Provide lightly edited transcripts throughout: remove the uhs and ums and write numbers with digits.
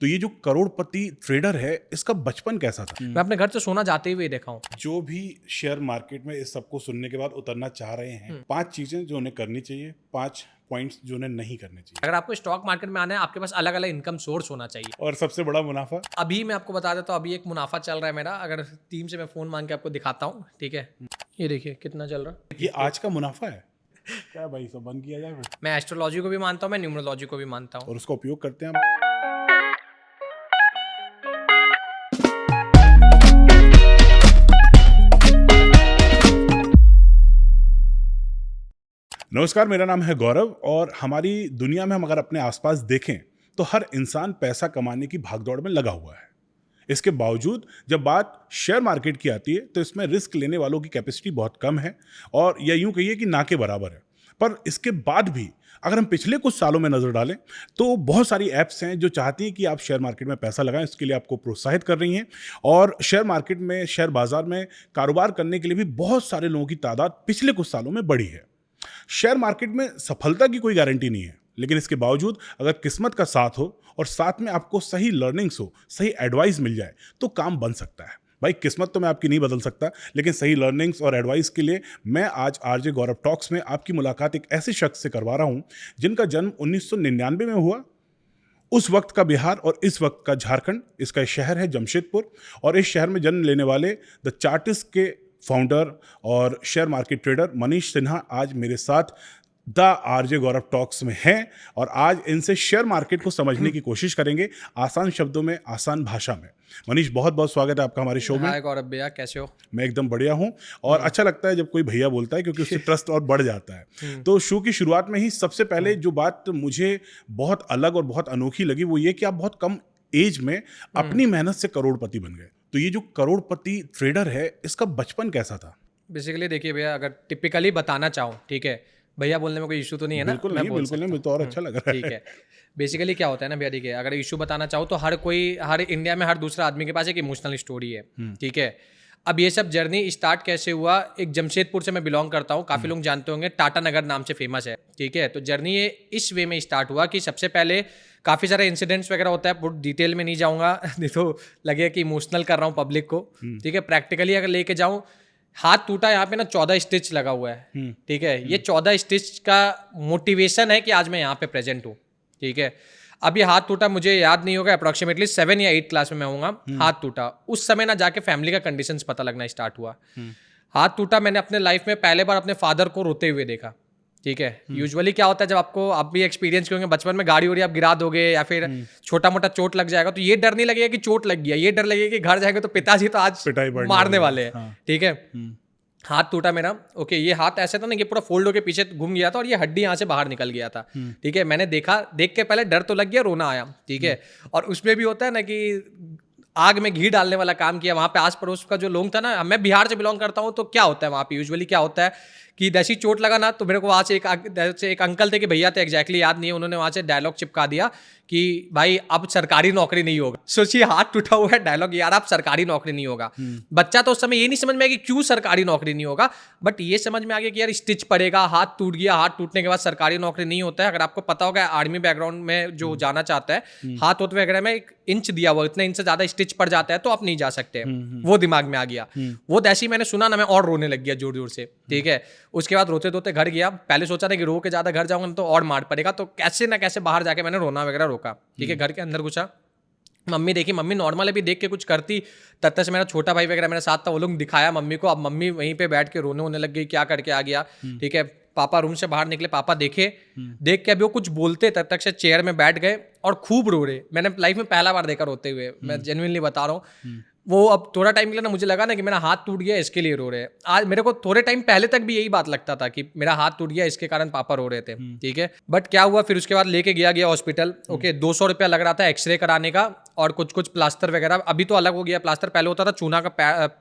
तो ये जो करोड़पति ट्रेडर है, इसका बचपन कैसा था? मैं अपने घर से सोना जाते हुए देखा हूँ। जो भी शेयर मार्केट में इस सबको सुनने के बाद उतरना चाह रहे हैं, 5 चीजें जो उन्हें करनी चाहिए, 5 पॉइंट्स जो उन्हें नहीं करने चाहिए। अगर आपको स्टॉक मार्केट में आना है, आपके पास अलग अलग इनकम सोर्स होना चाहिए। और सबसे बड़ा मुनाफा? अभी मैं आपको बता देता हूँ, अभी एक मुनाफा चल रहा है मेरा। अगर टीम से मैं फोन मांग के आपको दिखाता हूँ, ठीक है, ये देखिए कितना चल रहा है। ये आज का मुनाफा है क्या भाई? सब बंद किया जाए फिर? मैं एस्ट्रोलॉजी को भी मानता हूँ, मैं न्यूमरोलॉजी को भी मानता हूँ। और उसका उपयोग करते हैं हम। नमस्कार, मेरा नाम है गौरव और हमारी दुनिया में हम अगर अपने आसपास देखें तो हर इंसान पैसा कमाने की भागदौड़ में लगा हुआ है। इसके बावजूद जब बात शेयर मार्केट की आती है तो इसमें रिस्क लेने वालों की कैपेसिटी बहुत कम है और या यूं कहिए कि ना के बराबर है। पर इसके बाद भी अगर हम पिछले कुछ सालों में नजर डालें तो बहुत सारी ऐप्स हैं जो चाहती हैं कि आप शेयर मार्केट में पैसा लगाएं, इसके लिए आपको प्रोत्साहित कर रही हैं। और शेयर मार्केट में, शेयर बाजार में कारोबार करने के लिए भी बहुत सारे लोगों की तादाद पिछले कुछ सालों में बढ़ी है। शेयर मार्केट में सफलता की कोई गारंटी नहीं है, लेकिन इसके बावजूद अगर किस्मत का साथ हो और साथ में आपको सही लर्निंग्स हो, सही एडवाइस मिल जाए तो काम बन सकता है। भाई, किस्मत तो मैं आपकी नहीं बदल सकता, लेकिन सही लर्निंग्स और एडवाइस के लिए मैं आज आरजे गौरव टॉक्स में आपकी मुलाकात एक ऐसे शख्स से करवा रहा हूं जिनका जन्म 1999 में हुआ। उस वक्त का बिहार और इस वक्त का झारखंड, इसका शहर है जमशेदपुर। और इस शहर में जन्म लेने वाले द चार्टिस्ट के फाउंडर और share market trader Manish Sinha आज मेरे साथ द आरजे गौरव टॉक्स में हैं और आज इनसे शेयर मार्केट को समझने की कोशिश करेंगे, आसान शब्दों में, आसान भाषा में। मनीष, बहुत बहुत स्वागत है आपका हमारे शो में। हाय गौरव भैया, कैसे हो? मैं एकदम बढ़िया हूं और अच्छा लगता है जब कोई भैया बोलता है, क्योंकि उससे ट्रस्ट और बढ़ जाता है। तो शो की शुरुआत में ही सबसे पहले जो बात मुझे बहुत अलग और बहुत अनोखी लगी वो ये कि आप बहुत कम एज में अपनी मेहनत से करोड़पति बन गए। तो ये जो करोड़पति ट्रेडर है, इसका बचपन कैसा था? बेसिकली देखिए भैया, अगर टिपिकली बताना चाहूँ, ठीक है, भैया बोलने में कोई इशू तो नहीं है ना? बिल्कुल नहीं, बिल्कुल नहीं, मुझे तो और अच्छा लग रहा है। ठीक है। बेसिकली क्या होता है ना भैया, देखिए, अगर इशू बताना चाहूँ तो हर इंडिया में हर दूसरा आदमी के पास एक इमोशनल स्टोरी है, ठीक है। अब ये सब जर्नी स्टार्ट कैसे हुआ? एक जमशेदपुर से मैं बिलोंग करता हूँ, काफ़ी लोग जानते होंगे, टाटा नगर नाम से फेमस है, ठीक है। तो जर्नी ये इस वे में स्टार्ट हुआ कि सबसे पहले काफ़ी सारे इंसिडेंट्स वगैरह होता है, बहुत डिटेल में नहीं जाऊँगा नहीं तो लगे कि इमोशनल कर रहा हूँ पब्लिक को, ठीक है। प्रैक्टिकली अगर लेके जाऊँ, हाथ टूटा, यहाँ पे ना 14 स्टिच लगा हुआ है, ठीक है। ये 14 स्टिच का मोटिवेशन है कि आज मैं यहाँ पे प्रेजेंट हूँ, ठीक है। अब ये हाथ टूटा, मुझे याद नहीं होगा, अप्रोक्सीमेटली 7 या 8 क्लास में मैं होऊंगा, हाथ टूटा। उस समय ना जाके फैमिली का कंडीशंस पता लगना स्टार्ट हुआ। हाथ टूटा, मैंने अपने लाइफ में पहले बार अपने फादर को रोते हुए देखा, ठीक है। यूजुअली क्या होता है, जब आप भी एक्सपीरियंस करेंगे, बचपन में गाड़ी आप गिरा दोगे या फिर छोटा मोटा चोट लग जाएगा तो ये डर नहीं लगेगा कि चोट लग गया, ये डर लगेगा कि घर जाएंगे तो पिताजी तो आज मारने वाले हैं, ठीक है। हाथ टूटा मेरा, ओके। ये हाथ ऐसा था ना कि पूरा फोल्ड होके पीछे घूम गया था और ये हड्डी यहाँ से बाहर निकल गया था, ठीक है। मैंने देखा, देख के पहले डर तो लग गया, रोना आया, ठीक है। और उसमें भी होता है ना कि आग में घी डालने वाला काम किया। वहाँ पे आस पड़ोस का जो लोग था ना, मैं बिहार से बिलोंग करता हूँ, तो क्या होता है वहाँ पे यूजुअली क्या होता है कि जैसी चोट लगा ना, तो मेरे को वहाँ से एक अंकल थे कि भैया थे, एग्जैक्टली याद नहीं है, उन्होंने वहाँ से डायलॉग चिपका दिया कि भाई अब सरकारी नौकरी नहीं होगा। सोचिए, हाथ टूटा हुआ है, डायलॉग यार अब सरकारी नौकरी नहीं होगा। बच्चा तो उस समय ये नहीं समझ में आया कि क्यों सरकारी नौकरी नहीं होगा, बट ये समझ में आ गया कि यार स्टिच पड़ेगा, हाथ टूट गया, हाथ टूटने के बाद सरकारी नौकरी नहीं होता है। अगर आपको पता होगा, आर्मी बैकग्राउंड में जो जाना चाहता है, हाथ होते वगैरह में 1 इंच दिया हुआ, इतने इंच से ज्यादा स्टिच पड़ जाता है तो आप नहीं जा सकते। वो दिमाग में आ गया। वो जैसे ही मैंने सुना ना, मैं और रोने लग गया जोर जोर से, ठीक है। उसके बाद रोते रोते घर गया। पहले सोचा था कि रो के ज्यादा घर जाऊंगा तो और मार पड़ेगा, तो कैसे ना कैसे बाहर जाके मैंने रोना वगैरह रोका, ठीक है। घर के अंदर घुसा, मम्मी देखी, मम्मी नॉर्मल है भी देख के कुछ करती, तब तक से मेरा छोटा भाई वगैरह मेरे साथ था, वो लोग दिखाया मम्मी को। अब मम्मी वहीं पे बैठ के रोने होने लग गई, क्या करके आ गया, ठीक है। पापा रूम से बाहर निकले, पापा देखे, देख के अभी वो कुछ बोलते, तब तक से चेयर में बैठ गए और खूब रो रहे। मैंने लाइफ में पहला बार देखा रोते हुए, मैं जेन्युइनली बता रहा हूँ। वो अब थोड़ा टाइम के लिए ना मुझे लगा ना कि मेरा हाथ टूट गया इसके लिए रो रहे हैं। आज मेरे को थोड़े टाइम पहले तक भी यही बात लगता था कि मेरा हाथ टूट गया इसके कारण पापा रो रहे थे, ठीक है। बट क्या हुआ, फिर उसके बाद लेके गया हॉस्पिटल, ओके। 200 रुपया लग रहा था एक्सरे कराने का और कुछ प्लास्टर वगैरह। अभी तो अलग हो गया प्लास्टर, पहले होता था चूना का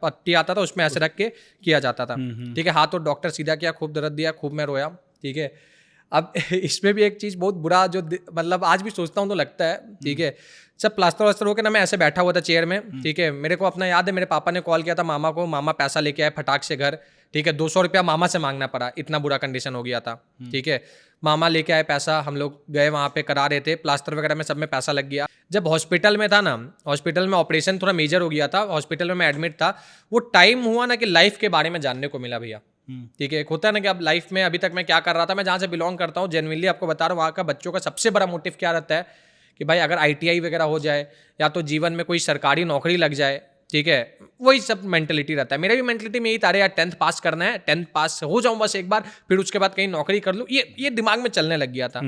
पट्टी आता था, उसमें ऐसे रख के किया जाता था, ठीक है। हाथ और डॉक्टर सीधा किया, खूब दर्द दिया, खूब मैं रोया, ठीक है। अब इसमें भी एक चीज़ बहुत बुरा जो मतलब आज भी सोचता हूँ तो लगता है, ठीक है, सब प्लास्टर वास्टर होकर ना मैं ऐसे बैठा हुआ था चेयर में, ठीक है, मेरे को अपना याद है मेरे पापा ने कॉल किया था मामा को, मामा पैसा लेके आए फटाक से घर, ठीक है, 200 रुपया मामा से मांगना पड़ा, इतना बुरा कंडीशन हो गया था, ठीक है, मामा लेके आए पैसा, हम लोग गए वहाँ पे करा रहे थे, प्लास्टर वगैरह में सब में पैसा लग गया। जब हॉस्पिटल में था ना, हॉस्पिटल में ऑपरेशन थोड़ा मेजर हो गया था, हॉस्पिटल में मैं एडमिट था, वो टाइम हुआ ना कि लाइफ के बारे में जानने को मिला भैया, ठीक है, एक होता है ना कि अब लाइफ में अभी तक मैं क्या कर रहा था, मैं जहाँ से बिलोंग करता हूँ जेन्युइनली आपको बता रहा हूँ, वहाँ का बच्चों का सबसे बड़ा मोटिव क्या रहता है कि भाई अगर ITI वगैरह हो जाए या तो जीवन में कोई सरकारी नौकरी लग जाए, ठीक है, वही सब मेंटेलिटी रहता है। मेरा भी मेंटेलिटी में यही था, अरे यार 10th पास करना है, 10th पास हो जाऊं बस एक बार, फिर उसके बाद कहीं नौकरी कर लूँ, ये दिमाग में चलने लग गया था।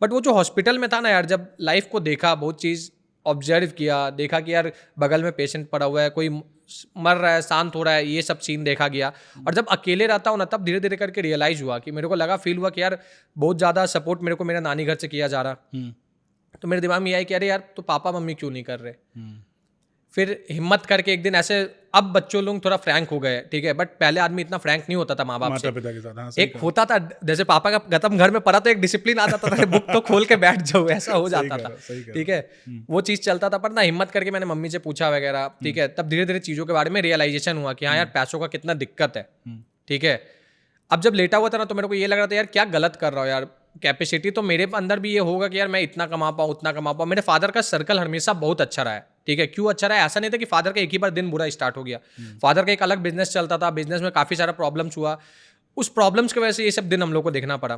बट वो जो हॉस्पिटल में था ना यार, जब लाइफ को देखा, बहुत चीज़ ऑब्जर्व किया, देखा कि यार बगल में पेशेंट पड़ा हुआ है, कोई मर रहा है, शांत हो रहा है, ये सब सीन देखा गया। और जब अकेले रहता हूँ ना, तब धीरे धीरे करके रियलाइज हुआ कि मेरे को लगा, फील हुआ कि यार बहुत ज़्यादा सपोर्ट मेरे को मेरे नानी घर से किया जा रहा। तो मेरे दिमाग में ये आया कि अरे यार तो पापा मम्मी क्यों नहीं कर रहे। फिर हिम्मत करके एक दिन ऐसे, अब बच्चों लोग थोड़ा फ्रैंक हो गए, ठीक है, बट पहले आदमी इतना फ्रैंक नहीं होता था माँ बाप से, माता पिता के साथ। हाँ, सही एक कहा। होता था जैसे पापा का गतम घर में पड़ा तो एक डिसिप्लिन आता था, बुक तो खोल के बैठ जाओ, ऐसा हो जाता था, सही कह ठीक है, वो चीज़ चलता था। पर ना हिम्मत करके मैंने मम्मी से पूछा वगैरह, ठीक है, तब धीरे धीरे चीज़ों के बारे में रियलाइजेशन हुआ कि हाँ यार पैसों का कितना दिक्कत है, ठीक है। अब जब लेटा हुआ था ना तो मेरे को ये लग रहा था यार क्या गलत कर रहा हूँ यार, कैपेसिटी तो मेरे अंदर भी ये होगा कि यार मैं इतना कमा पाऊँ, उतना कमा पाऊँ। मेरे फादर का सर्कल हमेशा बहुत अच्छा रहा है, ठीक है, क्यों अच्छा रहा है, ऐसा नहीं था कि फादर का एक ही बार दिन बुरा स्टार्ट हो गया। फादर का एक अलग बिजनेस चलता था, बिजनेस में काफ़ी सारा प्रॉब्लम्स हुआ, उस प्रॉब्लम्स की वजह से ये सब दिन हम लोग को देखना पड़ा।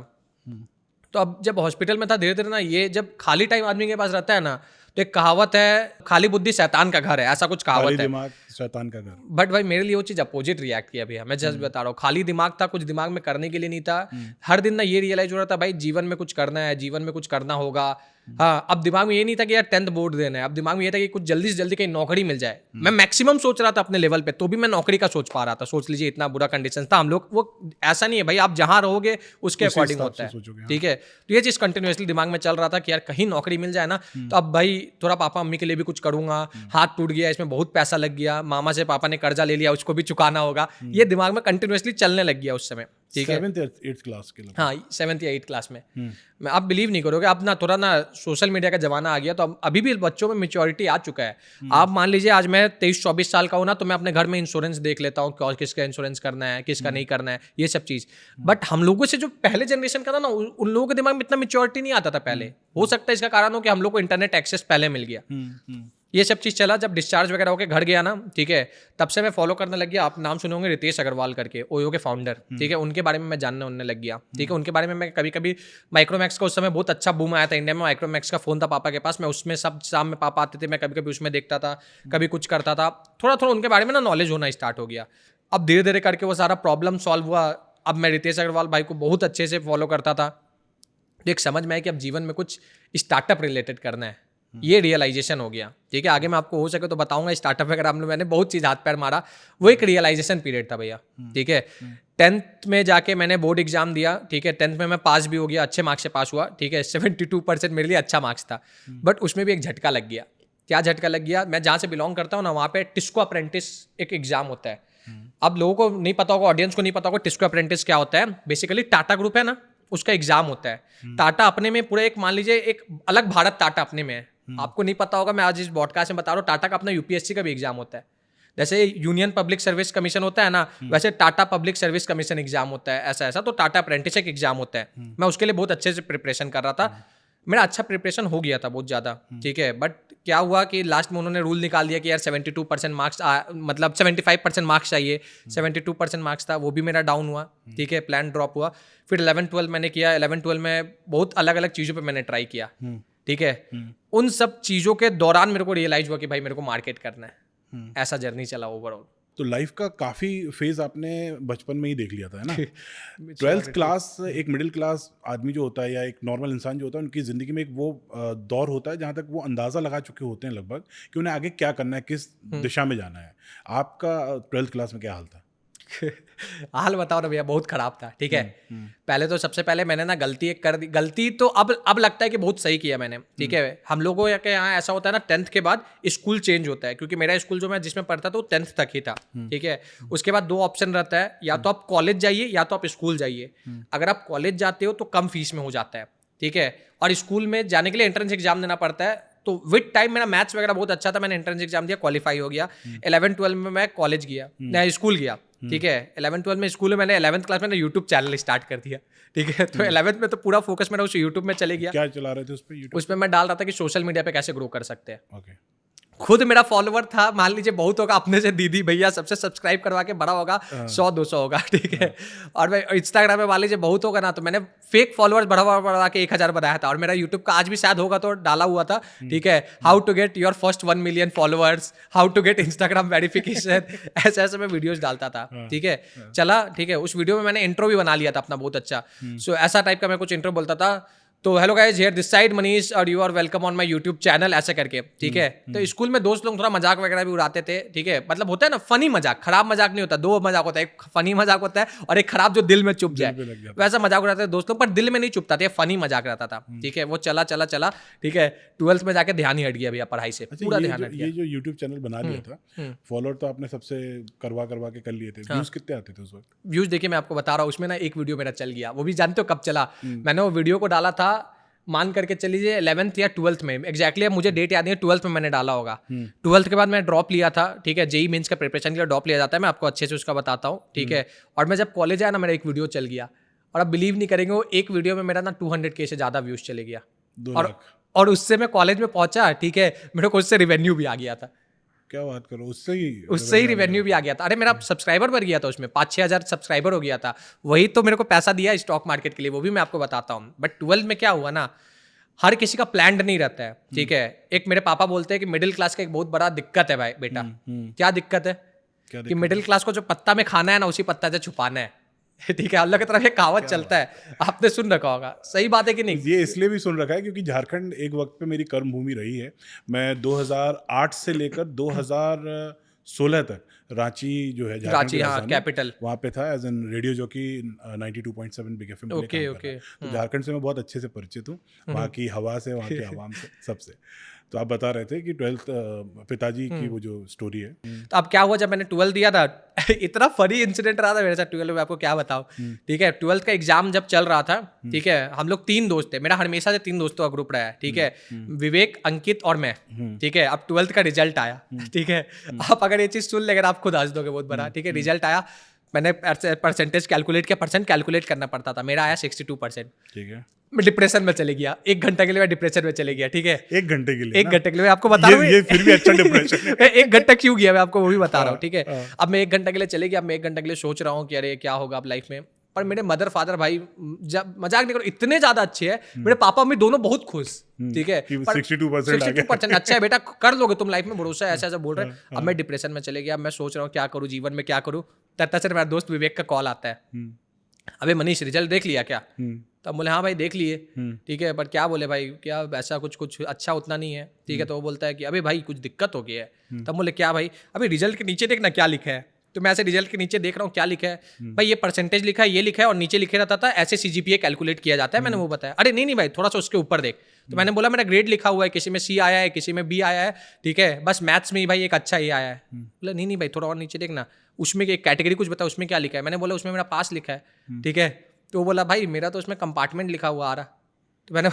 तो अब जब हॉस्पिटल में था, धीरे धीरे ना ये जब खाली टाइम आदमी के पास रहता है ना, तो एक कहावत है, खाली बुद्धि शैतान का घर है, ऐसा कुछ खाली कहावत है। दिमाग शैतान का घर। बट भाई मेरे लिए वो चीज़ अपोजिट रिएक्ट किया भैया, मैं जस्ट बता रहा हूँ, खाली दिमाग था, कुछ दिमाग में करने के लिए नहीं था। हर दिन ना ये रियलाइज हो रहा था भाई जीवन में कुछ करना है, जीवन में कुछ करना होगा। हाँ, अब दिमाग में ये नहीं था कि यार 10th बोर्ड देना है, अब दिमाग में ये था कि कुछ जल्दी से जल्दी कहीं नौकरी मिल जाए। मैं मैक्सिमम सोच रहा था अपने लेवल पे, तो भी मैं नौकरी का सोच पा रहा था। सोच लीजिए इतना बुरा कंडीशन था हम लोग, वो ऐसा नहीं है भाई आप जहाँ रहोगे उसके उसी अकॉर्डिंग हिसाब होता से है, सोचोगे, हाँ। ठीक है। तो ये चीज़ कंटिन्यूसली दिमाग में चल रहा था कि यार कहीं नौकरी मिल जाए ना, तो अब भाई थोड़ा पापा मम्मी के लिए भी कुछ करूंगा, हाथ टूट गया, इसमें बहुत पैसा लग गया, मामा से पापा ने कर्जा ले लिया, उसको भी चुकाना होगा, ये दिमाग में कंटिन्यूसली चलने लग गया उस समय, ठीक है। 7th या 8th क्लास के लगभग। हाँ 7th या 8th क्लास में। मैं आप बिलीव नहीं करोगे, अब ना थोड़ा ना सोशल मीडिया का जमाना आ गया, तो अभी भी बच्चों में मेच्योरिटी आ चुका है। आप मान लीजिए आज मैं 23-24 साल का हूँ ना, तो मैं अपने घर में इंश्योरेंस देख लेता हूँ, किसका इंश्योरेंस करना है, किसका नहीं करना है, ये सब चीज़। बट हम लोगों से जो पहले जनरेशन का था ना, उन लोगों के दिमाग में इतना मेच्योरिटी नहीं आता था पहले। हो सकता है इसका कारण हो कि हम लोग को इंटरनेट एक्सेस पहले मिल गया, ये सब चीज़ चला। जब डिस्चार्ज वगैरह होकर घर गया ना, ठीक है, तब से मैं फॉलो करने लग गया। आप नाम सुने होंगे रितेश अग्रवाल करके, ओयो के फाउंडर, ठीक है, उनके बारे में मैं जानने उनने लग गया, ठीक है। उनके बारे में मैं कभी कभी माइक्रोमैक्स का उस समय बहुत अच्छा बूम आया था इंडिया में, माइक्रोमैक्स का फ़ोन था पापा के पास, मैं उसमें सब शाम में पापा आते थे, मैं कभी कभी उसमें देखता था, कभी कुछ करता था, थोड़ा थोड़ा उनके बारे में ना नॉलेज होना स्टार्ट हो गया। अब धीरे धीरे करके वो सारा प्रॉब्लम सॉल्व हुआ। अब मैं रितेश अग्रवाल भाई को बहुत अच्छे से फॉलो करता था, तो एक समझ में आया कि अब जीवन में कुछ स्टार्टअप रिलेटेड करना है, ये रियलाइजेशन हो गया, ठीक है। आगे मैं आपको हो सके तो बताऊंगा स्टार्टअप वगैरह, मैंने बहुत चीज़ हाथ पैर मारा, वो एक रियलाइजेशन पीरियड था भैया, ठीक है। 10th में जाके मैंने बोर्ड एग्जाम दिया, ठीक है, 10th में मैं पास भी हो गया, अच्छे मार्क्स से पास हुआ, ठीक है, 72% मेरे लिए अच्छा मार्क्स था। बट उसमें भी एक झटका लग गया। क्या झटका लग गया, मैं जहाँ से बिलोंग करता हूँ ना, वहाँ पे टिस्को अप्रेंटिस एक एग्जाम होता है। अब लोगों को नहीं पता होगा, ऑडियंस को नहीं पता होगा टिस्को अप्रेंटिस क्या होता है। बेसिकली टाटा ग्रुप है ना, उसका एग्जाम होता है। टाटा अपने में पूरा एक मान लीजिए एक अलग भारत टाटा अपने में है। आपको नहीं पता होगा, मैं आज इस पॉडकास्ट में बता रहा हूँ, टाटा का अपना यूपीएससी का भी एग्जाम होता है। जैसे यूनियन पब्लिक सर्विस कमीशन होता है ना, वैसे Tata public service commission exam होता है, ऐसा तो टाटा अप्रेंटिस एक एग्जाम होता है। मैं उसके लिए बहुत अच्छे से प्रिपरेशन कर रहा था, मेरा अच्छा प्रिपरेशन हो गया था बहुत ज़्यादा, ठीक है। बट क्या हुआ कि लास्ट में उन्होंने रूल निकाल दिया कि यार 72% मार्क्स, मतलब 75% मार्क्स चाहिए, 72% मार्क्स था, वो भी मेरा डाउन हुआ, ठीक है, प्लान ड्रॉप हुआ। फिर 11-12 मैंने किया, 11-12 में बहुत अलग अलग चीज़ों पे मैंने ट्राई किया, ठीक है। उन सब चीज़ों के दौरान मेरे को रियलाइज हुआ कि भाई मेरे को मार्केट करना है, ऐसा जर्नी चला ओवरऑल। तो लाइफ का काफ़ी फेज आपने बचपन में ही देख लिया था, है ना। 12th क्लास एक मिडिल क्लास आदमी जो होता है या एक नॉर्मल इंसान जो होता है, उनकी ज़िंदगी में एक वो दौर होता है जहाँ तक वो अंदाज़ा लगा चुके होते हैं लगभग कि उन्हें आगे क्या करना है, किस दिशा में जाना है। आपका 12th क्लास में क्या हाल था? हाल बताओ ना भैया, बहुत खराब था। ठीक है, पहले तो सबसे पहले मैंने ना गलती एक कर दी। गलती तो अब लगता है कि बहुत सही किया मैंने। ठीक है, हम लोगों के यहाँ ऐसा होता है ना, 10th के बाद स्कूल चेंज होता है, क्योंकि मेरा स्कूल जो मैं जिसमें पढ़ता था वो 10th तक ही था। ठीक है, उसके बाद 2 ऑप्शन रहता है, या तो आप कॉलेज जाइए या तो आप स्कूल जाइए। अगर आप कॉलेज जाते हो तो कम फीस में हो जाता है। ठीक है, और स्कूल में जाने के लिए एंट्रेंस एग्जाम देना पड़ता है। तो विद टाइम मेरा मैथ्स वगैरह बहुत अच्छा था, मैंने एंट्रेंस एग्जाम दिया, क्वालिफाई हो गया। 11-12 में मैं कॉलेज गया, मैं स्कूल गया। ठीक है, 11-12 में स्कूल में मैंने 11th क्लास में यूट्यूब चैनल स्टार्ट कर दिया। ठीक है, तो 11th में तो पूरा फोकस मेरा उस यूट्यूब में चले गया। क्या चला रहे थे उस पे यूट्यूब? उसमें मैं डाल रहा था कि सोशल मीडिया पे कैसे ग्रो कर सकते हैं। ओके। खुद मेरा फॉलोवर था, मान लीजिए बहुत होगा अपने से दीदी भैया सबसे सब्सक्राइब करवा के बड़ा होगा 100-200 होगा। ठीक है, और मैं इंस्टाग्राम में मान लीजिए बहुत होगा ना, तो मैंने फेक फॉलोअर्स बढ़ा के 1000 बनाया था। और मेरा यूट्यूब का आज भी शायद होगा तो डाला हुआ था। ठीक है, how to get your first 1 million followers, how to get Instagram verification, ऐसे ऐसे मैं वीडियोस डालता था। ठीक है, चला। ठीक है, उस वीडियो में मैंने इंट्रो भी बना लिया था अपना बहुत अच्छा। सो ऐसा टाइप का मैं कुछ इंट्रो बोलता था, तो hello guys, here this side Manish और you are welcome on my YouTube channel, ऐसे करके। ठीक है, तो स्कूल में दोस्त लोग थोड़ा मजाक वगैरह भी उड़ाते थे। ठीक है, मतलब होता है ना फनी मजाक, खराब मजाक नहीं होता। 2 मजाक होता है, एक फनी मजाक होता है और एक खराब जो दिल में चुप जाए, वैसा मजाक उड़ाते थे दोस्त लोग, पर दिल में नहीं चुपता था, फनी मजाक रहता था। ठीक है, वो चला चला चला। ठीक है, 12th में जाके ध्यान ही हट गया भैया पढ़ाई से, पूरा ध्यान हट गया। ये जो यूट्यूब चैनल बना लिया था, फॉलोअर तो आपने सबसे करवा के कर लिए थे, व्यूज कितने आते थे उस वक्त? व्यूज देखिए मैं आपको बता रहा हूँ, उसमें ना एक वीडियो मेरा चल गया, वो भी जानते हो कब चला? मैंने वो वीडियो को डाला था, मान करके चलिए 11th या 12th में, एग्जैक्टली अब मुझे डेट याद नहीं है, 12th में मैंने डाला होगा। 12th के बाद मैं ड्रॉप लिया था। ठीक है, जेई मेंस का प्रिपरेशन के लिए ड्रॉप लिया जाता है, मैं आपको अच्छे से उसका बताता हूँ। ठीक है, और मैं जब कॉलेज आया ना, मेरा एक वीडियो चल गया, और आप बिलीव नहीं करेंगे, वो एक वीडियो में मेरा ना 200K से ज़्यादा व्यूज चले गया। 2 लाख। और उससे मैं कॉलेज में पहुंचा। ठीक है, मेरे को उससे रिवेन्यू भी आ गया था। क्या बात करो, उससे ही रिवेन्यू भी आ गया था। अरे मेरा सब्सक्राइबर बढ़ गया था, उसमें 5-6 हज़ार सब्सक्राइबर हो गया था। वही तो मेरे को पैसा दिया स्टॉक मार्केट के लिए, वो भी मैं आपको बताता हूँ। बट 12 में क्या हुआ ना, हर किसी का प्लान्ड नहीं रहता है। ठीक है, एक मेरे पापा बोलते हैं कि मिडिल क्लास का एक बहुत बड़ा दिक्कत है भाई बेटा। क्या दिक्कत है? कि मिडिल क्लास को जो पत्ता में खाना है ना, उसी पत्ता से छुपाना है। ठीक है, अल्लाह की तरफ ये कहावत चलता है, आपने सुन रखा होगा। सही बात है कि नहीं? ये इसलिए भी सुन रखा है क्योंकि झारखंड एक वक्त पे मेरी कर्म भूमि रही है। मैं 2008 से लेकर 2016 तक रांची जो है, रांची, हाँ, कैपिटल, वहाँ पे था as an radio jockey 92.7 big FM पे काम कर रहा। तो झारखंड से मैं बहुत अच्छे से परिचित हूँ, वहाँ की हवा से, वहाँ के आवाम से, सबसे। तो आप बता रहे थे कि 12th पिताजी की वो जो स्टोरी है। तो अब क्या हुआ, जब मैंने 12 दिया था इतना फनी इंसिडेंट रहा था मेरे साथ 12 में, आपको क्या बताऊं। ठीक है, 12th का एग्जाम जब चल रहा था, ठीक है, हम लोग 3 दोस्त थे, मेरा हमेशा से 3 दोस्तों का ग्रुप रहा है। ठीक है, विवेक, अंकित और मैं। ठीक है, अब 12th का रिजल्ट आया। ठीक है, आप अगर ये चीज सुन लेकर आपको हंस दोगे बहुत बड़ा। ठीक है, रिजल्ट आया, मैंने परसेंटेज कैलकुलेट किया, परसेंट कैलकुलेट करना पड़ता था, मेरा आया 62%। ठीक है, मैं डिप्रेशन में चले गया, 1 घंटा के लिए मैं डिप्रेशन में चले गया। ठीक है, 1 घंटे के लिए, 1 घंटे के लिए मैं आपको बता रहा हूँ, ये फिर भी अच्छा डिप्रेशन है। 1 घंटा क्यों गया मैं आपको वो भी बता रहा हूँ। ठीक है, अब मैं 1 घंटा के लिए चले गया, अब मैं 1 घंटा के लिए सोच रहा हूँ कि अरे क्या होगा अब लाइफ में। पर मेरे मदर फादर भाई, जब मजाक नहीं करो, इतने ज्यादा अच्छे हैं, मेरे पापा मम्मी दोनों बहुत खुश। ठीक है, 62% अच्छा है बेटा, कर लोगे तुम लाइफ में, भरोसा है, ऐसा ऐसा बोल रहे हैं। अब मैं डिप्रेशन में चले गया, मैं सोच रहा हूँ क्या करूँ जीवन में, क्या करूँ। तब तक मेरा दोस्त विवेक का कॉल आता है, अबे मनीष रिजल्ट देख लिया क्या? तब बोले हाँ भाई देख लिए। ठीक है, पर क्या बोले भाई, क्या ऐसा कुछ अच्छा उतना नहीं है। ठीक है, तो वो बोलता है कि अबे भाई कुछ दिक्कत हो गई है। तब बोले क्या भाई? अबे रिजल्ट के नीचे देखना क्या लिखा है। तो मैं ऐसे रिजल्ट के नीचे देख रहा हूँ क्या लिखा है भाई, ये परसेंटेज लिखा है, ये लिखा है, और नीचे लिखे रहता था ऐसे CGPA कैलकुलेट किया जाता है। मैंने वो बताया, अरे नहीं भाई थोड़ा सा उसके ऊपर देख। तो मैंने बोला मेरा ग्रेड लिखा हुआ है, किसी में C आया है, किसी में B आया है। ठीक है, बस मैथ्स में ही भाई एक अच्छा ये आया है। बोला नहीं भाई थोड़ा और नीचे देखना, उसमें एक कैटेगरी कुछ बता, उसमें क्या लिखा है। मैंने बोला उसमें मेरा पास लिखा है। ठीक है, तो वो बोला भाई मेरा तो उसमें कंपार्टमेंट लिखा हुआ आ रहा। तो मैं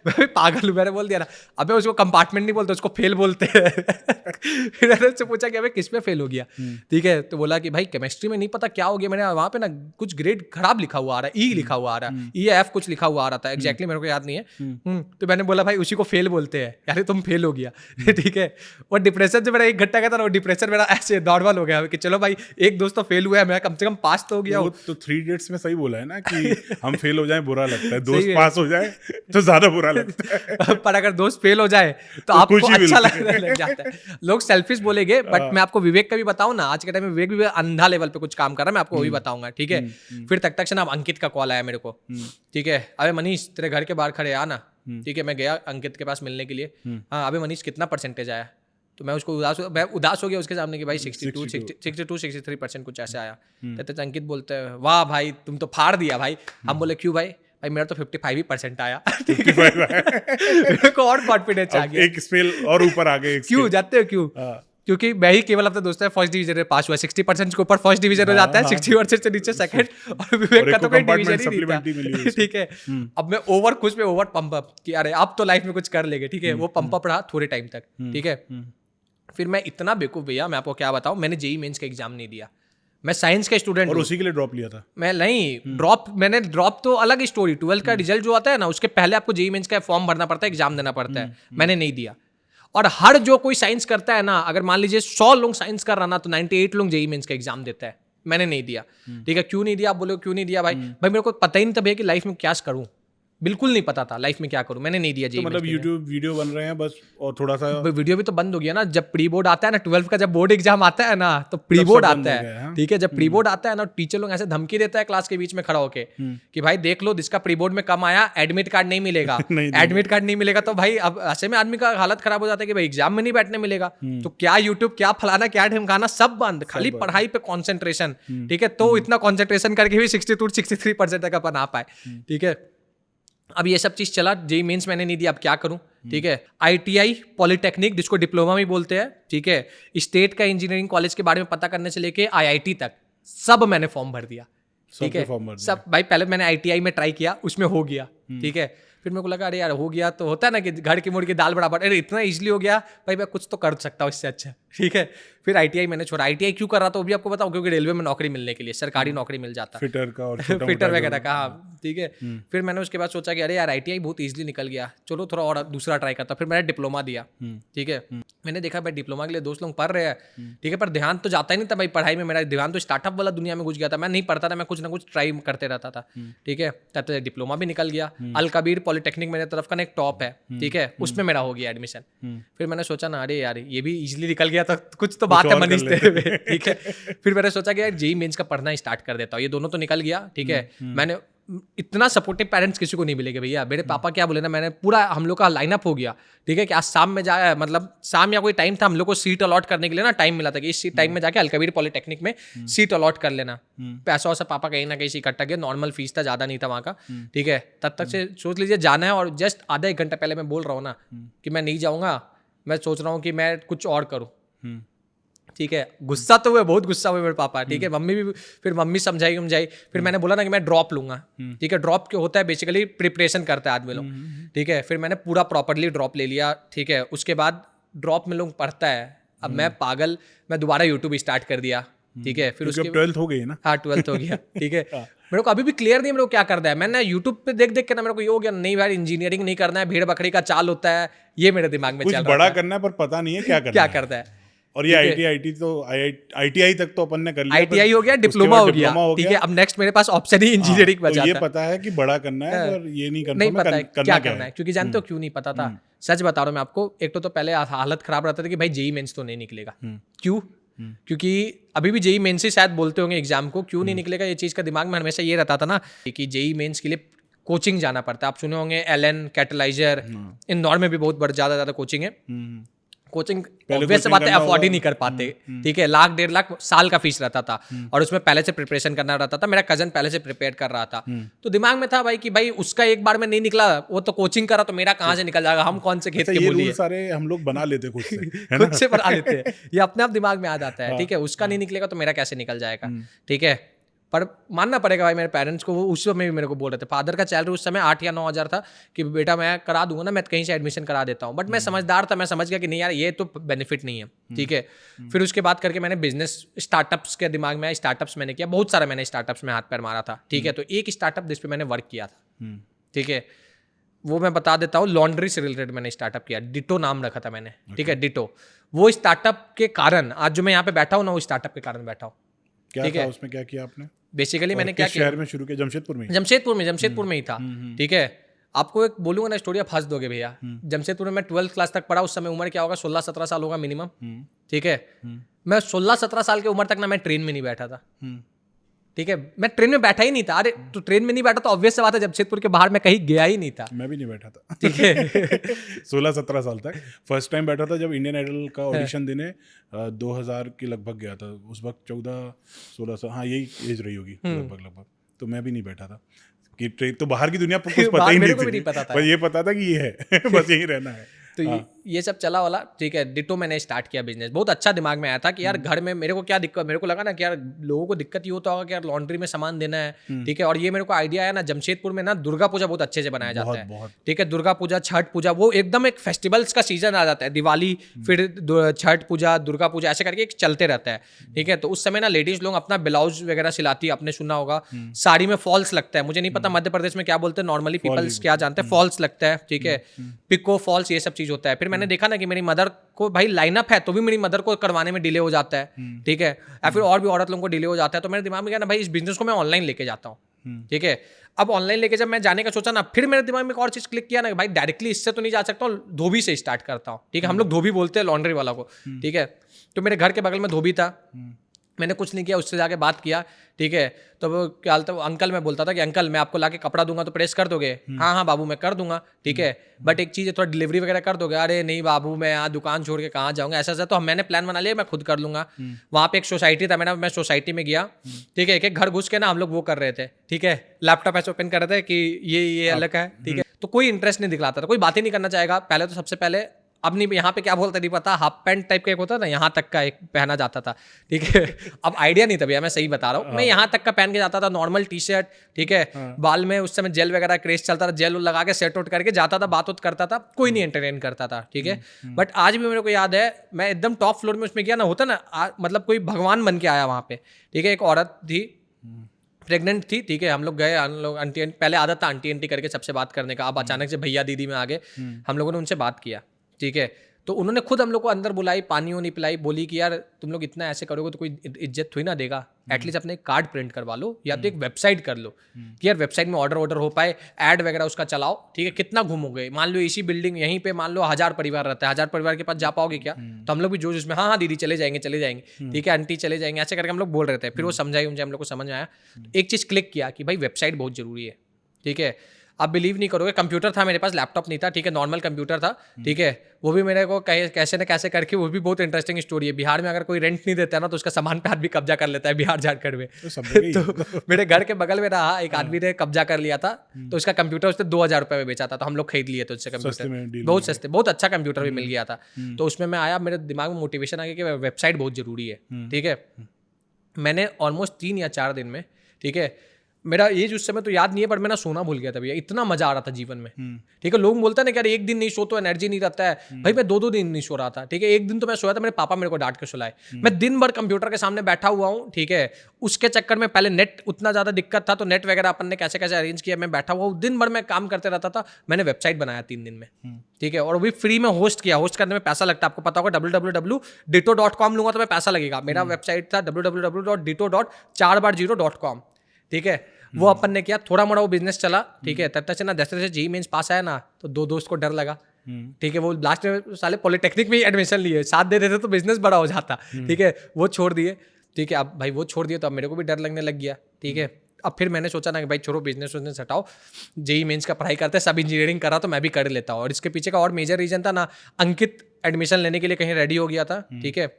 भी पागल हूँ, मैंने बोल दिया ना, अबे उसको कंपार्टमेंट नहीं बोलते, उसको फेल बोलते हैं। फिर मैंने उससे पूछा कि अबे किस में फेल हो गया। ठीक है, तो बोला कि भाई केमिस्ट्री में नहीं पता क्या हो गया, मैंने वहाँ पे ना कुछ ग्रेड खराब लिखा हुआ आ रहा है, ई लिखा हुआ आ रहा है, EF कुछ लिखा हुआ आ रहा था, एग्जैक्टली मेरे को याद नहीं है। तो मैंने बोला भाई उसी को फेल बोलते हैं, यार तुम फेल हो गया। ठीक है, और डिप्रेशन से मेरा 1 घंटा का था, वो डिप्रेशन मेरा ऐसे नॉर्मल हो गया कि चलो भाई एक दोस्त तो फेल हुआ है, मैं कम से कम पास तो हो गया। तो 3 इडियट्स में सही बोला है ना कि हम फेल हो जाए बुरा लगता है, दोस्त पास हो जाए तो ज्यादा बुरा लगता है। पर अगर दोस्त फेल हो जाए तो आपको अच्छा लग जाता है। लोग सेल्फिश बोलेंगे, बट मैं आपको विवेक का भी बताऊं ना, आज के टाइम में विवेक भी अंधा लेवल पे कुछ काम कर रहा है, मैं आपको वही बताऊंगा। ठीक है, फिर तक से ना अंकित का कॉल आया मेरे को। ठीक है, अबे मनीष तेरे घर के बाहर खड़े आ ना। ठीक है, मैं गया अंकित के पास मिलने के लिए। हाँ अबे मनीष कितना परसेंटेज आया? तो मैं उदास हो गया उसके सामने कि भाई 62-63% कुछ ऐसे आया। तो अंकित बोलते हैं वाह भाई तुम तो फाड़ दिया भाई। हम बोले क्यों भाई मेरा तो 55% आया। 55 है। मेरे को और कॉन्फिडेंस आ गया। एक स्पेल और ऊपर आ गए। क्यों जाते हो क्यों? क्योंकि मैं ही केवल अपने दोस्त है फर्स्ट डिवीजन में पास हुआ। 60% के ऊपर फर्स्ट डिवीजन हो जाता है, 60% से नीचे सेकंड, और विवेक का तो कोई डिवीजन ही नहीं था। ठीक है, अब मैं ओवर खुश में ओवर पंप अप कि अरे अब तो लाइफ में कुछ कर लेंगे। ठीक है, वो पंप अप रहा थोड़े टाइम तक। ठीक है, फिर मैं इतना बेवकूफ भैया, मैं आपको क्या बताऊं, मैंने जेईई मेंस का एग्जाम नहीं दिया। मैं साइंस का स्टूडेंट और उसी के लिए ड्रॉप लिया था। मैं नहीं मैंने ड्रॉप तो अलग स्टोरी। 12th का रिजल्ट जो आता है ना, उसके पहले आपको जेईई मेंस का फॉर्म भरना पड़ता है, एग्जाम देना पड़ता है। मैंने नहीं दिया। और हर जो कोई साइंस करता है ना, अगर मान लीजिए 100 लोग साइंस कर रहा ना, तो 98 लोग जेईई मेंस का एग्जाम देता है। मैंने नहीं दिया। ठीक है, क्यों नहीं दिया आप बोलो, क्यों नहीं दिया भाई मेरे को पता ही नहीं था भैया कि लाइफ में क्या करूं। बिल्कुल नहीं पता था लाइफ में क्या करूं, मैंने नहीं दिया जेईई। तो मतलब यूट्यूब वीडियो बन रहे हैं बस, और थोड़ा सा वीडियो भी तो बंद हो गया ना जब प्री बोर्ड आता है ना, 12th का जब बोर्ड एग्जाम आता है ना, तो प्री बोर्ड आता है। ठीक है, जब प्री बोर्ड आता है ना, टीचर लोग ऐसे धमकी देता है क्लास के बीच में खड़ा होके कि भाई देख लो जिसका प्री बोर्ड में कम आया एडमिट कार्ड नहीं मिलेगा। एडमिट कार्ड नहीं मिलेगा तो भाई अब ऐसे में आदमी का हालत खराब हो जाता है कि भाई एग्जाम में नहीं बैठने मिलेगा। तो क्या यूट्यूब, क्या फलाना, क्या ढिमकाना, सब बंद, खाली पढ़ाई पे कॉन्सेंट्रेशन। ठीक है, तो इतना कॉन्सेंट्रेशन करके भी 62-63% तक अपन आ पाए। ठीक है, अब ये सब चीज चला, जेईई मेंस मैंने नहीं दिया, अब क्या करूं। ठीक है, आईटीआई पॉलिटेक्निक जिसको डिप्लोमा भी बोलते हैं, ठीक है, स्टेट का इंजीनियरिंग कॉलेज के बारे में पता करने से लेके आईआईटी तक सब मैंने फॉर्म भर दिया। ठीक है, सब भाई पहले मैंने आईटीआई में ट्राई किया, उसमें हो गया। ठीक है, फिर मेरे को लगा अरे यार हो गया तो होता है ना कि घर की मुर्गी की दाल बराबर, अरे इतना इजीली हो गया भाई, मैं कुछ तो कर सकता हूँ इससे अच्छा। ठीक है, फिर आईटीआई मैंने छोड़ा। आईटीआई क्यों कर रहा था वो भी आपको बताऊं, क्योंकि रेलवे में नौकरी मिलने के लिए, सरकारी नौकरी मिल जाता, फिटर का और फिटर वगैरह का। हाँ, ठीक है, फिर मैंने उसके बाद सोचा कि अरे यार आईटीआई बहुत इजीली निकल गया, चलो थोड़ा और दूसरा ट्राई करता। फिर मैंने डिप्लोमा दिया। ठीक है, मैंने देखा भाई डिप्लोमा के लिए दोस्त लोग पढ़ रहे हैं। ठीक है, पर ध्यान तो जाता ही नहीं था भाई पढ़ाई में, मेरा ध्यान तो स्टार्टअप वाला दुनिया में घुस गया था। मैं नहीं पढ़ता था, मैं कुछ ना कुछ ट्राई करते रहता था। ठीक है, तब तक डिप्लोमा भी निकल गया। अल कबीर पॉलिटेक्निक मेरे तरफ का एक टॉप है। ठीक है, उसमें मेरा हो गया एडमिशन। फिर मैंने सोचा ना अरे यार ये भी इजीली निकल गया तो कुछ तो बात है मनीष तेरे में। ठीक है, फिर मैंने सोचा कि यार जेईई मेंस का पढ़ना स्टार्ट कर देता हूँ, ये दोनों तो निकल गया। ठीक है, मैंने इतना सपोर्टिव पेरेंट्स किसी को नहीं मिलेंगे भैया। मेरे पापा क्या बोले ना, मैंने पूरा हम लोग का लाइनअप हो गया। ठीक है, कि आज शाम में जाए, मतलब शाम या कोई टाइम था, हम लोग को सीट अलॉट करने के लिए ना टाइम मिला था कि इस टाइम में जाके अलकबीर पॉलिटेक्निक में सीट अलॉट कर लेना। पैसा वैसा पापा कहीं ना कहीं से इकट्ठा किया, नॉर्मल फीस था, ज्यादा नहीं था वहाँ का। ठीक है, तब तक से सोच लीजिए जाना है, और जस्ट आधा एक घंटा पहले मैं बोल रहा हूँ ना कि मैं नहीं जाऊँगा, मैं सोच रहा हूँ कि मैं कुछ और करूँ। ठीक है, गुस्सा तो हुए, बहुत गुस्सा हुए मेरे पापा। ठीक है, मम्मी भी, फिर मम्मी समझाई। फिर मैंने बोला ना कि मैं ड्रॉप लूंगा। ठीक है, ड्रॉप क्या होता है, बेसिकली प्रिपरेशन करता है आदमी लोग। ठीक है, फिर मैंने पूरा प्रॉपरली ड्रॉप ले लिया। ठीक है, उसके बाद ड्रॉप में लोग पढ़ता है, अब मैं पागल, मैं दोबारा यूट्यूब स्टार्ट कर दिया। ठीक है, फिर उसके 12th हो गई ना। हाँ, 12th हो गया। ठीक है, मेरे को अभी भी क्लियर नहीं मेरे को क्या करना है। मैंने यूट्यूब पे देख देख के ना मेरे को ये हो गया, नहीं भाई इंजीनियरिंग नहीं करना है, भेड़ बकरी का चाल होता है, ये मेरे दिमाग में चल रहा है। बड़ा करना है पर पता नहीं है क्या करना है। और ये आईटीआई तक तो अपन ने कर लिया, आईटीआई हो गया, डिप्लोमा हो गया। ठीक है, अब नेक्स्ट मेरे पास ऑप्शन ही इंजीनियरिंग बचा था। ये पता है कि बड़ा करना है, पर ये नहीं पता है क्या करना है। क्योंकि जानते हो क्यों नहीं पता था, सच बता रहा हूँ मैं आपको। एक तो पहले हालत खराब रहता था कि भाई जेईई मेंस तो नहीं निकलेगा। क्यों? क्योंकि अभी भी जेईई मेंस ही शायद बोलते होंगे एग्जाम को, क्यों नहीं निकलेगा, ये चीज का दिमाग में हमेशा ये रहता था ना कि जेईई मेंस के लिए कोचिंग जाना पड़ता है। आप सुने होंगे एलन, कैटलाइजर, इंदौर में भी बहुत ज्यादा कोचिंग है। कोचिंग ऑब्वियस बात है अफोर्ड ही नहीं कर पाते। ठीक है, 1.5 लाख साल का फीस रहता था, और उसमें पहले से प्रिपरेशन करना रहता था। मेरा कजन पहले से प्रिपेयर कर रहा था, तो दिमाग में था भाई कि भाई उसका एक बार में नहीं निकला, वो तो कोचिंग करा, तो मेरा कहाँ से निकल जाएगा, हम कौन से खेत के मूली है। सारे हम लोग बना लेते खुद से, खुद से बना लेते हैं, ये अपने आप दिमाग में आ जाता है। ठीक है, उसका नहीं निकलेगा तो मेरा कैसे निकल जाएगा। ठीक है, पर मानना पड़ेगा भाई मेरे पेरेंट्स को, वो उस समय भी मेरे को बोल रहे थे। फादर का सैलरी उस समय 8 या 9 हज़ार था कि बेटा मैं करा दूंगा ना, मैं कहीं से एडमिशन करा देता हूँ। बट मैं समझदार था, मैं समझ गया कि नहीं यार ये तो बेनिफिट नहीं है। ठीक है, फिर उसके बाद करके मैंने बिजनेस स्टार्टअप्स के दिमाग में, स्टार्टअप्स मैंने किया, बहुत सारा मैंने स्टार्टअप्स में हाथ पैर मारा था। ठीक है, तो एक स्टार्टअप जिस पे मैंने वर्क किया था, ठीक है, वो मैं बता देता हूँ, लॉन्ड्री से रिलेटेड मैंने स्टार्टअप किया, डिटो नाम रखा था मैंने। ठीक है, डिटो, वो स्टार्टअप के कारण आज जो मैं यहाँ पे बैठा हूँ ना, वो स्टार्टअप के कारण बैठा हूँ। क्या था उसमें, क्या किया आपने? बेसिकली मैंने क्या किया, शहर में शुरू किया? जमशेदपुर में ही था। ठीक है, आपको एक बोलूंगा ना स्टोरी, फंस दोगे भैया। जमशेदपुर में मैं 12th क्लास तक पढ़ा, उस समय उम्र क्या होगा, 16-17 साल होगा मिनिमम। ठीक है, मैं 16-17 साल की उम्र तक ना मैं ट्रेन में नहीं बैठा था। ठीक है, मैं ट्रेन में बैठा ही नहीं था। अरे तो ट्रेन में नहीं बैठा तो ऑब्वियस सी बात है, जमशेदपुर के बाहर मैं कहीं गया ही नहीं था। मैं भी नहीं बैठा था, ठीक है 16-17 साल तक। फर्स्ट टाइम बैठा था जब इंडियन आइडल का ऑडिशन देने 2000 के लगभग गया था, उस वक्त 14-16 साल, हाँ यही एज रही होगी लगभग। तो मैं भी नहीं बैठा था कि ट्रेन, तो बाहर की दुनिया कुछ पता ही मेरे नहीं को भी थी, नहीं पता था। पर ये पता था कि ये है बस यही रहना है। तो ये सब चला वाला, ठीक है। डिटो मैंने स्टार्ट किया बिजनेस, बहुत अच्छा दिमाग में आया था कि यार घर में मेरे को क्या दिक्कत, मेरे को लगा ना कि यार लोगों को दिक्कत ये होता होगा कि यार लॉन्ड्री में सामान देना है, ठीक है। और ये मेरे को आइडिया आया ना, जमशेदपुर में ना दुर्गा पूजा बहुत अच्छे से बनाया जाता है, ठीक है। दुर्गा पूजा, छठ पूजा, वो एकदम एक फेस्टिवल्स का सीजन आ जाता है, दिवाली, फिर छठ पूजा, दुर्गा पूजा, ऐसे करके एक चलते रहता है, ठीक है। तो उस समय ना लेडीज लोग अपना ब्लाउज वगैरह सिलाती है, आपने सुना होगा। साड़ी में फॉल्स लगता है, मुझे नहीं पता मध्य प्रदेश में क्या बोलते हैं, नॉर्मली पीपल्स क्या जानते हैं, फॉल्स लगता है, ठीक है। पिको फॉल्स, ये सब चीज होता है। फिर मैंने देखा ना कि मेरी मदर को भाई लाइनअप है तो भी मेरी मदर को करवाने में डिले हो जाता है, ठीक है। या फिर और भी औरत लोगों को डिले हो जाता है। तो मेरे दिमाग में क्या ना, भाई इस बिजनेस को मैं ऑनलाइन लेके जाता हूँ, ठीक है। अब ऑनलाइन लेके जब मैं जाने का सोचा ना, फिर मेरे दिमाग में एक और चीज क्लिक किया ना, भाई डायरेक्टली इससे तो नहीं जा सकता हूँ, धोबी से स्टार्ट करता हूँ, ठीक है। हम लोग धोबी बोलते हैं लॉन्ड्री वाला को, ठीक है। तो मेरे घर के बगल में धोबी था, मैंने कुछ नहीं किया, उससे जाके बात किया, ठीक है। तो वो क्या हालत है, अंकल मैं बोलता था कि अंकल मैं आपको लाके कपड़ा दूंगा तो प्रेस कर दोगे? हाँ हाँ बाबू मैं कर दूंगा, ठीक है। बट एक चीज़ है, थोड़ा डिलीवरी वगैरह कर दोगे? अरे नहीं बाबू मैं यहाँ दुकान छोड़ के कहाँ जाऊँगा, ऐसा ऐसा। तो मैंने प्लान बना लिया, मैं खुद कर लूँगा। वहाँ पे एक सोसाइटी था, मैं सोसाइटी में गया, ठीक है। एक एक घर घुस के ना हम लोग वो कर रहे थे, ठीक है। लैपटॉप ऐसे ओपन कर रहे थे कि ये अलग है, ठीक है। तो कोई इंटरेस्ट नहीं दिखलाता था, कोई बात ही नहीं करना चाहेगा पहले तो, सबसे पहले। अब नहीं, यहाँ पे क्या बोलते नहीं पता, हाफ पैंट टाइप का एक होता था, यहाँ तक का एक पहना जाता था, ठीक है। अब आइडिया नहीं था भैया, मैं सही बता रहा हूँ, मैं यहाँ तक का पहन के जाता था, नॉर्मल टी शर्ट, ठीक है। बाल में उस समय जेल वगैरह क्रेज चलता था, जेल लगा के सेट आउट करके जाता था, बात करता था, कोई नहीं एंटरटेन करता था, ठीक है। बट आज भी मेरे को याद है, मैं एकदम टॉप फ्लोर में उसमें गया ना, होता ना मतलब कोई भगवान बन के आया वहाँ पे, ठीक है। एक औरत थी, प्रेग्नेंट थी, ठीक है। हम लोग गए, हम लोग आंटी, पहले आदत था आंटी आंटी करके सबसे बात करने का, अब अचानक से भैया दीदी में आ गए, हम लोगों ने उनसे बात किया, ठीक है। तो उन्होंने खुद हम लोग को अंदर बुलाई, पानी वानी पिलाई, बोली कि यार तुम लोग इतना ऐसे करोगे तो कोई इज्जत थोड़ी ना देगा, एटलीस्ट अपने एक कार्ड प्रिंट करवा लो या तो एक वेबसाइट कर लो कि यार वेबसाइट में ऑर्डर हो पाए, ऐड वगैरह उसका चलाओ, ठीक है। कितना घूमोगे, मान लो इसी बिल्डिंग यहीं पे मान लो 1000 परिवार रहता है, 1000 परिवार के पास जा पाओगे क्या? तो हम लोग भी जोश उसमें, हाँ हाँ दीदी चले जाएंगे, ठीक है आंटी चले जाएंगे, ऐसे करके हम लोग बोल रहे थे। फिर वो समझाई उनसे, हम लोग को समझ में आया, एक चीज़ क्लिक किया कि भाई वेबसाइट बहुत जरूरी है, ठीक है। आप बिलीव नहीं करोगे, कंप्यूटर था मेरे पास, लैपटॉप नहीं था, ठीक है, नॉर्मल कंप्यूटर था, ठीक है। वो भी मेरे को कैसे न कैसे करके, वो भी बहुत इंटरेस्टिंग स्टोरी है। बिहार में अगर कोई रेंट नहीं देता है ना तो उसका सामान पे आदमी कब्जा कर लेता है, बिहार झारखंड में। तो मेरे घर के बगल में रहा एक आदमी ने कब्जा कर लिया था, तो उसका कंप्यूटर उसने 2000 रुपये में बेचा था, तो हम लोग खरीद लिए थे उससे कंप्यूटर, बहुत सस्ते, बहुत अच्छा कंप्यूटर भी मिल गया था। तो उसमें मैं आया, मेरे दिमाग में मोटिवेशन आ गया कि वेबसाइट बहुत जरूरी है, ठीक है। मैंने ऑलमोस्ट 3 या 4 दिन में, ठीक है, मेरा एज उस समय तो याद नहीं है, पर मैं ना सोना भूल गया था भैया, इतना मजा आ रहा था जीवन में, ठीक है। लोग बोलते हैं ना कि यार एक दिन नहीं सो तो एनर्जी नहीं रहता है, भाई मैं 2-2 दिन नहीं सो रहा था, ठीक है। एक दिन तो मैं सोया था, मेरे पापा मेरे को डांट के सुलाए, मैं दिन भर कंप्यूटर के सामने बैठा हुआ हूँ, ठीक है। उसके चक्कर में पहले नेट उतना ज्यादा दिक्कत था, तो नेट वगैरह अपन ने कैसे कैसे अरेंज किया, मैं बैठा हुआ हूँ, दिन भर मैं काम करते रहता था। मैंने वेबसाइट बनाया 3 दिन में, ठीक है। और वो भी फ्री में होस्ट किया, होस्ट करने में पैसा लगता है, आपको पता होगा, www.ditto.com लूंगा तो मैं पैसा लगेगा। मेरा वेबसाइट था www.ditto.4x0.com, ठीक है। वो अपन ने किया, थोड़ा मोड़ा वो बिजनेस चला, ठीक है। तब तक से ना जैसे जैसे जेईई मेंस पास आया ना, तो 2 दोस्त को डर लगा, ठीक है। वो लास्ट में साले पॉलिटेक्निक में ही एडमिशन लिए, साथ दे देते तो बिजनेस बड़ा हो जाता, ठीक है। वो छोड़ दिए, ठीक है। अब भाई वो छोड़ दिए तो अब मेरे को भी डर लगने लग गया, ठीक है। अब फिर मैंने सोचा ना कि भाई छोड़ो बिजनेस हटाओ, जेईई मेंस का पढ़ाई करते, सब इंजीनियरिंग करा तो मैं भी कर लेता हूँ। और इसके पीछे का और मेजर रीजन था ना, अंकित एडमिशन लेने के लिए कहीं रेडी हो गया था, ठीक है।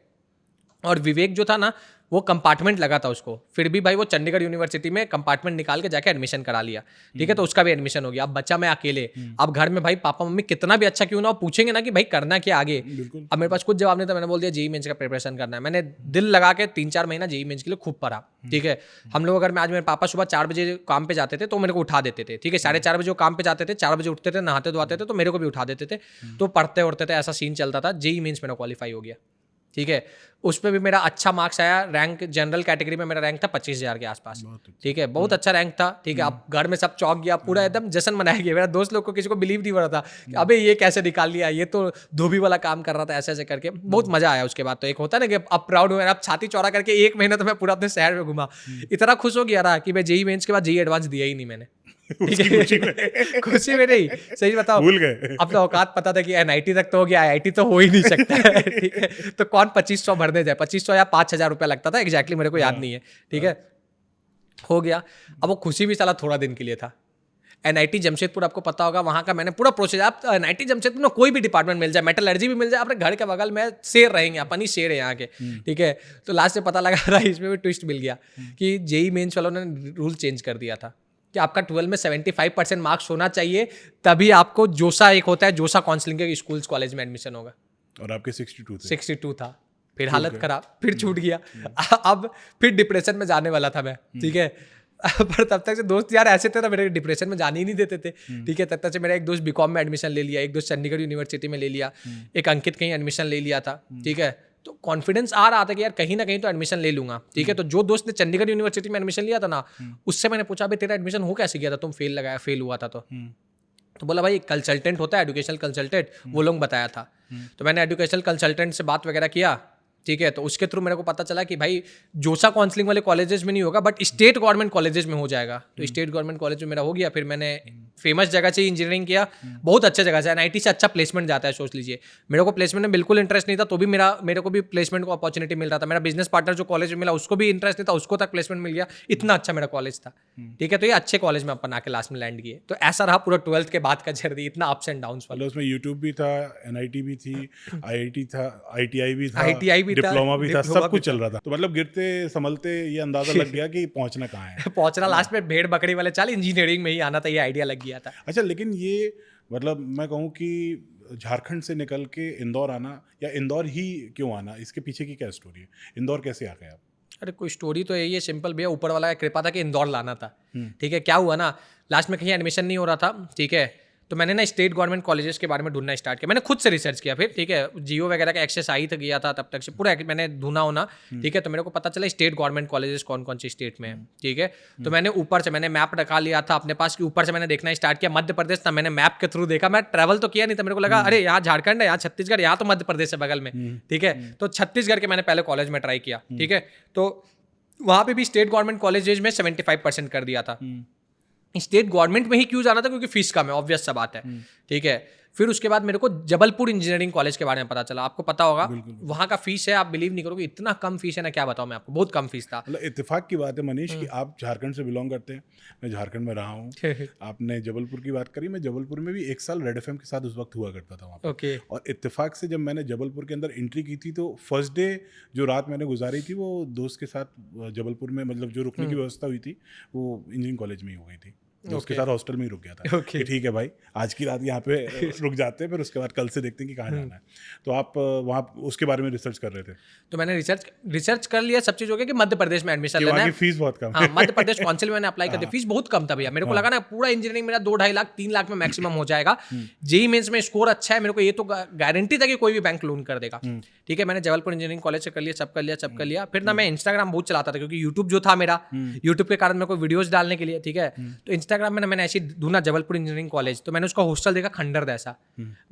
और विवेक जो था ना, वो कंपार्टमेंट लगा था उसको, फिर भी भाई वो चंडीगढ़ यूनिवर्सिटी में कंपार्टमेंट निकाल के जाके एडमिशन करा लिया, ठीक है। तो उसका भी एडमिशन हो गया। अब बच्चा मैं अकेले, अब घर में भाई पापा मम्मी कितना भी अच्छा क्यों ना हो, पूछेंगे ना कि भाई करना क्या आगे। अब मेरे पास कुछ जवाब नहीं था, मैंने बोल दिया जेईई मेंस का प्रिपरेशन करना है। मैंने दिल लगा के 3-4 महीना जेईई मेंस के लिए खूब पढ़ा, ठीक है। हम लोग अगर मैं आज, मेरे पापा सुबह 4 बजे काम पे जाते थे तो मेरे को उठा देते थे, ठीक है। 4:30 बजे वो काम पे जाते थे, 4 बजे उठते थे, नहाते धोते थे, तो मेरे को भी उठा देते थे, तो पढ़ते उठते थे, ऐसा सीन चलता था। जेईई मेंस मेरा क्वालिफाई हो गया, ठीक है। उस पर भी मेरा अच्छा मार्क्स आया, रैंक जनरल कैटेगरी में मेरा रैंक था 25,000 के आसपास, ठीक है। बहुत अच्छा रैंक था, ठीक है। अब घर में सब चौंक गया, पूरा एकदम जश्न मनाया गया। मेरा दोस्त लोग को किसी को बिलीव नहीं हो रहा था कि अबे ये कैसे निकाल लिया, ये तो धोबी वाला काम कर रहा था, ऐसे ऐसे करके बहुत मजा आया। उसके बाद तो एक होता है ना कि अब प्राउड हुआ, अब छाती चौड़ा करके 1 महीना तो मैं पूरा अपने शहर में घुमा, इतना खुश हो गया रहा कि मैं जेईई मेंस के बाद जेईई एडवांस दिया ही नहीं मैंने, ठीक है। खुशी में नहीं, सही बताओ, भूल गए। अब तो औकात पता था कि एनआईटी तक तो हो गया, आईआईटी तो हो ही नहीं सकता है, ठीक है। तो कौन 2500 भरने जाए, 2500 या 5,000 रुपया लगता था, एग्जैक्टली मेरे को याद नहीं है, ठीक है। हो गया। अब वो खुशी भी साला थोड़ा दिन के लिए था। एनआईटी जमशेदपुर आपको पता होगा, वहाँ का मैंने पूरा प्रोसेस, आप एनआईटी जमशेदपुर में कोई भी डिपार्टमेंट मिल जाए, मेटलर्जी भी मिल जाए, अपने घर के बगल में शेर रहेंगे, अपन ही शेर है यहाँ के, ठीक है। तो लास्ट में पता लगा था, इसमें भी ट्विस्ट मिल गया कि जेई मेंस वालों ने रूल चेंज कर दिया था कि आपका 12 में 75% मार्क्स होना चाहिए, तभी आपको जोसा, एक होता है जोसा काउंसलिंग के स्कूल्स कॉलेज में एडमिशन होगा। और आपके 62 थे। 62 था, फिर हालत खराब, फिर छूट गया। अब फिर डिप्रेशन में जाने वाला था मैं, ठीक है। पर तब तक से दोस्त यार ऐसे थे ना, मेरे डिप्रेशन में जाने ही नहीं देते थे, ठीक है। तब तक से मेरा एक दोस्त बीकॉम में एडमिशन ले लिया, एक दोस्त चंडीगढ़ यूनिवर्सिटी में ले लिया, एक अंकित कहीं एडमिशन ले लिया था, ठीक है। तो कॉन्फिडेंस आ रहा था कि यार कहीं ना कहीं तो एडमिशन ले लूंगा, ठीक है। तो जो दोस्त ने चंडीगढ़ यूनिवर्सिटी में एडमिशन लिया था ना, उससे मैंने पूछा भाई तेरा एडमिशन हो कैसे गया था, तुम फेल हुआ था तो बोला भाई कंसल्टेंट होता है, एजुकेशनल कंसल्टेंट, वो लोग बताया था। तो मैंने एजुकेशनल कंसल्टेंट से बात वगैरह किया, ठीक है। तो उसके थ्रू मेरे को पता चला कि भाई जोसा काउंसलिंग वाले कॉलेजेस में नहीं होगा, बट स्टेट गवर्नमेंट कॉलेजेस में हो जाएगा। तो स्टेट गवर्नमेंट कॉलेज में मेरा हो गया। फिर मैंने फेमस जगह से इंजीनियरिंग किया, बहुत अच्छे जगह से, एनआईटी से अच्छा प्लेसमेंट जाता है, सोच लीजिए। मेरे को प्लेसमेंट में बिल्कुल इंटरेस्ट नहीं था, तो भी मेरे को भी प्लेसमेंट को अपॉर्चुनिटी मिल रहा था। मेरा बिजनेस पार्टनर जो कॉलेज में मिला उसको भी इंटरेस्ट नहीं था, उसको तक प्लेसमेंट मिल गया, इतना अच्छा मेरा कॉलेज था, ठीक है। तो ये अच्छे कॉलेज में अपन आके लास्ट में लैंड किए। तो ऐसा रहा पूरा 12th के बाद का जर्नी, इतना अप्स एंड डाउन्स वाला। उसमें यूट्यूब भी था, एनआईटी भी थी, आईआईटी था, आईटीआई भी था, ITI भी था, डिप्लोमा भी था, डिप्लोमा सब कुछ चल रहा था। तो मतलब गिरते संभलते ये अंदाजा लग गया कि पहुंचना कहाँ है। पहुंचना लास्ट में भेड़ बकरी वाले चाल, इंजीनियरिंग में ही आना था, ये आइडिया लग गया था। अच्छा, लेकिन ये मतलब मैं कहूँ कि झारखंड से निकल के इंदौर आना, या इंदौर ही क्यों आना, इसके पीछे की क्या स्टोरी है? इंदौर कैसे आ गए आप? अरे कोई स्टोरी तो यही है, सिंपल भैया, ऊपर वाला का कृपा था कि इंदौर लाना था, ठीक है। क्या हुआ ना, लास्ट में कहीं एडमिशन नहीं हो रहा था, ठीक है। तो मैंने ना स्टेट गवर्नमेंट कॉलेजेस के बारे में ढूंढना स्टार्ट किया, मैंने खुद से रिसर्च किया, फिर ठीक है, जियो वगैरह का एक्सेस आई तक गया था, तब तक से पूरा मैंने ढूंढा होना, ठीक है। तो मेरे को पता चला स्टेट गवर्नमेंट कॉलेजेस कौन कौन सी स्टेट में है, ठीक है। तो मैंने ऊपर से मैंने मैप रखा लिया था अपने पास कि ऊपर से मैंने देखना स्टार्ट किया, मध्य प्रदेश था, मैंने मैप के थ्रू देखा, मैं ट्रैवल तो किया नहीं था, मेरे को लगा अरे यहाँ झारखंड है, यहाँ छत्तीसगढ़, यहाँ तो मध्य प्रदेश है बगल में, ठीक है। तो छत्तीसगढ़ के मैंने पहले कॉलेज में ट्राई किया, ठीक है। तो वहाँ पे भी स्टेट गवर्नमेंट कॉलेजेस में 75% कर दिया था। स्टेट गवर्नमेंट में ही क्यों जाना था, क्योंकि फीस कम है, ऑब्वियस सा बात है, ठीक है। फिर उसके बाद मेरे को जबलपुर इंजीनियरिंग कॉलेज के बारे में पता चला, आपको पता होगा वहाँ का फीस है, आप बिलीव नहीं करोगे, इतना कम फीस है ना, क्या बताऊँ मैं आपको, बहुत कम फीस था। मतलब इत्तेफाक की बात है मनीष कि आप झारखंड से बिलोंग करते हैं, मैं झारखंड में रहा हूँ। आपने जबलपुर की बात करी, मैं जबलपुर में भी 1 साल रेड एफएम के साथ उस वक्त हुआ करता था वहाँ पे। ओके। और इत्तेफाक से जब मैंने जबलपुर के अंदर एंट्री की थी, तो फर्स्ट डे जो रात मैंने गुजारी थी वो दोस्त के साथ जबलपुर में, मतलब जो रुकने की व्यवस्था हुई थी वो इंजीनियरिंग कॉलेज में ही हो गई थी। उसके साथ हॉस्टल में ही रुक गया था कि ठीक है भाई, आज की रात यहाँ पे रुक जाते हैं, फिर उसके बाद कल से देखते हैं कि कहाँ जाना है। तो आप वहाँ उसके बारे में रिसर्च कर रहे थे? तो मैंने रिसर्च कर लिया, सब चीज़ हो गया कि मध्य प्रदेश में एडमिशन लेना है, फीस बहुत कम। हाँ, मध्य प्रदेश काउंसिल में मैंने अप्लाई कर दिया, फीस बहुत कम था भैया। मेरे को लगा ना पूरा इंजीनियरिंग मेरा 2-2.5 लाख 3 लाख में मैक्सिमम हो जाएगा। जेई मेंस में स्कोर अच्छा है, मेरे को ये तो गारंटी था कि कोई भी बैंक लोन कर देगा, ठीक है। मैंने जबलपुर इंजीनियरिंग कॉलेज से कर लिया, सब कर लिया। फिर ना मैं इंस्टाग्राम बहुत चलाता था, क्योंकि यूट्यूब जो था मेरा, यूट्यूब के कारण मेरे को वीडियोज डालने के लिए, ठीक है। तो इंस्टाग्राम में मैंने ऐसी ढूंढा जबलपुर इंजीनियरिंग कॉलेज, तो मैंने उसका हॉस्टल देखा खंडर जैसा,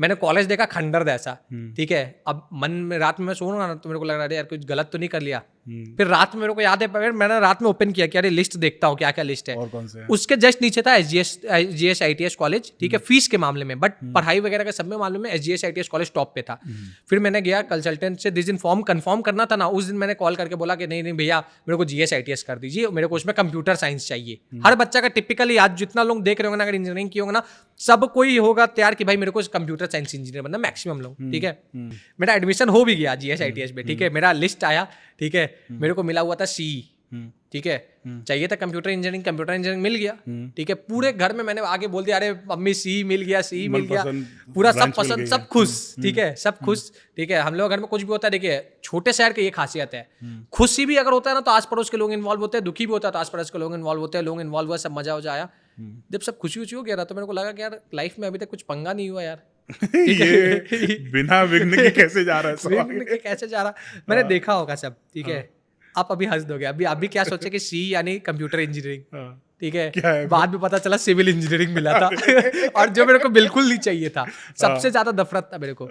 मैंने कॉलेज देखा खंडर जैसा, ठीक है। अब मन में रात में मैं सो रहा ना, तो मेरे को लग रहा है यार कुछ गलत तो नहीं कर लिया। फिर रात में मेरे को याद है, फिर मैंने रात में ओपन किया कि अरे लिस्ट देखता हूँ क्या क्या लिस्ट है, और कौन से है? उसके जस्ट नीचे था SGS ITS कॉलेज, ठीक है। फीस के मामले में, बट पढ़ाई वगैरह के सब में मामले में SGS ITS कॉलेज टॉप पे था। फिर मैंने गया कंसल्टेंट से, जिस दिन फॉर्म कंफर्म करना था ना, उस दिन मैंने कॉल करके बोला कि नहीं भैया मेरे को GS ITS कर दीजिए, मेरे को उसमें कंप्यूटर साइंस चाहिए। हर बच्चा का टिपिकली, आज जितना लोग देख रहे होंगे ना, अगर इंजीनियरिंग की होगा ना, सब कोई होगा तैयार कि भाई मेरे को कंप्यूटर साइंस इंजीनियर बनना, मैक्सिमम लोग, ठीक है। मेरा एडमिशन हो भी गया GS ITS में, ठीक है। मेरा लिस्ट आया, ठीक है। मेरे को मिला हुआ था CE, ठीक है। चाहिए था कंप्यूटर इंजीनियरिंग मिल गया, ठीक है। पूरे घर में मैंने आगे बोल दिया, अरे मम्मी CE मिल गया, पूरा सब पसंद, सब खुश, ठीक है, सब खुश, ठीक है। हम लोग घर में कुछ भी होता है, देखिए छोटे शहर की ये खासियत है, खुशी भी अगर होता है ना तो आस पड़ोस के लोग इन्वॉल्व होते हैं, दुखी भी होता है तो आस पड़ोस के लोग इन्वॉल्व होते हैं, लोग इन्वॉल्व हुआ, सब मजा हो जाया। जब सब खुशी हो गया तो मेरे को लगा कि यार लाइफ में अभी तक कुछ पंगा नहीं हुआ यार। ये बिना विघ्न के कैसे जा रहा है? विघ्न के कैसे जा रहा, मैंने देखा होगा सब, ठीक है। आप अभी हंस दोगे, अभी क्या सोचे कि CE यानी कंप्यूटर इंजीनियरिंग, ठीक है। बाद में पता चला सिविल इंजीनियरिंग मिला था और जो मेरे को बिल्कुल नहीं चाहिए था, सबसे ज्यादा नफरत था मेरे को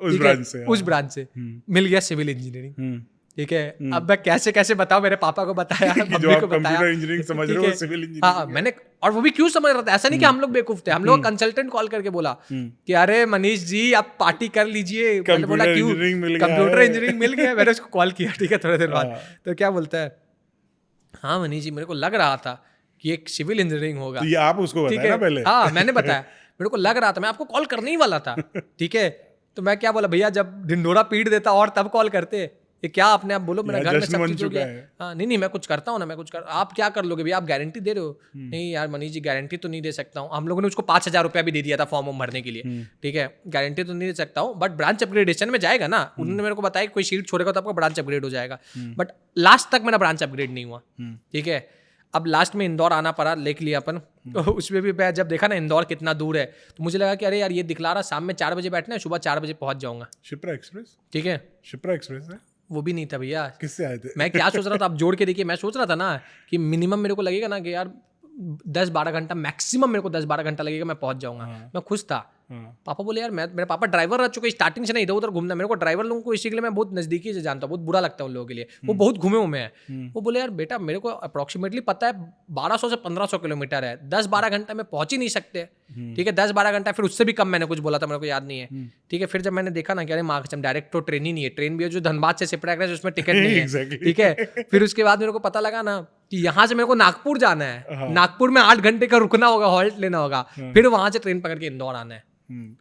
उस ब्रांच से, मिल गया सिविल इंजीनियरिंग, ठीक है। अब मैं कैसे कैसे बताऊं, मेरे पापा को बताया, मम्मी को बताया, इंजीनियरिंग समझ रहे हो, सिविल इंजीनियरिंग। हाँ, मैंने, और वो भी क्यों समझ रहा था, ऐसा नहीं कि हम लोग बेवकूफ थे, हम लोग कंसल्टेंट कॉल करके बोला कि अरे मनीष जी आप पार्टी कर लीजिए, मैंने बोला क्यों, कंप्यूटर इंजीनियरिंग मिल गया। मैंने उसको कॉल किया, ठीक है, थोड़ी देर बाद, तो क्या बोलता है, हाँ मनीष जी, मेरे को लग रहा था कि एक सिविल इंजीनियरिंग होगा। तो ये आप उसको ठीक बताया है, ना पहले। हाँ मैंने बताया, मेरे को लग रहा था, मैं आपको कॉल करने ही वाला था। ठीक है, तो मैं क्या बोला, भैया जब ढिंडोरा पीट देता और तब कॉल करते, ये क्या आपने आप बोलो, मेरा यहाँ घर में जश्न सब बन चीज हो चुका गया। है। हाँ नहीं नहीं, मैं कुछ करता हूँ ना, मैं कुछ कर, आप क्या कर लोगे भैया, आप गारंटी दे रहे हो? नहीं यार मनीष जी, गारंटी तो नहीं दे सकता हूँ। हम लोगों ने उसको 5,000 रुपया भी दे दिया था फॉर्म वॉर्म भरने के लिए। ठीक है, गारंटी तो नहीं दे सकता हूँ, बट ब्रांच अपग्रेडेशन में जाएगा ना। उन्होंने मेरे को बताया कि कोई सीट छोड़ेगा तो आपका ब्रांच अपग्रेड हो जाएगा, बट लास्ट तक मेरा ब्रांच अपग्रेड नहीं हुआ। ठीक है, अब लास्ट में इंदौर आना पड़ा, लिख लिया अपन। तो उसमें भी मैं जब देखा ना इंदौर कितना दूर है, तो मुझे लगा कि अरे यार ये दिखला रहा शाम में 4 बजे बैठना है, सुबह 4 बजे पहुंच जाऊंगा। शिप्रा एक्सप्रेस। ठीक है, शिप्रा एक्सप्रेस है। वो भी नहीं था भैया। किससे आए थे? मैं क्या सोच रहा था, आप जोड़ के देखिए, मैं सोच रहा था ना कि मिनिमम मेरे को लगेगा ना कि यार 10-12 घंटा, मैक्सिमम मेरे को 10-12 घंटा लगेगा, मैं पहुंच जाऊंगा। मैं खुश था। पापा बोले यार, मेरे पापा ड्राइवर रह चुके, स्टार्टिंग से ना इधर उधर घूमना। मेरे को ड्राइवर लोगों को इसी के लिए मैं बहुत नजदीकी से जानता हूँ, बहुत बुरा लगता है उन लोगों के लिए, वो बहुत घूमे हुए हैं। वो बोले यार बेटा, मेरे को अप्रोक्सीमेटली पता है 1200 से 1500 किलोमीटर है, 10-12 घंटा में पहुंच ही नहीं सकते। ठीक है, 10-12 घंटा, फिर उससे भी कम मैंने कुछ बोला था, मेरे को याद नहीं है। ठीक है, फिर जब मैंने देखा ना कि अरे माँ कसम, डायरेक्ट तो ट्रेन ही नहीं है, ट्रेन भी है जो धनबाद से सिपरा है, उसमें टिकट नहीं है। Exactly. ठीक है, फिर उसके बाद मेरे को पता लगा ना कि यहाँ से मेरे को नागपुर जाना है, नागपुर में 8 घंटे का रुकना होगा, हॉल्ट लेना होगा, फिर वहां से ट्रेन पकड़ के इंदौर आना है।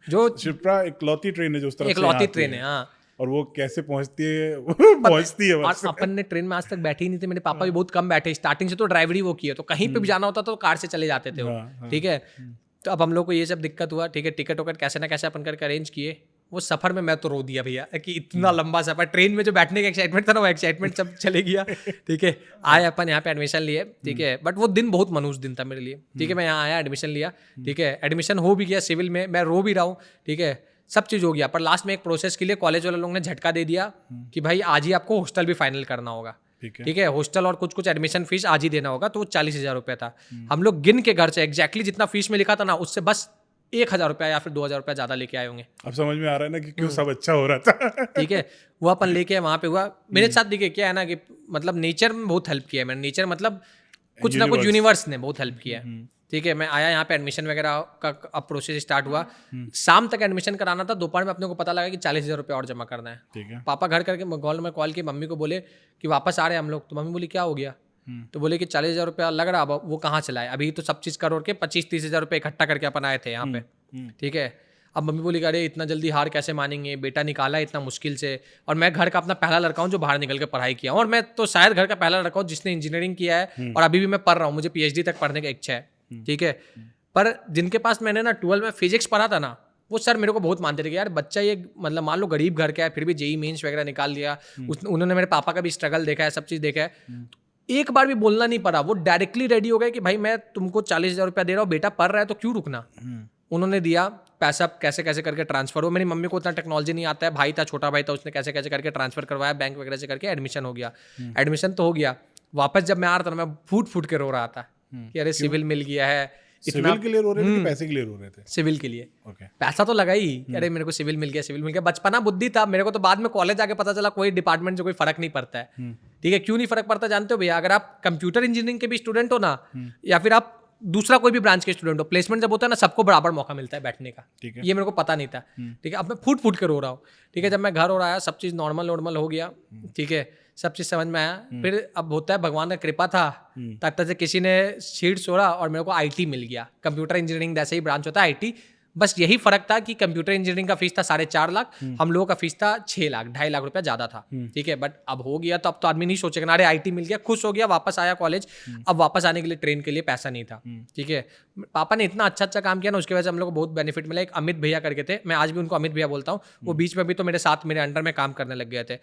जो शिप्रा इकलौती ट्रेन है जो उस तरफ से इकलौती यहाँ आती ट्रेन है। हाँ, और वो कैसे पहुंचती है? पहुंचती है बस। अपन ने ट्रेन में आज तक बैठे ही नहीं थे, मेरे पापा भी बहुत कम बैठे, स्टार्टिंग से तो ड्राइवरी वो किए, तो कहीं पे भी जाना होता था तो कार से चले जाते थे वो। ठीक है, तो अब हम लोग को ये सब दिक्कत हुआ। ठीक है, टिकट वकट कैसे ना कैसे अपन करके अरेंज किए। वो सफर में मैं तो रो दिया भैया कि इतना लंबा सफर, ट्रेन में जो बैठने का एक्साइटमेंट था ना, वो एक्साइटमेंट सब चले गया। ठीक है, आए अपन यहाँ पे एडमिशन लिए। ठीक है, बट वो दिन बहुत मनुष्य दिन था मेरे लिए। ठीक है, मैं यहाँ आया, एडमिशन लिया। ठीक है, एडमिशन हो भी गया सिविल में, मैं रो भी रहा हूँ। ठीक है, सब चीज़ हो गया, पर लास्ट में एक प्रोसेस के लिए कॉलेज वाले लोगों ने झटका दे दिया कि भाई आज ही आपको हॉस्टल भी फाइनल करना होगा। ठीक है, हॉस्टल और कुछ कुछ एडमिशन फीस आज ही देना होगा, तो वो 40,000 रुपया था। हम लोग गिन के घर से एग्जैक्टली जितना फीस में लिखा था ना, उससे बस 1,000 रुपया या फिर 2,000 रुपया ज्यादा लेके आए होंगे। अब समझ में आ रहा है ना कि क्यों सब अच्छा हो रहा था। ठीक है, वो अपन लेके वहाँ पे हुआ। मेरे साथ देखिए क्या है ना कि मतलब नेचर में बहुत हेल्प किया है मैंने, नेचर मतलब कुछ ना कुछ यूनिवर्स ने बहुत हेल्प किया है। ठीक है, मैं आया यहाँ पे, एडमिशन वगैरह का अब प्रोसेस स्टार्ट हुआ। शाम तक एडमिशन कराना था, दोपहर में अपने को पता लगा कि 40,000 रुपया और जमा करना है। ठीक है। पापा घर करके कॉल की मम्मी को बोले कि वापस आ रहे हैं हम लोग, तो मम्मी बोली क्या हो गया? तो बोले कि 40,000 रुपया लग रहा, अब वो कहाँ चलाए, अभी तो सब चीज़ करोड़ के 25-30,000 रुपये इकट्ठा करके अपन आए थे यहाँ पे। ठीक है, अब मम्मी बोली कि अरे इतना जल्दी हार कैसे मानेंगे, बेटा निकाला इतना मुश्किल से, और मैं घर का अपना पहला लड़का हूँ जो बाहर निकल के पढ़ाई किया हूँ, और मैं तो शायद घर का पहला लड़का हूँ जिसने इंजीनियरिंग किया है, और अभी भी मैं पढ़ रहा हूँ, मुझे PhD तक पढ़ने की इच्छा है। ठीक है, पर जिनके पास मैंने ना 12 में फिजिक्स पढ़ा था ना, वो सर मेरे को बहुत मानते थे कि यार बच्चा ये मतलब मान लो गरीब घर का है, फिर भी JEE मेंस वगैरह निकाल लिया। उन्होंने मेरे पापा का भी स्ट्रगल देखा है, सब चीज़ देखा है, एक बार भी बोलना नहीं पड़ा। वो डायरेक्टली रेडी हो गए कि भाई मैं तुमको 40,000 रुपया दे रहा हूँ, बेटा पढ़ रहा है तो क्यों रुकना। उन्होंने दिया पैसा, कैसे कैसे करके ट्रांसफर हो। मेरी मम्मी को उतना टेक्नोलॉजी नहीं आता है, भाई था छोटा भाई था, उसने कैसे कैसे करके ट्रांसफर करवाया, बैंक वगैरह से करके एडमिशन हो गया। एडमिशन तो हो गया, वापस जब मैं आ रहा था मैं फूट फूट के रो रहा था कि अरे सिविल मिल गया है। सिविल के लिए रो रहे थे कि पैसे के लिए रो रहे थे? सिविल के लिए। ओके। पैसा तो लगा ही, अरे मेरे को सिविल मिल गया, सिविल मिल गया। बचपना बुद्धि था मेरे को, तो बाद में कॉलेज आके पता चला कोई डिपार्टमेंट से कोई फर्क नहीं पड़ता है। ठीक है, क्यों नहीं फर्क पड़ता जानते हो भैया? अगर आप कंप्यूटर इंजीनियरिंग के भी स्टूडेंट हो ना, या फिर आप दूसरा कोई भी ब्रांच के स्टूडेंट हो, प्लेसमेंट जब होता है ना, सबको बराबर मौका मिलता है बैठने का। ठीक है। ये मेरे को पता नहीं था। ठीक है, अब मैं फूट फूट के रो रहा हूँ। ठीक है, जब मैं घर और आया, सब चीज़ नॉर्मल हो गया। ठीक है, सब चीज़ समझ में आया। फिर अब होता है भगवान का कृपा था, तब तक से किसी ने सीट छोड़ा और मेरे को IT मिल गया। कंप्यूटर इंजीनियरिंग जैसे ही ब्रांच होता है IT, बस यही फर्क था कि कंप्यूटर इंजीनियरिंग का फीस था 4.5 लाख, हम लोगों का फीस था 6 लाख, 2.5 लाख रुपया ज़्यादा था। ठीक है, बट अब हो गया तो अब तो आदमी नहीं सोचेगा ना, अरे IT मिल गया, खुश हो गया, वापस आया कॉलेज। अब वापस आने के लिए ट्रेन के लिए पैसा नहीं था। ठीक है, पापा ने इतना अच्छा काम किया ना, उसकी वजह से हम लोग को बहुत बेनिफिट मिला। एक अमित भैया करके थे, मैं आज भी उनको अमित भैया बोलता हूँ, वो बीच में भी तो मेरे साथ मेरे अंडर में काम करने लग गए थे।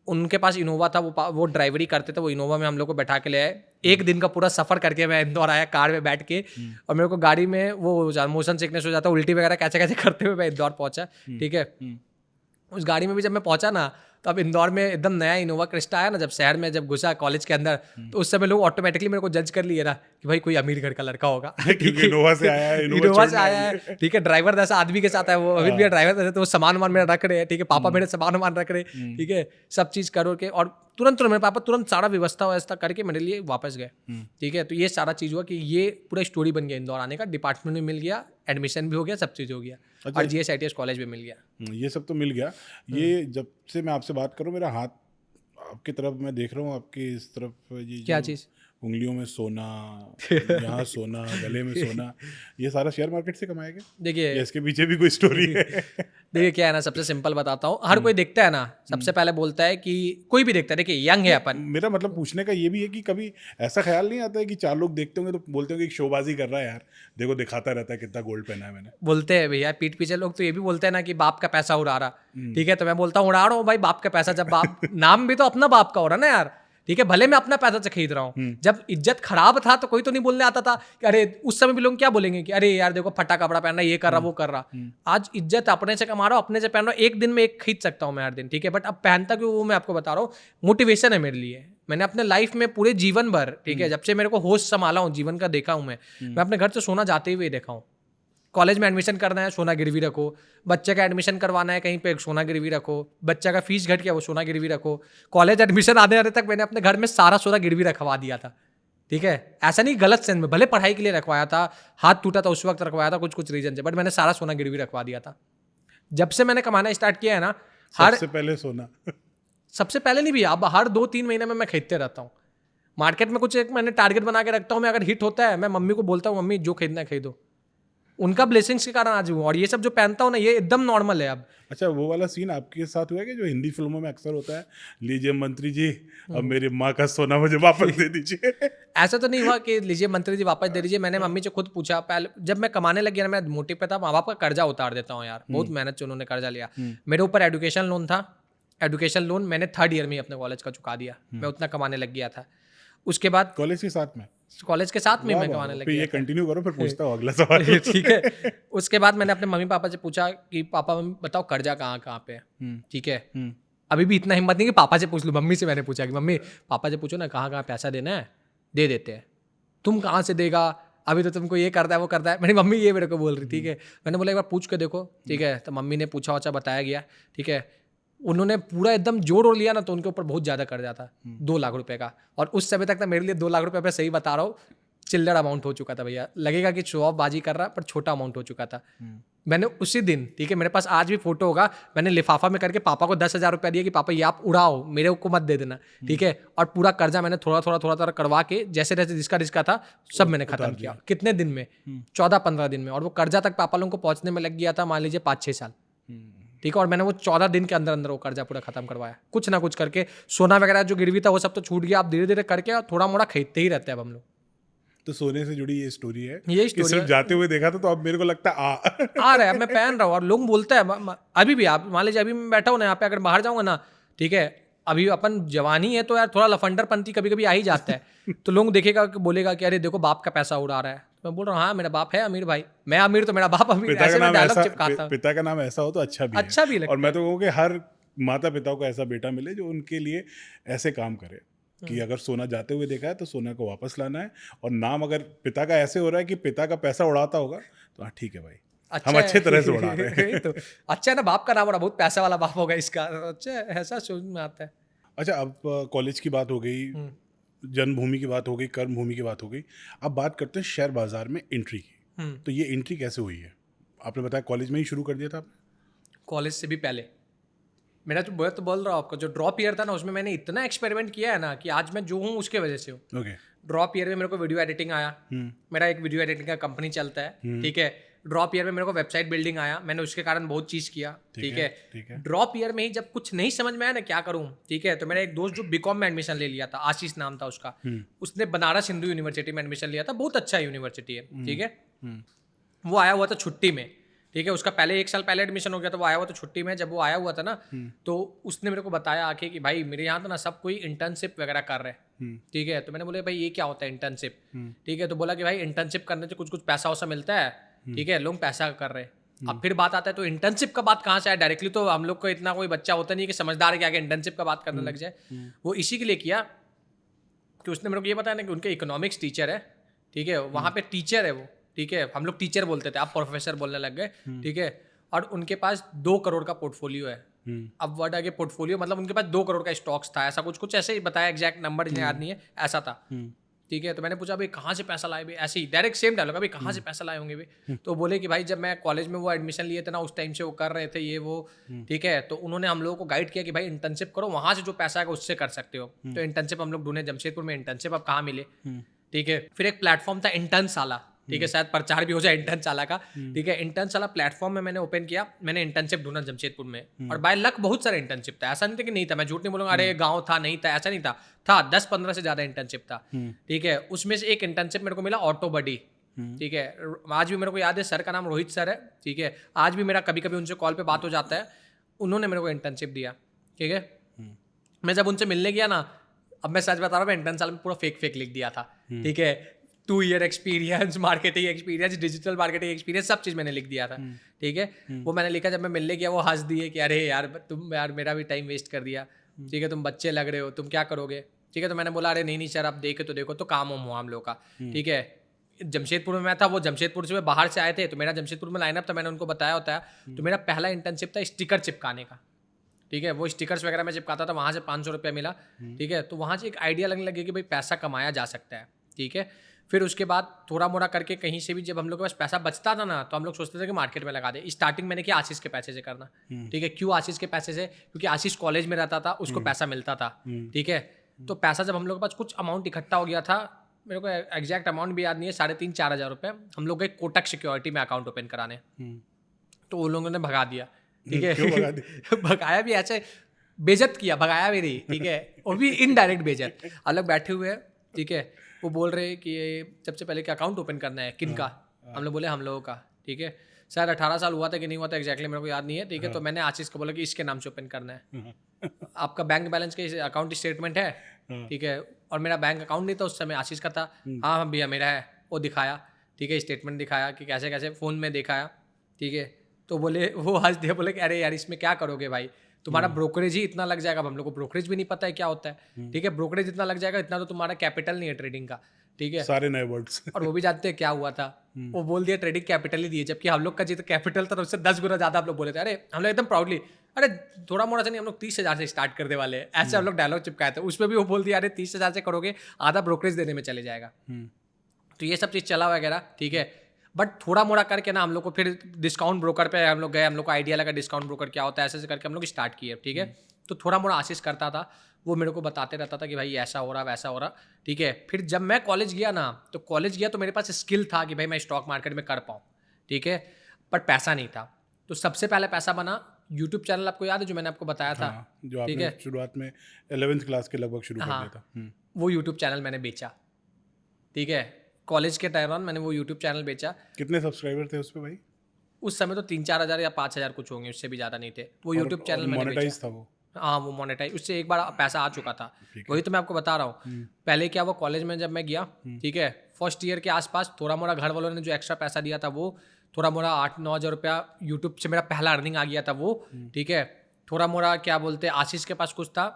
उनके पास इनोवा था, वो ड्राइवरी करते थे, वो इनोवा में हम लोग को बैठा के ले आए। एक दिन का पूरा सफर करके मैं इंदौर आया कार में बैठ के, और मेरे को गाड़ी में वो मोशन सिकनेस हो जाता, उल्टी वगैरह कैसे कैसे करते हुए मैं इंदौर पहुंचा। ठीक है, उस गाड़ी में भी जब मैं पहुंचा ना, तो अब इंदौर में एकदम नया इनोवा क्रिस्टा आया ना, जब शहर में जब घुसा कॉलेज के अंदर, तो उस समय लोग ऑटोमेटिकली मेरे को जज कर लिए ना कि भाई कोई अमीर घर का लड़का होगा। क्योंकि इनोवा से आया है, इनोवा से आया है। ठीक है, ड्राइवर जैसा आदमी के साथ है वो, अमित भैया ड्राइवर जैसे, तो वो सामान वामान मेरा रख रहे हैं। ठीक है, पापा मेरे सामान वामान रख रहे हैं। ठीक है, सब चीज़ करो के, और तुरंत मेरे पापा तुरंत सारा व्यवस्था करके मेरे लिए वापस गए। ठीक है, तो ये सारा चीज़ हुआ कि ये पूरा स्टोरी बन गया इंदौर आने का। डिपार्टमेंट भी मिल गया, एडमिशन भी हो गया, सब चीज़ हो गया, और GSITS कॉलेज भी मिल गया। ये सब तो मिल गया। ये जब से मैं आपसे बात करूं, मेरा हाथ आपकी तरफ मैं देख रहा हूँ, आपकी इस तरफ ये क्या जो चीज़? उंगलियों में सोना, यहाँ सोना, गले में सोना, ये सारा शेयर मार्केट से कमाया गया? देखिए या इसके पीछे भी कोई स्टोरी है? देखिए क्या है ना, सबसे सिंपल बताता हूँ, हर कोई देखता है ना, सबसे पहले बोलता है कि कोई भी देखता है, देखिए यंग है अपन, मेरा मतलब पूछने का ये भी है कि कभी ऐसा ख्याल नहीं आता है कि 4 लोग देखते होंगे तो बोलते होंगे कि शोबाजी कर रहा है यार, देखो दिखाता रहता है कितना गोल्ड पहना है मैंने। बोलते हैं भैया पीठ पीछे लोग तो ये भी बोलते हैं ना कि बाप का पैसा उड़ा रहा, ठीक है, तो मैं बोलता हूँ उड़ा रहा हूँ भाई बाप का पैसा, जब बाप नाम भी तो अपना बाप का हो रहा है ना यार, ठीक है, भले मैं अपना पैसा से खरीद रहा हूँ, जब इज्जत खराब था तो कोई तो नहीं बोलने आता था कि अरे, उस समय भी लोग क्या बोलेंगे कि अरे यार देखो फटा कपड़ा पहन रहा, ये कर रहा, वो कर रहा। आज इज्जत अपने से कमा रहा हूँ, अपने से पहन रहा हूँ, एक दिन में एक खरीद सकता हूँ मैं हर दिन, ठीक है, बट अब पहनता क्यों वो मैं आपको बता रहा हूँ, मोटिवेशन है मेरे लिए। मैंने अपने लाइफ में पूरे जीवन भर, ठीक है, जब से मेरे को होश संभाला हूँ जीवन का देखा हूँ मैं अपने घर से सोना जाते हुए देखा हूँ। कॉलेज में एडमिशन करना है, सोना गिरवी रखो, बच्चे का एडमिशन करवाना है कहीं पे, सोना गिरवी रखो, बच्चा का फीस घट गया वो सोना गिरवी रखो, कॉलेज एडमिशन आने आने तक मैंने अपने घर में सारा सोना गिरवी रखवा दिया था, ठीक है, ऐसा नहीं गलत सेंस में, भले पढ़ाई के लिए रखवाया था, हाथ टूटा था उस वक्त रखवाया था कुछ रीजन से, बट मैंने सारा सोना गिरवी रखवा दिया था। जब से मैंने कमाना स्टार्ट किया है ना, सबसे पहले सोना सबसे पहले नहीं भी, अब हर 2-3 महीने में मैं खरीदते रहता हूँ मार्केट में, कुछ एक मैंने टारगेट बना के रखता हूँ मैं, अगर हिट होता है मैं मम्मी को बोलता हूँ मम्मी जो खरीदना है खरीदो, उनका ब्लेसिंग्स के कारण आज हूँ, और ये सब जो पहनता हूँ ना ये एकदम नॉर्मल है अब। अच्छा, वो वाला सीन आपके साथ हुआ है कि जो हिंदी फिल्मों में अक्सर होता है, लीजिए मंत्री जी अब मेरी माँ का सोना मुझे वापस दे दीजिए? ऐसा तो नहीं हुआ कि लीजिए मंत्री जी वापस दे दीजिए, मैंने मम्मी से खुद पूछा, पहले जब मैं कमाने लग गया ना, मैं मोटिव पे था, माँ बाप का कर्जा उतार देता हूँ यार, बहुत मेहनत से उन्होंने कर्जा लिया, मेरे ऊपर एजुकेशन लोन था, एजुकेशन लोन मैंने 3rd ईयर में अपने कॉलेज का चुका दिया, मैं उतना कमाने लग गया था। उसके बाद कॉलेज के साथ में? कॉलेज के साथ में वाह, मैं वाह, कमाने लग फिर गया ये था। कंटिन्यू करो, फिर पूछता हूँ अगला सवाल। ठीक है, उसके बाद मैंने अपने मम्मी पापा से पूछा कि पापा मम्मी बताओ कर्जा कहाँ कहाँ पे है, ठीक है, अभी भी इतना हिम्मत नहीं कि पापा से पूछ लूँ, मम्मी से मैंने पूछा कि मम्मी पापा से पूछो ना कहाँ कहाँ पैसा देना है, दे देते हैं, तुम कहाँ से देगा, अभी तो तुमको ये करता है वो करता है, मेरी मम्मी ये मेरे को बोल रही, ठीक है, मैंने बोला एक बार पूछ के देखो, ठीक है, तो मम्मी ने पूछा वछा बताया गया, ठीक है, उन्होंने पूरा एकदम जोड़ और लिया ना, तो उनके ऊपर बहुत ज़्यादा कर्जा था 2 लाख रुपए का, और उस समय तक तो मेरे लिए 2 लाख रुपए पे सही बता रहा हूँ चिल्लर अमाउंट हो चुका था भैया, लगेगा कि शो ऑफ बाजी कर रहा, पर छोटा अमाउंट हो चुका था। मैंने उसी दिन, ठीक है, मेरे पास आज भी फोटो होगा, मैंने लिफाफा में करके पापा को 10,000 रुपया दिया कि पापा ये आप उड़ाओ, मेरे को मत दे देना, ठीक है, और पूरा कर्जा मैंने थोड़ा थोड़ा करवा के जैसे जैसे जिसका रिस्का था सब मैंने खत्म किया। कितने दिन में? 14-15 दिन में, और वो कर्जा तक पापा लोगों को पहुंचने में लग गया था मान लीजिए 5-6 साल, ठीक है, और मैंने वो 14 दिन के अंदर अंदर वो कर्जा पूरा खत्म करवाया, कुछ ना कुछ करके। सोना वगैरह जो गिरवी था वो सब तो छूट गया, आप धीरे धीरे करके थोड़ा मोड़ा खरीदते ही रहते हैं अब हम लोग। तो सोने से जुड़ी ये स्टोरी है, ये कि स्टोरी सिर्फ जाते हुए देखा था तो अब मेरे को लगता है आ रहा है, मैं पहन रहा हूँ, और लोग बोलते हैं अभी भी, आप मान लीजिए अभी मैं बैठा हूँ ना यहाँ पे, अगर बाहर जाऊंगा ना, ठीक है, अभी अपन जवानी है तो यार थोड़ा लफंडरपंती कभी कभी आ ही जाता है, तो लोग देखेगा कि बोलेगा कि अरे देखो बाप का पैसा उड़ा रहा है, मैं बोल रहा हूँ हाँ मेरा बाप है अमीर भाई, मैं अमीर तो मेरा बाप अमीर, पिता का ऐसे मैं नाम डायलॉग ऐसा, चिपकाता हूँ। पिता का नाम ऐसा हो तो अच्छा भी अच्छा भी है, लगता और मैं तो कहूँ कि हर माता पिता को ऐसा बेटा मिले जो उनके लिए ऐसे काम करे कि अगर सोना जाते हुए देखा है तो सोना को वापस लाना है, और नाम अगर पिता का ऐसे हो रहा है कि पिता का पैसा उड़ाता होगा तो हाँ ठीक है भाई, हम अच्छे तरह से उड़ा रहे हैं। तो अच्छा है ना, बाप का नाम हो रहा, बहुत पैसा वाला बाप होगा इसका, अच्छा ऐसा सोच में आता है। अच्छा, अब कॉलेज की बात हो गई, जन्मभूमि की बात हो गई, कर्मभूमि की बात हो गई, अब बात करते हैं शेयर बाजार में एंट्री की। तो ये एंट्री कैसे हुई है? आपने बताया कॉलेज में ही शुरू कर दिया था आपने? कॉलेज से भी पहले मेरा तो बोल रहा हूँ आपको, जो ड्रॉप ईयर था ना उसमें मैंने इतना एक्सपेरिमेंट किया है ना कि आज मैं जो हूँ उसके वजह से हूँ। ओके। ड्रॉप ईयर में मेरे को वीडियो एडिटिंग आया, मेरा एक वीडियो एडिटिंग का कंपनी चलता है, ठीक है। ड्रॉप ईयर में मेरे को वेबसाइट बिल्डिंग आया, मैंने उसके कारण बहुत चीज़ किया, ठीक है। ड्रॉप ईयर में ही जब कुछ नहीं समझ में आया ना क्या करूँ, ठीक है, तो मेरा एक दोस्त जो बीकॉम में एडमिशन ले लिया था, आशीष नाम था उसका, उसने बनारस हिंदू यूनिवर्सिटी में एडमिशन लिया था, बहुत अच्छा यूनिवर्सिटी है, ठीक है। वो आया हुआ था छुट्टी में, ठीक है, उसका पहले 1 साल पहले एडमिशन हो गया था, वो आया हुआ था छुट्टी में। जब वो आया हुआ था ना तो उसने मेरे को बताया आके कि भाई मेरे यहाँ तो ना सब कोई इंटर्नशिप वगैरह कर रहे हैं, ठीक है। तो मैंने बोला भाई ये क्या होता है इंटर्नशिप, ठीक है। तो बोला कि भाई इंटर्नशिप करने से कुछ कुछ पैसा वैसा मिलता है, ठीक है, लोग पैसा कर रहे हैं। अब फिर बात आता है तो इंटर्नशिप का बात कहाँ से आया डायरेक्टली, तो हम लोग को इतना कोई बच्चा होता नहीं है कि समझदार है कि आगे इंटर्नशिप का बात करने लग जाए। वो इसी के लिए किया कि उसने मेरे को ये बताया ना कि उनके इकोनॉमिक्स टीचर है, ठीक है, वहाँ पे टीचर है वो, ठीक है, हम लोग टीचर बोलते थे, आप प्रोफेसर बोलने लग गए, ठीक है। और उनके पास 2 करोड़ का पोर्टफोलियो है। अब वर्ड आगे पोर्टफोलियो मतलब उनके पास 2 करोड़ का स्टॉक्स था, ऐसा कुछ ऐसे ही बताया, एग्जैक्ट नंबर याद नहीं है, ऐसा था, ठीक है। तो मैंने पूछा भाई कहाँ से पैसा लाए भाई, ऐसे ही डायरेक्ट सेम डायलॉग, अभी कहाँ से पैसा लाए होंगे भाई। तो बोले कि भाई जब मैं कॉलेज में वो एडमिशन लिए थे ना, उस टाइम से वो कर रहे थे ये वो, ठीक है। तो उन्होंने हम लोगों को गाइड किया कि भाई इंटर्नशिप करो, वहाँ से जो पैसा आएगा उससे कर सकते हो। तो इंटर्नशिप हम लोग ढूंढे, जमशेदपुर में इंटर्नशिप अब कहाँ मिले, ठीक है। फिर एक प्लेटफॉर्म था इंटर्नशाला, ठीक है, शायद प्रचार भी हो जाए इंटर्नशाला का, ठीक है। इंटर्नशाला प्लेटफॉर्म में मैंने ओपन किया, मैंने इंटर्नशिप ढूंढा जमशेदपुर में, और बाय लक बहुत सारा इंटर्नशिप था, ऐसा नहीं था कि नहीं था, मैं झूठ नहीं बोलूंगा अरे गांव था नहीं था, ऐसा नहीं था 10-15 से ज्यादा इंटर्नशिप था, ठीक है। उसमें से एक इंटर्नशिप मेरे को मिला ऑटो बडी, ठीक है। आज भी मेरे को याद है, सर का नाम रोहित सर है, ठीक है। आज भी मेरा कभी कभी उनसे कॉल पे बात हो जाता है, उन्होंने मेरे को इंटर्नशिप दिया, ठीक है। मैं जब उनसे मिलने गया ना, अब मैं सच बता रहा हूँ, मैं इंटर्नशिप में पूरा फेक लिख दिया था, ठीक है। 2 year experience, marketing experience, digital marketing experience, सब चीज़ मैंने लिख दिया था, ठीक है। वो मैंने लिखा, जब मैं मिलने गया वो हंस दिए कि अरे यार तुम यार मेरा भी टाइम वेस्ट कर दिया, ठीक है, तुम बच्चे लग रहे हो, तुम क्या करोगे, ठीक है। तो मैंने बोला अरे नहीं सर, आप देखे तो देखो, तो काम हुआ हम लोग का, ठीक है। जमशेदपुर में मैं था, वो जमशेदपुर से बाहर से आए थे, तो मेरा जमशेदपुर में लाइनअप था, मैंने उनको बताया होता है। तो मेरा पहला इंटर्नशिप था स्टिकर चिपकाने का, ठीक है। वो स्टिकर्स वगैरह में चिपकाता था, वहाँ से 500 रुपया मिला, ठीक है। तो वहाँ से एक आइडिया लगने लगे कि भाई पैसा कमाया जा सकता है, ठीक है। फिर उसके बाद थोड़ा मोड़ा करके कहीं से भी जब हम लोग के पास पैसा बचता था ना, तो हम लोग सोचते थे कि मार्केट में लगा दे। स्टार्टिंग मैंने किया आशीष के पैसे से करना, ठीक है। क्यों आशीष के पैसे से? क्योंकि आशीष कॉलेज में रहता था, उसको पैसा मिलता था, ठीक है। तो पैसा जब हम लोग के पास कुछ अमाउंट इकट्ठा हो गया था, मेरे को एग्जैक्ट अमाउंट भी याद नहीं है, 3,500-4 हज़ार रुपये, हम लोग गए कोटक सिक्योरिटी में अकाउंट ओपन कराने, तो उन लोगों ने भगा दिया, ठीक है। भगाया भी ऐसे, बेइज्जत किया, भगाया भी नहीं, ठीक है। और भी इनडायरेक्ट बेइज्जत। अलग बैठे हुए हैं, ठीक है। वो बोल रहे हैं कि सबसे पहले क्या अकाउंट ओपन करना है, किन का? हम लोग बोले हम लोगों का, ठीक है। शायद 18 साल हुआ था कि नहीं हुआ था, एग्जैक्टली मेरे को याद नहीं है, ठीक है। तो मैंने आशीष को बोला कि इसके नाम से ओपन करना है, आपका बैंक बैलेंस के अकाउंट स्टेटमेंट है, ठीक है। और मेरा बैंक अकाउंट नहीं था उस समय, आशीष का था। हाँ भैया मेरा है, वो दिखाया, ठीक है, स्टेटमेंट दिखाया कि कैसे कैसे, फ़ोन में दिखाया, ठीक है। तो बोले, वो हंस दिया, बोले कि अरे यार इसमें क्या करोगे भाई, तुम्हारा ब्रोकरेज ही इतना लग जाएगा। अब हम लोग को ब्रोकरेज भी नहीं पता है क्या होता है, ठीक है। ब्रोकरेज इतना लग जाएगा, इतना तो तुम्हारा कैपिटल नहीं है ट्रेडिंग का, ठीक है। सारे नए वर्ड्स। और वो भी जानते हैं क्या हुआ था, वो बोल दिया ट्रेडिंग कैपिटल ही दिए, जबकि हम लोग का जितना कैपिटल था उससे 10 गुना ज्यादा। आप लोग बोले थे, अरे हम लोग एकदम प्राउडली, अरे थोड़ा मोड़ा से नहीं, हम लोग 30,000 से स्टार्ट करने वाले हैं, ऐसे हम लोग डायलॉग चिपकाए थे। उसमें भी वो बोल दिया अरे 30,000 से करोगे, आधा ब्रोकरेज देने में चले जाएगा। तो ये सब चीज़ चला वगैरह, ठीक है। बट थोड़ा मोड़ा करके ना हम लोग को फिर डिस्काउंट ब्रोकर पे हम लोग गए, हम लोग को आइडिया लगा डिस्काउंट ब्रोकर क्या होता है, ऐसे करके हम लोग स्टार्ट किए, ठीक है। तो थोड़ा मोड़ा आशीष करता था, वो मेरे को बताते रहता था कि भाई ऐसा हो रहा वैसा हो रहा, ठीक है। फिर जब मैं कॉलेज गया ना, तो कॉलेज गया तो मेरे पास स्किल था कि भाई मैं स्टॉक मार्केट में कर पाऊँ, ठीक है। बट पैसा नहीं था। तो सबसे पहले पैसा बना यूट्यूब चैनल, आपको याद है जो मैंने आपको बताया था, जो आपने शुरुआत में 11th क्लास के लगभग शुरू कर दिया था। वो यूट्यूब चैनल मैंने बेचा, ठीक है। कॉलेज के दौरान मैंने वो यूट्यूब चैनल बेचा। कितने सब्सक्राइबर थे उस पे भाई? उस समय तो 3-4 हज़ार या 5 हज़ार कुछ होंगे, उससे भी ज़्यादा नहीं थे। वो यूट्यूब चैनल मैंने मोनेटाइज था वो? हाँ वो मोनेटाइज, उससे एक बार पैसा आ चुका था, वही तो मैं आपको बता रहा हूँ। पहले क्या, वो कॉलेज में जब मैं गया, ठीक है, फर्स्ट ईयर के आसपास थोड़ा मोड़ा घर वालों ने जो एक्स्ट्रा पैसा दिया था, वो थोड़ा मोड़ा 8-9 हज़ार रुपया यूट्यूब से मेरा पहला अर्निंग आ गया था वो, ठीक है। थोड़ा मोड़ा क्या बोलते, आशीष के पास कुछ था,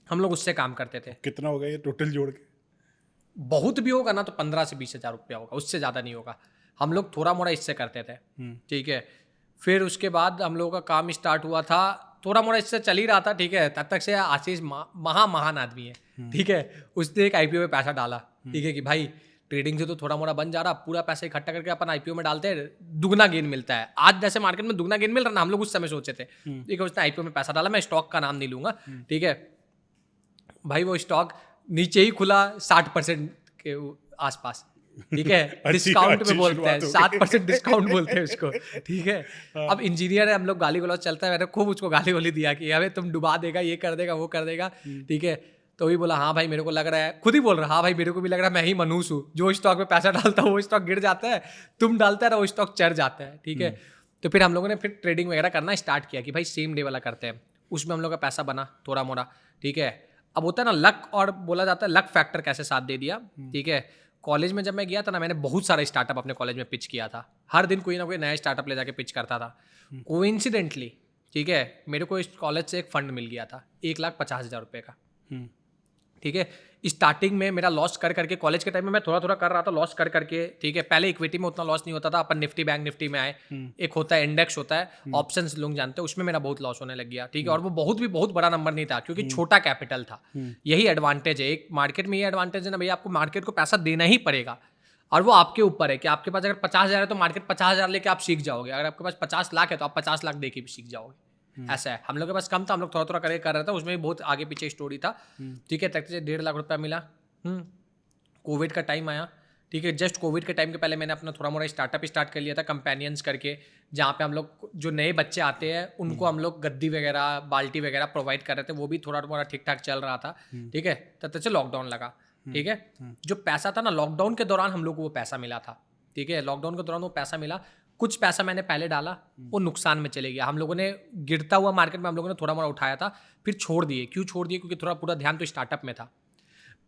हम लोग उससे काम करते थे। कितना होगा ये टोटल जोड़ के? बहुत भी होगा ना तो 15 से 20 हज़ार रुपया होगा, उससे ज़्यादा नहीं होगा। हम लोग थोड़ा मोड़ा इससे करते थे, ठीक है। फिर उसके बाद हम लोगों का काम स्टार्ट हुआ था, थोड़ा मोड़ा इससे चल ही रहा था, ठीक है। तब तक से आशीष महान आदमी है, ठीक है। उसने एक आईपीओ में पैसा डाला, ठीक है, कि भाई ट्रेडिंग से तो थोड़ा मोड़ा बन जा रहा, पूरा पैसा इकट्ठा करके अपन आईपीओ में डालते हैं, दुगना गेन मिलता है। आज जैसे मार्केट में दुगना गेन मिल रहा ना, हम लोग उस समय सोचे थे, ठीक है। उसने आईपीओ में पैसा डाला, मैं स्टॉक का नाम नहीं लूंगा, ठीक है। भाई वो स्टॉक नीचे ही खुला 60% के आसपास, ठीक है। डिस्काउंट में बोलते हैं, 7% डिस्काउंट बोलते हैं उसको, ठीक है। अब इंजीनियर है, हम लोग गाली गलौज चलता है, मैंने खूब उसको गाली गोली दिया कि अबे तुम डुबा देगा, ये कर देगा, वो कर देगा, ठीक है। तो भी बोला हाँ भाई मेरे को लग रहा है, खुद ही बोल रहा हाँ भाई मेरे को भी लग रहा है, मैं ही मनूस हूँ, जो स्टॉक में पैसा डालता है वो स्टॉक गिर जाता है, तुम डालता है ना वो स्टॉक चढ़ जाता है, ठीक है। तो फिर हम लोगों ने फिर ट्रेडिंग वगैरह करना स्टार्ट किया कि भाई सेम डे वाला करते हैं। उसमें हम लोग का पैसा बना थोड़ा मोड़ा, ठीक है। अब होता है ना लक, और बोला जाता है लक फैक्टर कैसे साथ दे दिया, ठीक है। कॉलेज में जब मैं गया था ना, मैंने बहुत सारा स्टार्टअप अपने कॉलेज में पिच किया था। हर दिन कोई ना कोई नया स्टार्टअप ले जाके पिच करता था। कोइंसिडेंटली, ठीक है, मेरे को इस कॉलेज से एक फंड मिल गया था 1,50,000 रुपये का, ठीक है। स्टार्टिंग में मेरा लॉस कर करके, कॉलेज के टाइम में मैं थोड़ा थोड़ा कर रहा था लॉस कर करके, ठीक है। पहले इक्विटी में उतना लॉस नहीं होता था, अपन निफ्टी बैंक निफ्टी में आए, एक होता है इंडेक्स होता है, ऑप्शंस लोग जानते हैं, उसमें मेरा बहुत लॉस होने लग गया, ठीक है। और वो बहुत बड़ा नंबर नहीं था, क्योंकि छोटा कैपिटल था। यही एडवांटेज है एक मार्केट में, ये एडवांटेज है ना भैया, आपको मार्केट को पैसा देना ही पड़ेगा, और वो आपके ऊपर है कि आपके पास अगर 50,000 है तो मार्केट 50,000 लेके आप सीख जाओगे, अगर आपके पास 50 लाख है तो आप 50 लाख देके भी सीख जाओगे। ऐसा है। हम लोग के पास कम था, हम लोग थोड़ा थोड़ा कर रहे थे, उसमें भी बहुत आगे पीछे स्टोरी था, ठीक है। तक से 1.5 लाख रुपया मिला। कोविड का टाइम आया, ठीक है। जस्ट कोविड के टाइम के पहले मैंने अपना थोड़ा मोड़ा स्टार्टअप स्टार्ट कर लिया था, कंपेनियंस करके, जहाँ पे हम लोग जो नए बच्चे आते हैं उनको हम लोग गद्दी वगैरह बाल्टी वगैरह प्रोवाइड कर रहे थे, वो भी थोड़ा थोड़ा ठीक ठाक चल रहा था, ठीक है। तब तक से लॉकडाउन लगा, ठीक है। जो पैसा था ना, लॉकडाउन के दौरान हम लोग को वो पैसा मिला था, ठीक है। लॉकडाउन के दौरान वो पैसा मिला, कुछ पैसा मैंने पहले डाला, वो नुकसान में चले गया। हम लोगों ने गिरता हुआ मार्केट में हम लोगों ने थोड़ा मोड़ा उठाया था, फिर छोड़ दिए। क्यों छोड़ दिए? क्योंकि थोड़ा पूरा ध्यान तो स्टार्टअप में था।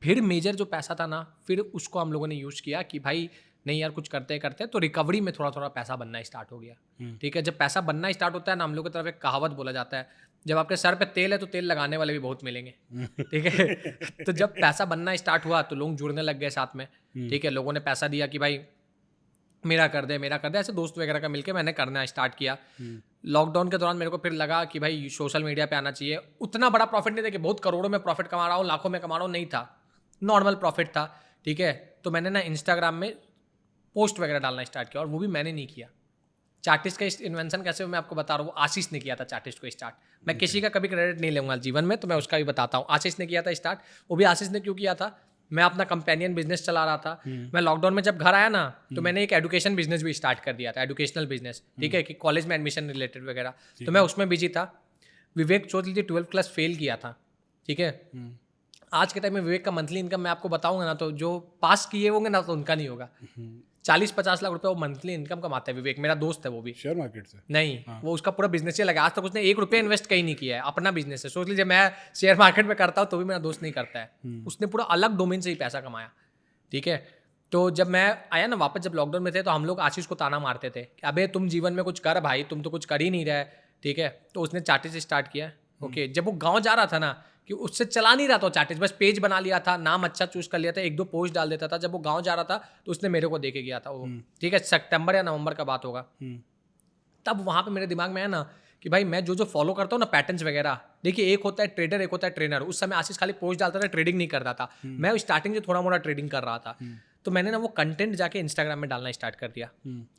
फिर मेजर जो पैसा था ना, फिर उसको हम लोगों ने यूज़ किया कि भाई नहीं यार, कुछ करते करते तो रिकवरी में थोड़ा थोड़ा पैसा बनना स्टार्ट हो गया, ठीक है। जब पैसा बनना स्टार्ट होता है ना, हम लोग की तरफ एक कहावत बोला जाता है, जब आपके सर पे तेल है तो तेल लगाने वाले भी बहुत मिलेंगे, ठीक है। तो जब पैसा बनना स्टार्ट हुआ तो लोग जुड़ने लग गए साथ में, ठीक है। लोगों ने पैसा दिया कि भाई मेरा कर दे, ऐसे दोस्त वगैरह का मिलके मैंने करना स्टार्ट किया। लॉकडाउन के दौरान मेरे को फिर लगा कि भाई सोशल मीडिया पे आना चाहिए। उतना बड़ा प्रॉफिट नहीं था कि बहुत करोड़ों में प्रॉफिट कमा रहा हूँ, लाखों में कमा रहा हूँ, नहीं था, नॉर्मल प्रॉफिट था, ठीक है। तो मैंने ना इंस्टाग्राम में पोस्ट वगैरह डालना स्टार्ट किया, और वो भी मैंने नहीं किया। चार्टिस्ट का इन्वेंशन कैसे मैं आपको बता रहा हूँ, आशीष ने किया था चार्टिस्ट को स्टार्ट। मैं किसी का कभी क्रेडिट नहीं लूंगा जीवन में, तो मैं उसका भी बताता हूँ। आशीष ने किया था स्टार्ट। वो भी आशीष ने क्यों किया था, मैं अपना कंपेनियन बिजनेस चला रहा था। मैं लॉकडाउन में जब घर आया ना, तो मैंने एक एजुकेशन बिजनेस भी स्टार्ट कर दिया था, एजुकेशनल बिजनेस, ठीक है, कि कॉलेज में एडमिशन रिलेटेड वगैरह। तो मैं उसमें बिजी था। विवेक चौथ लीजिए 12th क्लास फेल किया था, ठीक है। आज के टाइम में विवेक का मंथली इनकम मैं आपको बताऊंगा ना, तो जो पास किए होंगे ना तो उनका नहीं होगा। 40-50 लाख रुपए वो मंथली इनकम कमाता है विवेक, मेरा दोस्त है वो भी। शेयर मार्केट से नहीं, वो उसका पूरा बिजनेस ही लगा, आज तक उसने 1 रुपया इन्वेस्ट कहीं नहीं किया है, अपना बिजनेस है। सोच लीजिए मैं शेयर मार्केट में करता हूँ तो भी मेरा दोस्त नहीं करता है, उसने पूरा अलग डोमेन से ही पैसा कमाया, ठीक है। तो जब मैं आया ना वापस, जब लॉकडाउन में थे, तो हम लोग आशीष को ताना मारते थे कि अबे तुम जीवन में कुछ कर भाई, तुम तो कुछ कर ही नहीं रहे, ठीक है। तो उसने चार्टिस्ट स्टार्ट किया, ओके। जब वो गाँव जा रहा था ना, कि उससे चला नहीं रहा था चार्टिस्ट, बस पेज बना लिया था, नाम अच्छा चूज कर लिया था, 1-2 पोस्ट डाल देता था। जब वो गांव जा रहा था तो उसने मेरे को देके गया था वो, ठीक है। सितंबर या नवंबर का बात होगा। तब वहां पे मेरे दिमाग में है ना कि भाई मैं जो फॉलो करता हूँ ना, पैटर्न्स वगैरह, देखिए एक होता है ट्रेडर, एक होता है ट्रेनर। उस समय आशीष खाली पोस्ट डालता था, ट्रेडिंग नहीं करता था। मैं स्टार्टिंग से थोड़ा मोड़ा ट्रेडिंग कर रहा था। तो मैंने ना वो कंटेंट जाके इंस्टाग्राम में डालना स्टार्ट कर दिया,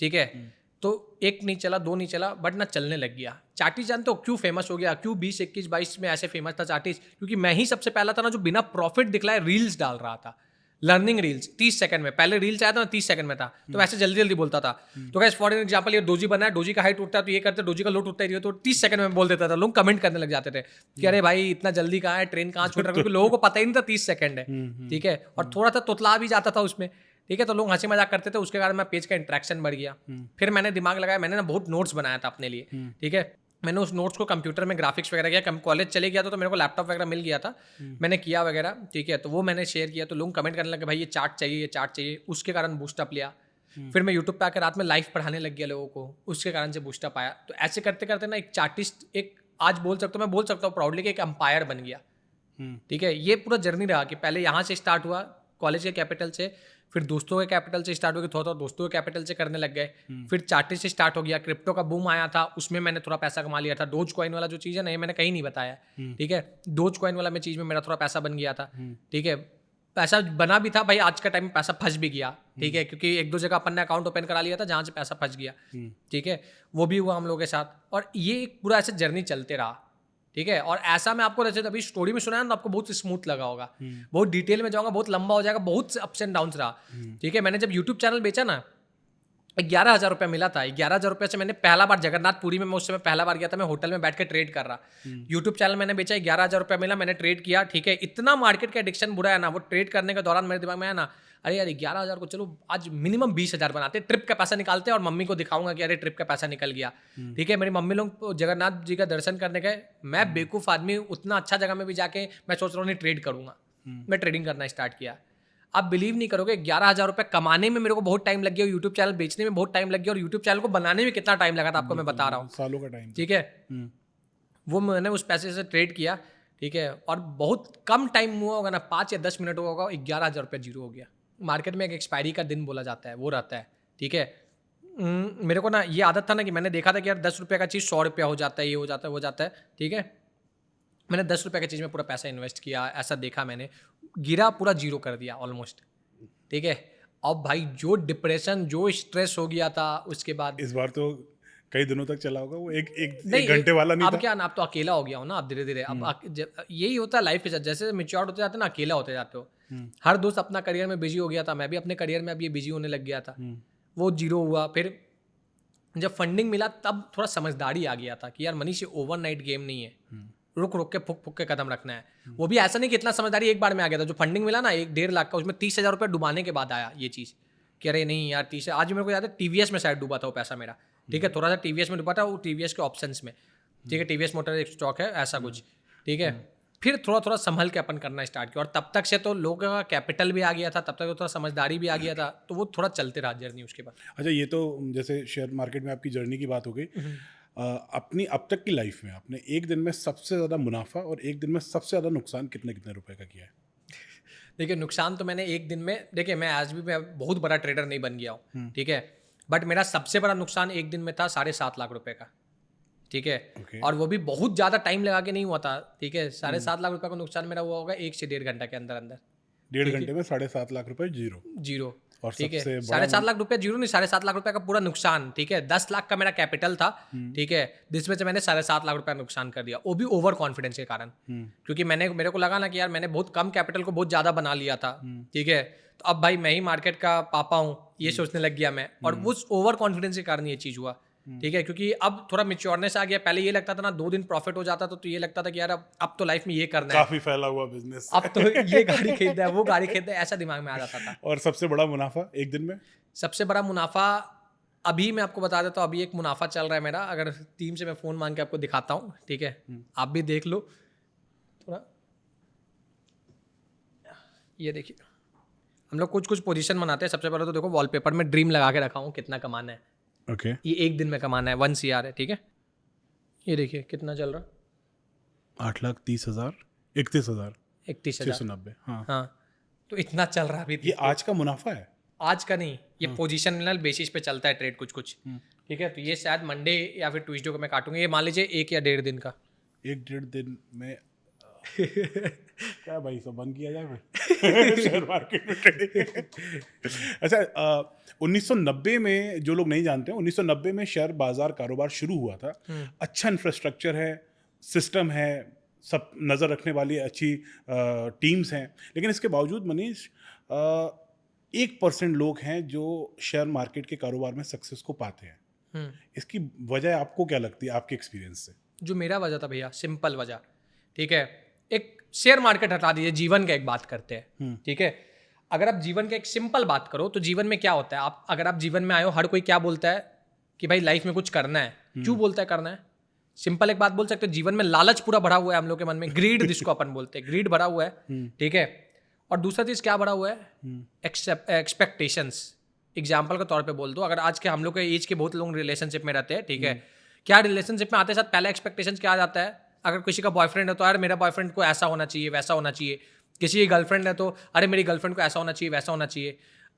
ठीक है। तो 1 नहीं चला, 2 नहीं चला, बट ना चलने लग गया। चार्टिस्ट जानते हो क्यों फेमस हो गया, क्यों 20, 21, 22 में ऐसे फेमस था चार्टिस्ट? क्योंकि मैं ही सबसे पहला था ना जो बिना प्रॉफिट दिखलाए रील्स डाल रहा था, लर्निंग रील्स 30 सेकंड में। पहले रील्स आया था ना 30 सेकंड में था, तो वैसे जल्दी जल्दी बोलता था। तो गाइस फॉर एग्जांपल, ये डोजी बना है, डोजी का हाइट उठता है तो ये करते, डोजी का लो टूटता है तो 30 सेकंड में बोल देता था। लोग कमेंट करने लग जाते थे कि अरे भाई इतना जल्दी कहाँ है, ट्रेन कहाँ छूट रहा है, क्योंकि लोगों को पता ही नहीं था 30 सेकंड है, ठीक है। और थोड़ा सा तोतला भी जाता था उसमें, ठीक है। तो लोग हंसी मजाक करते थे, उसके कारण मैं पेज का इंटरेक्शन बढ़ गया। फिर मैंने दिमाग लगाया, मैंने ना बहुत नोट्स बनाया था अपने लिए, ठीक है। मैंने उस नोट्स को कंप्यूटर में ग्राफिक्स वगैरह किया। कॉलेज चले गया तो मेरे को लैपटॉप वगैरह मिल गया था, मैंने किया वगैरह, ठीक है। तो वो मैंने शेयर किया, तो लोग कमेंट करने लगे भाई ये चार्ट चाहिए, ये चार्ट चाहिए। उसके कारण बूस्टअप लिया। फिर मैं यूट्यूब पे आकर रात में लाइव पढ़ाने लग गया लोगों को, उसके कारण से बूस्टअप आया। तो ऐसे करते करते ना एक चार्टिस्ट, एक आज बोल सकता हूँ, मैं बोल सकता हूँ प्राउडली कि एक एम्पायर बन गया, ठीक है। ये पूरा जर्नी रहा कि पहले यहाँ से स्टार्ट हुआ, कॉलेज के कैपिटल से, फिर दोस्तों के कैपिटल से स्टार्ट हो गया, थोड़ा थोड़ा दोस्तों के कैपिटल से करने लग गए। फिर चार्टिस्ट से स्टार्ट हो गया, क्रिप्टो का बूम आया था, उसमें मैंने थोड़ा पैसा कमा लिया था। डोज कॉइन वाला जो चीज़ है ना, ये मैंने कहीं नहीं बताया, ठीक है। डोज कॉइन वाला में चीज़ में मेरा थोड़ा पैसा बन गया था, ठीक है। पैसा बना भी था भाई, आज का टाइम में पैसा फंस भी गया, ठीक है, क्योंकि 1-2 जगह अपन ने अकाउंट ओपन करा लिया था जहाँ से पैसा फंस गया, ठीक है। वो भी हुआ हम लोगों के साथ, और ये एक पूरा ऐसे जर्नी चलते रहा, ठीक है। और ऐसा मैं आपको जैसे अभी स्टोरी में सुनाया ना, आपको बहुत स्मूथ लगा होगा, बहुत डिटेल में जाऊंगा, बहुत लंबा हो जाएगा, बहुत अप्स एंड डाउन्स रहा, ठीक है। मैंने जब यूट्यूब चैनल बेचा ना, 11,000 रुपया मिला था। 11,000 रुपये से मैंने पहला बार जगन्नाथपुरी में, मैं उस समय पहला बार गया था, मैं होटल में बैठ के ट्रेड कर रहा। यूट्यूब चैनल मैंने बेचा, 11,000 रुपया मिला, मैंने ट्रेड किया, ठीक है। इतना मार्केट का एडिक्शन बुरा है ना, वो ट्रेड करने के दौरान मेरे दिमाग में आया ना, अरे यार 11,000 को चलो आज मिनिमम 20,000 बनाते, ट्रिप का पैसा निकालते और मम्मी को दिखाऊंगा कि अरे ट्रिप का पैसा निकल गया, ठीक है। मेरी मम्मी लोग जगन्नाथ जी का दर्शन करने गए, मैं बेवकूफ़ आदमी उतना अच्छा जगह में भी जाके मैं सोच रहा हूँ नहीं ट्रेड करूंगा, मैं ट्रेडिंग करना स्टार्ट किया। आप बिलीव नहीं करोगे, 11,000 रुपये कमाने में मेरे को बहुत टाइम लग गया, यूट्यूब चैनल बेचने में बहुत टाइम लग गया, और यूट्यूब चैनल को बनाने में कितना टाइम लगा था आपको मैं बता रहा हूँ, सालों का टाइम, ठीक है। वो मैंने उस पैसे से ट्रेड किया, ठीक है, और बहुत कम टाइम हुआ होगा ना, 5 या 10 मिनट हुआ होगा, 11,000 रुपया जीरो हो गया। मार्केट में एक एक्सपायरी का दिन बोला जाता है, वो रहता है, ठीक है। मेरे को ना ये आदत था ना कि मैंने देखा था कि यार 10 रुपये का चीज़ 100 रुपया हो जाता है, ये हो जाता है, वो जाता है, ठीक है। मैंने 10 रुपये की चीज़ में पूरा पैसा इन्वेस्ट किया, ऐसा देखा मैंने, गिरा, पूरा जीरो कर दिया ऑलमोस्ट, ठीक है। अब भाई जो डिप्रेशन, जो स्ट्रेस हो गया था उसके बाद। इस बार तो कई दिनों तक चला होगा वो, एक नहीं, घंटे वाला नहीं अब था। क्या ना, आप तो अकेला हो गया हो ना, आप धीरे धीरे अब यही होता है लाइफ के साथ, जैसे मैच्योर होते जाते हो ना, अकेला होते जाते हो। हर दोस्त अपना करियर में बिजी हो गया था, मैं भी अपने करियर में अब ये बिजी होने लग गया था, वो जीरो हुआ। फिर जब फंडिंग मिला तब थोड़ा समझदारी आ गया था कि यार मनीष, ये ओवरनाइट गेम नहीं है, रुक रुक के फुक फुक के कदम रखना है। वो भी ऐसा नहीं कि इतना समझदारी एक बार में आ गया था। जो फंडिंग मिला ना 1-1.5 लाख का, उसमें 30,000 रुपये डुबाने के बाद आया ये चीज़ कि अरे नहीं यार 30, आज मेरे को याद है टीवीएस में शायद डूबा था वो पैसा मेरा, ठीक है। थोड़ा सा टीवीएस में डूबा था, वो टीवीएस के ऑप्शंस में, ठीक है। टीवीएस मोटर एक स्टॉक है ऐसा कुछ, ठीक है। फिर थोड़ा थोड़ा संभल के अपन करना स्टार्ट किया, और तब तक से तो लोगों का कैपिटल भी आ गया था, तब तक तो थोड़ा समझदारी भी आ गया था, तो वो थोड़ा चलते रहा जर्नी उसके बाद। अच्छा, ये तो जैसे शेयर मार्केट में आपकी जर्नी की बात हो गई। अपनी अब तक की लाइफ में आपने एक दिन में सबसे ज़्यादा मुनाफा और एक दिन में सबसे ज़्यादा नुकसान कितने कितने रुपए का किया है? देखिए, नुकसान तो मैंने एक दिन में, देखिए मैं आज भी, मैं बहुत बड़ा ट्रेडर नहीं बन गया हूँ, ठीक है, बट मेरा सबसे बड़ा नुकसान एक दिन में था 7.5 लाख रुपए का, ठीक है। Okay. और वो भी बहुत ज़्यादा टाइम लगा के नहीं हुआ था, ठीक है। 7.5 लाख रुपए का नुकसान मेरा हुआ होगा 1 से 1.5 घंटा के अंदर अंदर। 1.5 घंटे में 7.5 लाख रुपए जीरो। जीरो, और ठीक है। सबसे बड़ा 7.5 लाख रुपया जीरो नहीं, 7.5 लाख रुपए का पूरा नुकसान, ठीक है। 10 लाख का मेरा कैपिटल था, ठीक है, जिसमें से मैंने 7.5 लाख रुपया नुकसान कर दिया, वो भी ओवर कॉन्फिडेंस के कारण, क्योंकि मेरे को लगा ना कि यार मैंने बहुत कम कैपिटल को बहुत ज़्यादा बना लिया था, ठीक है। तो अब भाई मैं ही मार्केट का पापा हूँ, ये सोचने लग गया मैं, और उस ओवर कॉन्फिडेंस के कारण ये चीज़ हुआ, ठीक है। क्योंकि अब थोड़ा मेच्योरनेस आ गया। पहले ये लगता था ना 2 दिन प्रॉफिट हो जाता तो ये लगता था कि यार अब तो लाइफ में ये करना है, काफी फैला हुआ बिजनेस, अब तो ये गाड़ी खरीदना है, वो गाड़ी खरीदना है, ऐसा दिमाग में आ जाता था। और सबसे बड़ा मुनाफा एक दिन में? सबसे बड़ा मुनाफा अभी मैं आपको बता देता हूँ, अभी एक मुनाफा चल रहा है मेरा, अगर टीम से मैं फ़ोन मांग के आपको दिखाता हूँ, ठीक है, आप भी देख लो थोड़ा। ये देखिए, हम लोग कुछ कुछ पोजीशन बनाते हैं। सबसे पहले तो देखो, वॉलपेपर में ड्रीम लगा के रखा हूँ कितना कमाना है। ओके। ये एक दिन में कमाना है, 1 CR है, ठीक है। ये देखिए कितना चल रहा, 8,30,000, 31,000, 31,000, 690। हाँ, हाँ, तो इतना चल रहा है अभी। ये आज का मुनाफा है? आज का नहीं, ये पोजिशनल बेसिस पे चलता है ट्रेड कुछ कुछ, ठीक है। तो ये शायद मंडे या फिर ट्यूसडे को मैं काटूंगा। ये मान लीजिए 1 या 1.5 दिन का। 1-1.5 दिन में क्या भाई, सब बंद किया जाए भाई शेयर मार्केट में ट्रेडिंग। अच्छा, 1990 में, जो लोग नहीं जानते हैं, 1990 में शेयर बाजार कारोबार शुरू हुआ था। अच्छा इंफ्रास्ट्रक्चर है, सिस्टम है, सब नज़र रखने वाली अच्छी टीम्स हैं, लेकिन इसके बावजूद मनीष 1% लोग हैं जो शेयर मार्केट के कारोबार में सक्सेस को पाते हैं। इसकी वजह आपको क्या लगती है आपके एक्सपीरियंस से? जो मेरा वजह था भैया, सिंपल वजह, ठीक है। एक शेयर मार्केट हटा दीजिए, जीवन का एक बात करते हैं, ठीक है। अगर आप जीवन का एक सिंपल बात करो तो जीवन में क्या होता है, अगर आप जीवन में आए हो, हर कोई क्या बोलता है कि भाई लाइफ में कुछ करना है। क्यों बोलता है करना है? सिंपल एक बात बोल सकते हो, जीवन में लालच पूरा भरा हुआ है हम लोग के मन में, ग्रीड जिसको अपन बोलते हैं, ग्रीड भरा हुआ है, ठीक है। और दूसरा चीज़ क्या भरा हुआ है? एक्सपेक्टेशंस। एग्जाम्पल के तौर पे बोल दो, अगर आज के हम लोग के एज के बहुत लोग रिलेशनशिप में रहते हैं, ठीक है, क्या रिलेशनशिप में आते साथ पहला एक्सपेक्टेशंस क्या आ जाता है? अगर किसी का बॉयफ्रेंड है तो यार मेरा बॉयफ्रेंड को ऐसा होना चाहिए, वैसा होना चाहिए। किसी की गर्लफ्रेंड है तो अरे मेरी गर्लफ्रेंड को ऐसा होना चाहिए, वैसा होना चाहिए।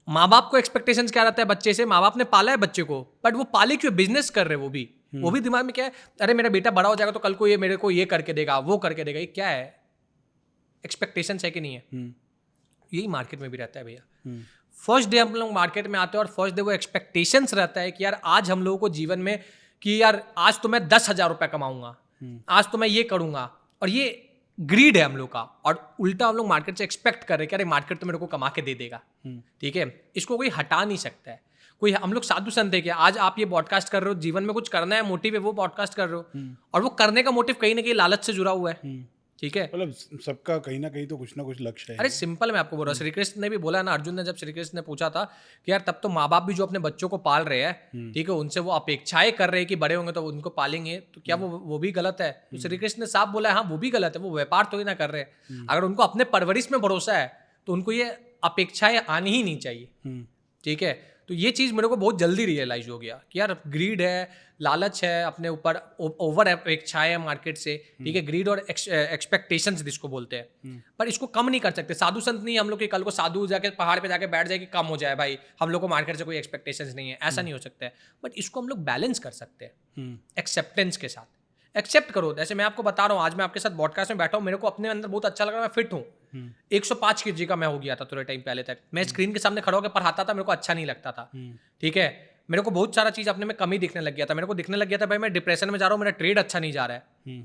माँ बाप को एक्सपेक्टेशंस क्या रहता है बच्चे से? माँ बाप ने पाला है बच्चे को, बट वो पाले क्यों? बिजनेस कर रहे हैं वो भी दिमाग में क्या है, अरे मेरा बेटा बड़ा हो जाएगा तो कल को ये मेरे को ये करके देगा, वो करके देगा। ये क्या है? एक्सपेक्टेशंस है कि नहीं है? यही मार्केट में भी रहता है भैया। फर्स्ट डे हम लोग मार्केट में आते हैं और फर्स्ट डे वो एक्सपेक्टेशंस रहता है कि यार आज हम लोगों को जीवन में कि यार आज तो मैं 10,000 रुपये कमाऊंगा, आज तो मैं ये करूंगा, और ये ग्रीड है हम लोग का। और उल्टा हम लोग मार्केट से एक्सपेक्ट कर रहे हैं कि अरे मार्केट तो मेरे को कमा के दे देगा, ठीक है। इसको कोई हटा नहीं सकता है कोई। हम लोग साधु संत है क्या? आज आप ये पॉडकास्ट कर रहे हो, जीवन में कुछ करना है, मोटिव है, वो पॉडकास्ट कर रहे हो, और वो करने का मोटिव कहीं ना कहीं लालच से जुड़ा हुआ है, ठीक है। मतलब सबका कहीं ना कहीं तो कुछ ना कुछ लक्ष्य है। अरे सिंपल मैं आपको बोल रहा हूँ, श्री कृष्ण ने भी बोला ना, अर्जुन ने जब श्री कृष्ण ने पूछा था कि यार तब तो माँ बाप भी जो अपने बच्चों को पाल रहे हैं, ठीक है, उनसे वो अपेक्षाएं कर रहे हैं कि बड़े होंगे तो उनको पालेंगे, तो क्या वो भी गलत है? तो श्री कृष्ण ने साफ बोला है, हाँ वो भी गलत है, वो व्यापार तो ही ना कर रहे हैं। अगर उनको अपने परवरिश में भरोसा है तो उनको ये अपेक्षाएं आनी ही नहीं चाहिए, ठीक है। तो ये चीज़ मेरे को बहुत जल्दी रियलाइज हो गया कि यार ग्रीड है, लालच है, अपने ऊपर ओवर अपेक्षाएं है मार्केट से, ठीक है, ग्रीड और एक्सपेक्टेशंस जिसको बोलते हैं, पर इसको कम नहीं कर सकते। साधु संत नहीं हम लोग कि कल को साधु जाके पहाड़ पे जाके बैठ जाए कि कम हो जाए भाई, हम लोग को मार्केट से कोई एक्सपेक्टेशंस नहीं है, ऐसा नहीं हो सकता है। बट इसको हम लोग बैलेंस कर सकते हैं एक्सेप्टेंस के साथ। एक्सेप्ट करो, जैसे मैं आपको बता रहा हूँ, आज मैं आपके साथ पॉडकास्ट में बैठा हूँ, मेरे को अपने अंदर बहुत अच्छा लग रहा है, मैं फिट हूँ, 105 kg का मैं हो गया था थोड़े टाइम पहले तक। मैं स्क्रीन के सामने खड़ा होकर पढ़ाता था, मेरे को अच्छा नहीं लगता था, ठीक है, मेरे को बहुत सारा चीज़ अपने में कमी दिखने लग गया था। मेरे को दिखने लग गया था भाई मैं डिप्रेशन में जा रहा हूँ, मेरा ट्रेड अच्छा नहीं जा रहा है।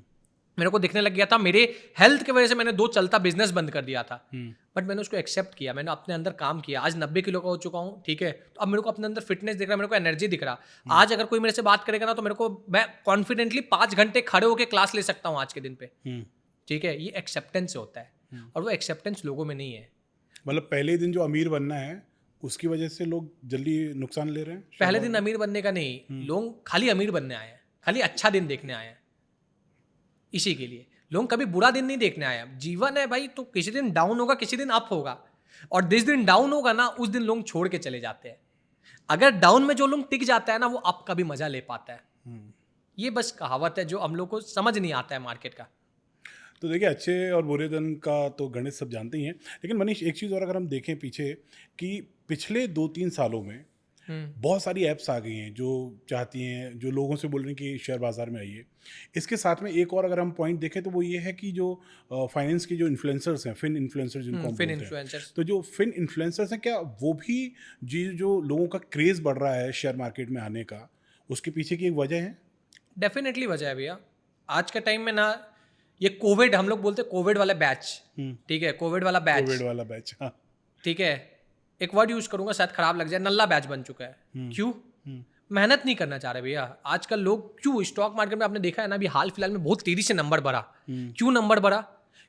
मेरे को दिखने लग गया था मेरे हेल्थ की वजह से मैंने 2 चलता बिजनेस बंद कर दिया था। बट मैंने उसको एक्सेप्ट किया, मैंने अपने अंदर काम किया, आज 90 किलो का हो चुका हूँ, ठीक है। तो अब मेरे को अपने अंदर फिटनेस दिख रहा है, मेरे को एनर्जी दिख रहा। आज अगर कोई मेरे से बात करेगा ना तो मेरे को, मैं कॉन्फिडेंटली 5 घंटे खड़े होकर क्लास ले सकता हूँ आज के दिन पे, ठीक है। ये एक्सेप्टेंस से होता है और वो एक्सेप्टेंस लोगों में नहीं है। मतलब पहले दिन जो अमीर बनना है उसकी वजह से लोग जल्दी नुकसान ले रहे हैं। पहले दिन अमीर बनने का नहीं, लोग खाली अमीर बनने आए हैं, खाली अच्छा दिन देखने आए हैं। इसी के लिए लोग कभी बुरा दिन नहीं देखने आए हैं। जीवन है भाई, तो किसी दिन डाउन होगा, किसी दिन अप होगा, और जिस दिन डाउन होगा ना उस दिन लोग छोड़ के चले जाते हैं। अगर डाउन में जो लोग टिक जाता है ना, वो अप का भी मजा ले पाता है। ये बस कहावत है जो हम लोग को समझ नहीं आता है मार्केट का। तो देखिए, अच्छे और बुरे दिन का तो गणित सब जानते ही हैं, लेकिन मनीष एक चीज़ और अगर हम देखें पीछे कि पिछले 2-3 सालों में बहुत सारी ऐप्स आ गई हैं जो चाहती हैं, जो लोगों से बोल रही हैं कि शेयर बाज़ार में आइए। इसके साथ में एक और अगर हम पॉइंट देखें तो वो ये है कि जो फाइनेंस के जो इन्फ्लुएंसर्स हैं, फिन इन्फ्लुएंसर्स जिनको हम फिन बोलते हैं, इन्फ्लुएंसर्स, तो जो फिन इन्फ्लुएंसर्स हैं, क्या वो भी जो लोगों का क्रेज़ बढ़ रहा है शेयर मार्केट में आने का, उसके पीछे की एक वजह है? डेफिनेटली वजह है भैया। आज के टाइम में ना, ये कोविड, हम लोग बोलते हैं कोविड वाला बैच, ठीक है, कोविड वाला बैच, हाँ, ठीक है, एक वर्ड यूज करूंगा शायद खराब लग जाए, नल्ला बैच बन चुका है। क्यों? मेहनत नहीं करना चाह रहे भैया। आजकल लोग, क्यों स्टॉक मार्केट में आपने देखा है ना, अभी हाल फिलहाल में बहुत तेजी से नंबर बढ़ा। क्यों नंबर बढ़ा?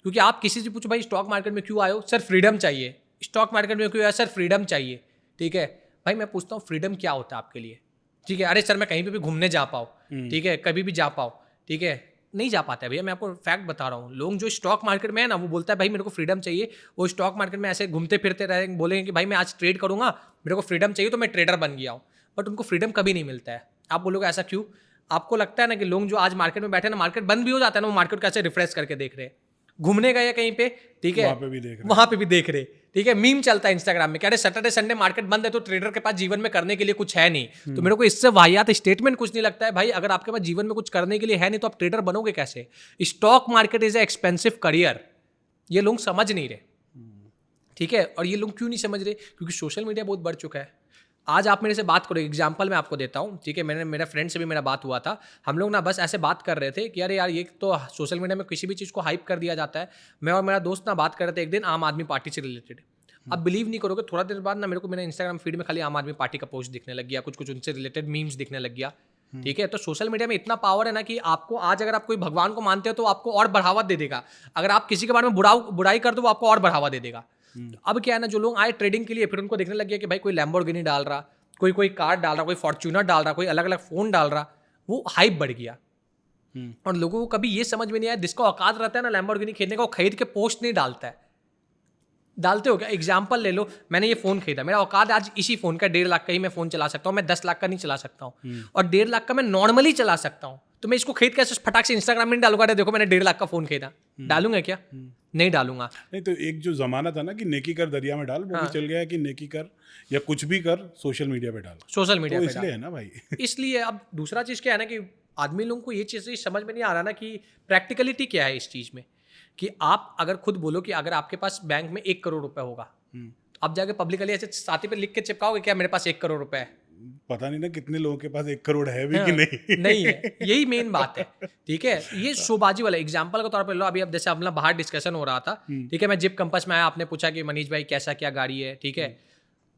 क्योंकि आप किसी से पूछो भाई स्टॉक मार्केट में क्यों आयो, सर फ्रीडम चाहिए। स्टॉक मार्केट में क्यों आया, सर फ्रीडम चाहिए, ठीक है। भाई मैं पूछता हूँ फ्रीडम क्या होता है आपके लिए, ठीक है। अरे सर मैं कहीं पे भी घूमने जा पाऊँ, ठीक है, कभी भी जा पाऊँ, ठीक है, नहीं जा पाता है भैया। मैं आपको फैक्ट बता रहा हूँ, लोग जो स्टॉक मार्केट में है ना, वो बोलता है भाई मेरे को फ्रीडम चाहिए। वो स्टॉक मार्केट में ऐसे घूमते फिरते रहेंगे, बोलेंगे कि भाई मैं आज ट्रेड करूंगा, मेरे को फ्रीडम चाहिए, तो मैं ट्रेडर बन गया हूँ। बट उनको फ्रीडम कभी नहीं मिलता है। आप बोलोगे ऐसा क्यों? आपको लगता है ना कि लोग जो आज मार्केट में बैठे ना, मार्केट बंद भी हो जाता है ना, वो मार्केट को ऐसे रिफ्रेश करके देख रहे हैं, घूमने गए कहीं पे, ठीक है, वहां पे भी देख रहे, ठीक है। मीम चलता है इंस्टाग्राम में, कह रहे सैटरडे संडे मार्केट बंद है तो ट्रेडर के पास जीवन में करने के लिए कुछ है नहीं। तो मेरे को इससे वाहियात स्टेटमेंट कुछ नहीं लगता है भाई। अगर आपके पास जीवन में कुछ करने के लिए है नहीं तो आप ट्रेडर बनोगे कैसे? Stock market is a expensive career, ये लोग समझ नहीं रहे, ठीक है। और ये लोग क्यों नहीं समझ रहे? क्योंकि सोशल मीडिया बहुत बढ़ चुका है। आज आप मेरे से बात करो, एग्जाम्पल मैं आपको देता हूँ, ठीक है। मेरे फ्रेंड से भी मेरा बात हुआ था, हम लोग ना बस ऐसे बात कर रहे थे कि अरे यार ये तो सोशल मीडिया में किसी भी चीज़ को हाइप कर दिया जाता है। मैं और मेरा दोस्त ना बात कर रहे थे एक दिन आम आदमी पार्टी से रिलेटेड। अब बिलीव नहीं करोगे, थोड़ा देर बाद ना मेरे को मेरे इंस्टाग्राम फीड में खाली आम आदमी पार्टी का पोस्ट दिखने लग गया, कुछ उनसे रिलेटेड मीम्स दिखने लग गया, ठीक है। तो सोशल मीडिया में इतना पावर है ना कि आपको आज अगर आप कोई भगवान को मानते हो तो आपको और बढ़ावा दे देगा। अगर आप किसी के बारे में बुराई कर दो वो आपको और बढ़ावा दे देगा। अब क्या है ना, जो लोग आए ट्रेडिंग के लिए, फिर उनको देखने लग गया कि भाई कोई लैम्बोर्गिनी डाल रहा, कोई कार डाल रहा, कोई फॉर्च्यूनर डाल रहा, कोई अलग अलग फोन डाल रहा, वो हाइप बढ़ गया। और लोगों को कभी ये समझ में नहीं आया, जिसका औकात रहता है ना लैम्बोर्गिनी खरीदने का, वो खरीद के पोस्ट नहीं डालता है। डालते हो क्या? एग्जाम्पल ले लो, मैंने ये फोन खरीदा, मेरा औकात आज इसी फोन का 1.5 लाख का ही मैं फोन चला सकता हूँ, मैं 10 लाख का नहीं चला सकता हूँ, और 1.5 लाख का मैं नॉर्मली चला सकता हूँ। तो मैं इसको खरीद कैसे फटाक से इंस्टाग्राम में नहीं डालूंगा, देखो मैंने 1.5 लाख का फोन खरीदा, डालूंगा क्या? नहीं डालूंगा। नहीं तो एक जो जमाना था ना कि नेकी कर दरिया में डाल, वो भी चल गया है कि नेकी कर या कुछ भी कर सोशल मीडिया पे डाल, सोशल मीडिया तो पे इसलिए है ना भाई। इसलिए अब दूसरा चीज़ क्या है ना कि आदमी लोगों को ये चीज़ समझ में नहीं आ रहा ना कि प्रैक्टिकलिटी क्या है इस चीज़ में। कि आप अगर खुद बोलो कि अगर आपके पास बैंक में 1 करोड़ रुपए होगा, तो आप जाके पब्लिकली ऐसे छाती पे लिख के चिपकाओगे क्या मेरे पास 1 करोड़ रुपए है? पता नहीं ना कितने लोगों के पास 1 करोड़ है भी कि नहीं। नहीं है, यही मेन बात है, ठीक है। ये शोबाजी वाला एग्जांपल के तौर पे लो, अभी अब जैसे अपना बाहर डिस्कशन हो रहा था, ठीक है, मैं जिप कंपस में आया, आपने पूछा कि मनीष भाई कैसा क्या गाड़ी है, ठीक है।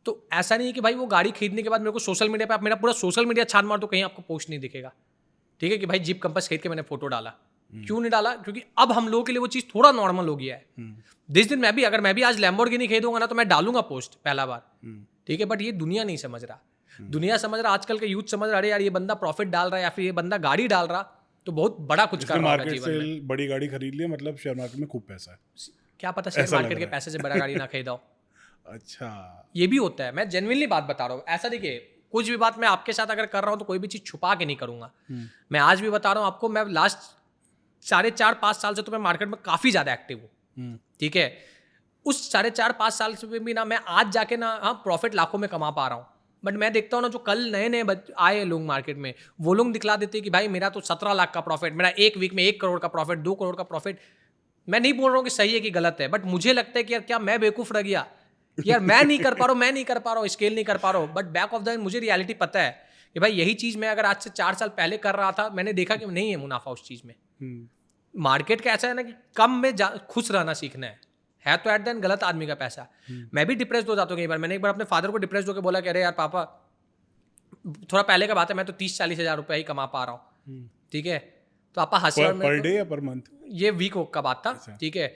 तो ऐसा नहीं है कि भाई वो गाड़ी खरीदने के बाद मेरे को सोशल मीडिया पे आप मेरा पूरा सोशल मीडिया छान मार दो, कहीं आपको पोस्ट नहीं दिखेगा, ठीक है, कि भाई जिप कंपस खरीद के मैंने फोटो डाला। क्यों नहीं डाला? क्योंकि अब हम लोगों के लिए वो चीज़ थोड़ा नॉर्मल हो गया है। जिस दिन अगर मैं भी आज लैम्बोर्गिनी खरीदूंगा ना, तो मैं डालूंगा पोस्ट पहला बार, ठीक है। बट ये दुनिया नहीं समझ रहा, दुनिया समझ रहा, आजकल के यूथ समझ रहा, अरे यार ये बंदा प्रॉफिट डाल रहा है या फिर ये बंदा गाड़ी डाल रहा, तो बहुत बड़ा कुछ कर रहा है मार्केट से बड़ी गाड़ी खरीद लिया, मतलब शेयर मार्केट में खूब पैसा है। क्या पता शेयर मार्केट के पैसे से बड़ा गाड़ी ना खरीदा हो। अच्छा। ये भी होता है, मैं जेन्युइनली बात बता रहा हूँ। ऐसा देखिए, कुछ भी बात मैं आपके साथ अगर कर रहा हूँ तो कोई भी चीज़ छुपा के नहीं करूँगा। मैं आज भी बता रहा हूँ आपको, मैं लास्ट 4.5-5 साल से तो मैं मार्केट में काफ़ी ज़्यादा एक्टिव हूँ, ठीक है। उस 4.5-5 साल से भी ना मैं आज जाके ना प्रॉफिट लाखों में कमा पा रहा हूँ। बट मैं देखता हूँ ना, जो कल नए-नए आए लोग मार्केट में, वो लोग दिखला देते हैं कि भाई मेरा तो 17 लाख का प्रॉफिट, मेरा एक वीक में 1 करोड़ का प्रॉफिट, 2 करोड़ का प्रॉफिट। मैं नहीं बोल रहा हूँ कि सही है कि गलत है, बट मुझे लगता है कि यार क्या मैं बेवकूफ़ रह गया कि यार मैं नहीं कर पा रहा हूँ, स्केल नहीं कर पा रहा हूँ। But back of the end मुझे रियलिटी पता है कि भाई यही चीज़ मैं अगर आज से 4 साल पहले कर रहा था, मैंने देखा कि नहीं है मुनाफा उस चीज़ में। मार्केट का ऐसा है ना कि कम में खुश रहना सीखना है तो एट द एंड गलत आदमी का पैसा। मैं भी डिप्रेस्ड हो जाता हूँ कई बार। मैंने एक बार अपने फादर को डिप्रेस्ड होकर बोला कि अरे यार पापा, थोड़ा पहले का बात है, मैं तो 30-40 हज़ार रुपये ही कमा पा रहा हूँ, ठीक है। तो पापा हंसे और पर डे या पर मंथ? ये वीक का बात था, ठीक है।